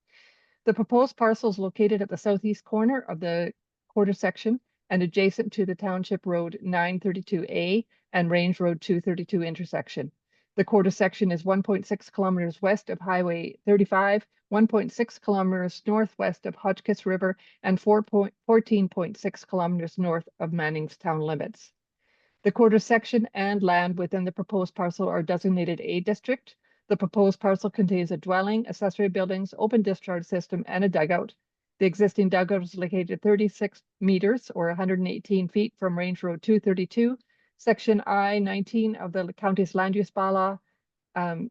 The proposed parcel is located at the southeast corner of the quarter section and adjacent to the Township Road 932A and Range Road 232 intersection. The quarter section is 1.6 kilometers west of Highway 35, 1.6 kilometers northwest of Hotchkiss River, and 14.6 kilometers north of Manning's town limits. The quarter section and land within the proposed parcel are designated A district. The proposed parcel contains a dwelling, accessory buildings, open discharge system, and a dugout. The existing dugout is located 36 meters or 118 feet from Range Road 232. Section I-19 of the county's land use bylaw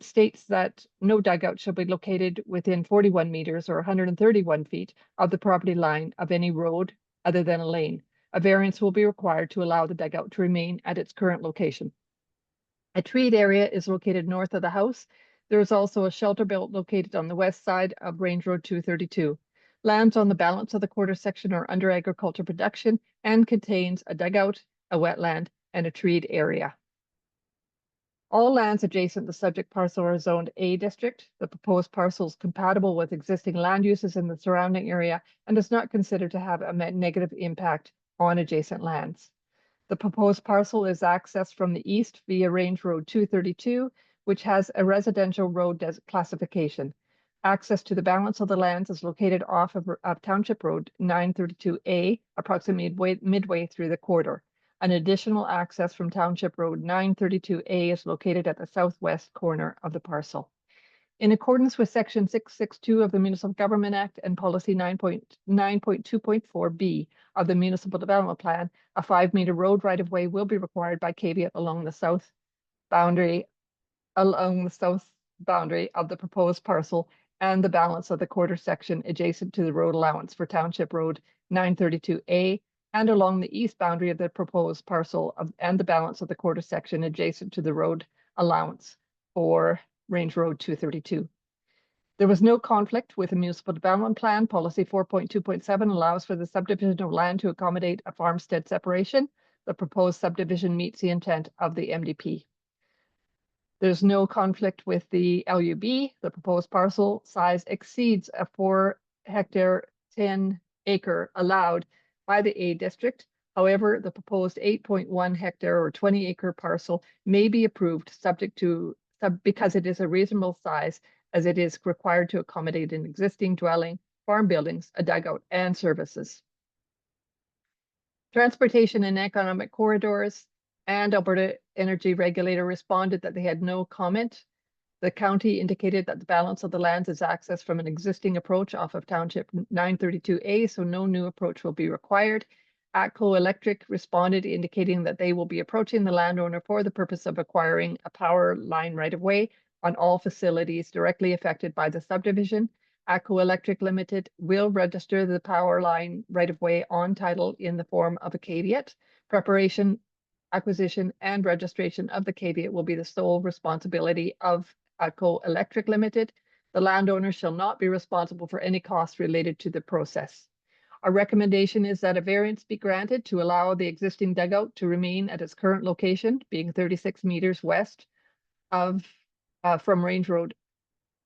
states that no dugout shall be located within 41 meters or 131 feet of the property line of any road other than a lane. A variance will be required to allow the dugout to remain at its current location. A treed area is located north of the house. There is also a shelter belt located on the west side of Range Road 232. Lands on the balance of the quarter section are under agriculture production and contains a dugout, a wetland, and a treed area. All lands adjacent to the subject parcel are zoned A district. The proposed parcel is compatible with existing land uses in the surrounding area and is not considered to have a negative impact on adjacent lands. The proposed parcel is accessed from the east via Range Road 232, which has a residential road classification. Access to the balance of the lands is located off of Township Road 932A, approximately midway through the quarter. An additional access from Township Road 932A is located at the southwest corner of the parcel. In accordance with Section 662 of the Municipal Government Act and Policy 9.2.4B of the Municipal Development Plan, a 5-meter road right-of-way will be required by caveat along the south boundary of the proposed parcel and the balance of the quarter section adjacent to the road allowance for Township Road 932A and along the east boundary of the proposed parcel and the balance of the quarter section adjacent to the road allowance for Range Road 232. There was no conflict with the municipal development plan. Policy 4.2.7 allows for the subdivision of land to accommodate a farmstead separation. The proposed subdivision meets the intent of the MDP. There's no conflict with the LUB. The proposed parcel size exceeds a 4 hectare, 10 acre allowed by the A district. However, the proposed 8.1 hectare or 20 acre parcel may be approved subject to because it is a reasonable size, as it is required to accommodate an existing dwelling, farm buildings, a dugout, and services. Transportation and economic corridors and Alberta Energy Regulator responded that they had no comment. The county indicated that the balance of the lands is accessed from an existing approach off of Township 932A, so no new approach will be required. ATCO Electric responded indicating that they will be approaching the landowner for the purpose of acquiring a power line right-of-way on all facilities directly affected by the subdivision. ATCO Electric Limited will register the power line right-of-way on title in the form of a caveat. Preparation, acquisition, and registration of the caveat will be the sole responsibility of ATCO Electric Limited. The landowner shall not be responsible for any costs related to the process. Our recommendation is that a variance be granted to allow the existing dugout to remain at its current location, being 36 meters west of from Range Road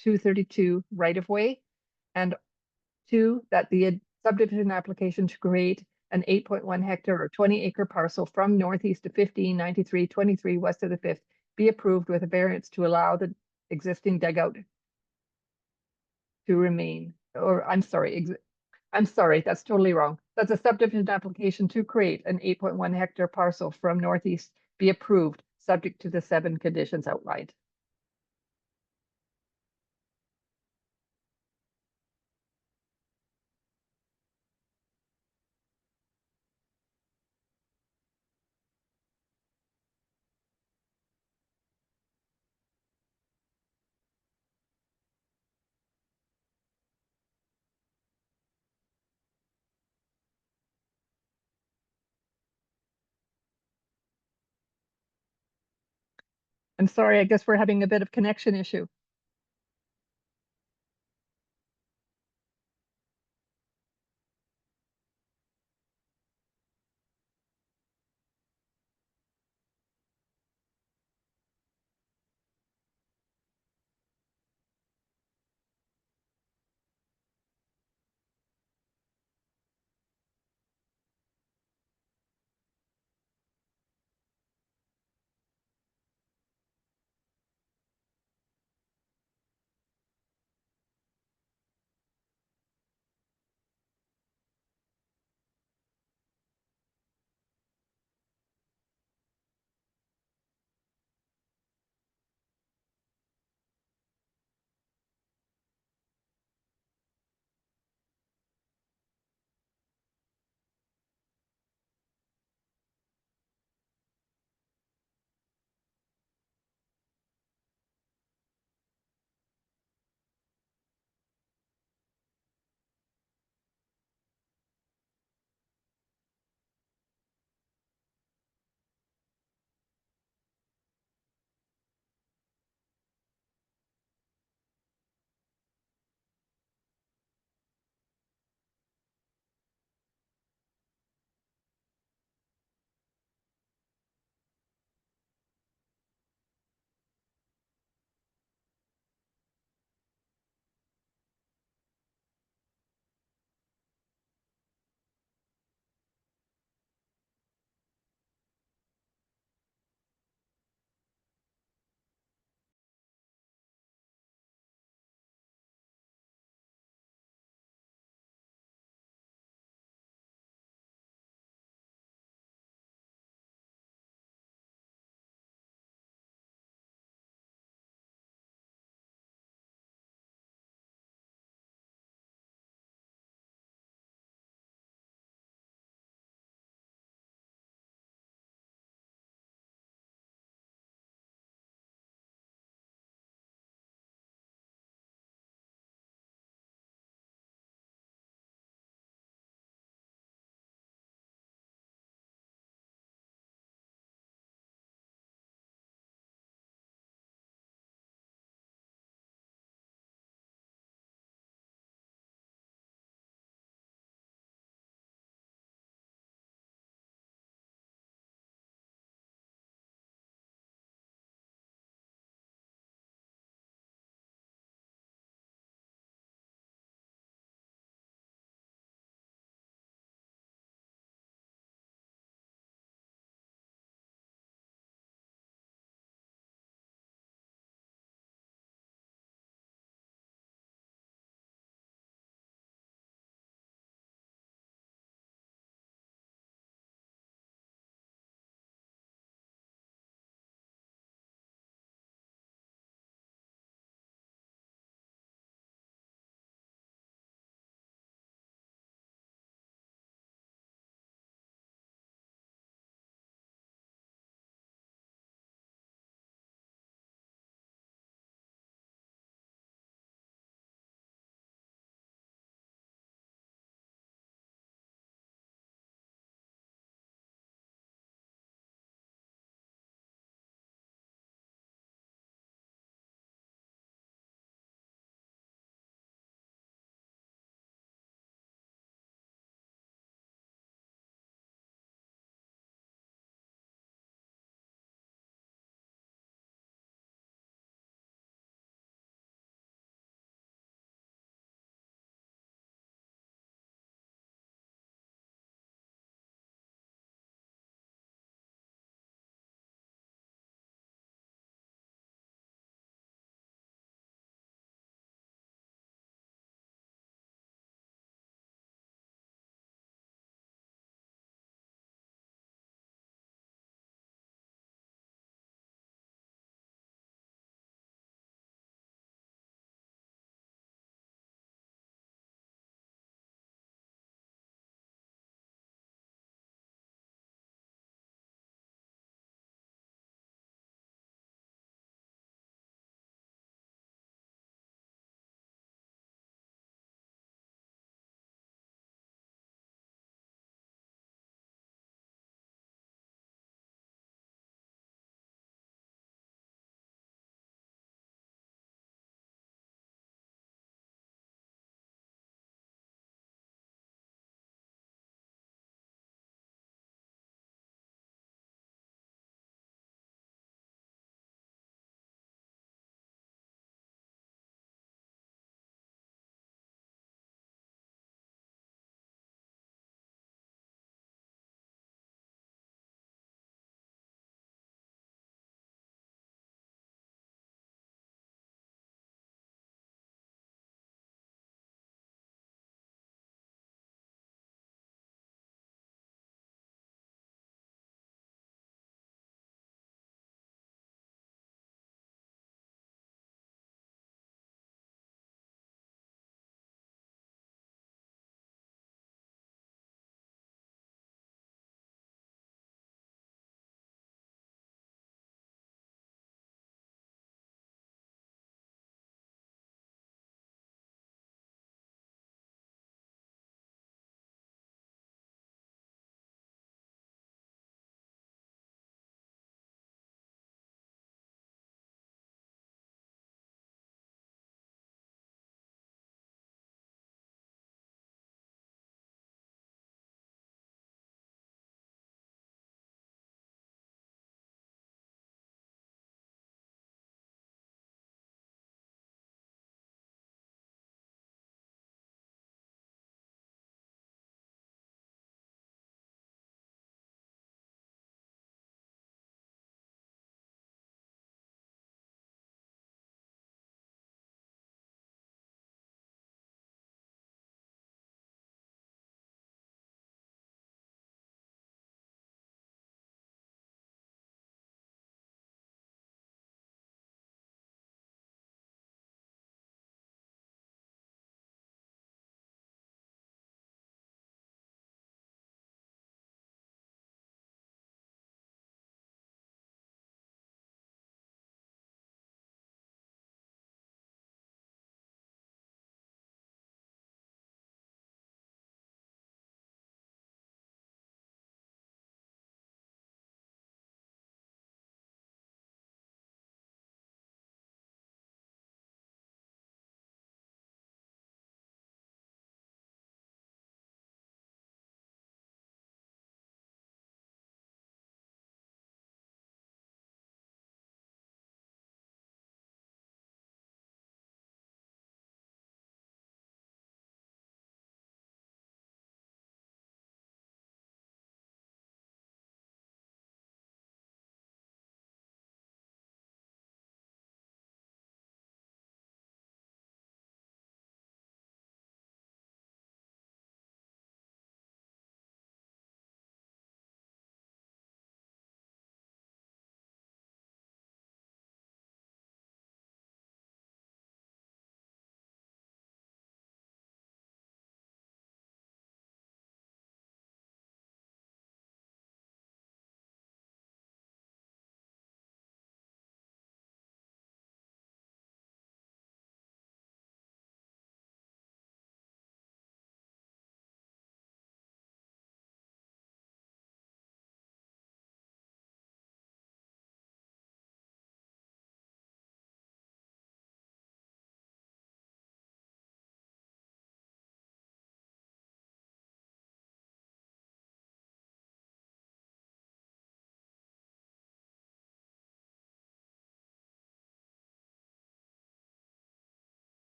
232 right-of-way, and 2, that the subdivision application to create an 8.1 hectare or 20 acre parcel from northeast to 1593-23 west of the 5th be approved with a variance to allow the existing dugout to remain, or I'm sorry, that's totally wrong. That's a subdivision application to create an 8.1 hectare parcel from northeast be approved, subject to the 7 conditions outlined. I'm sorry, I guess we're having a bit of connection issue.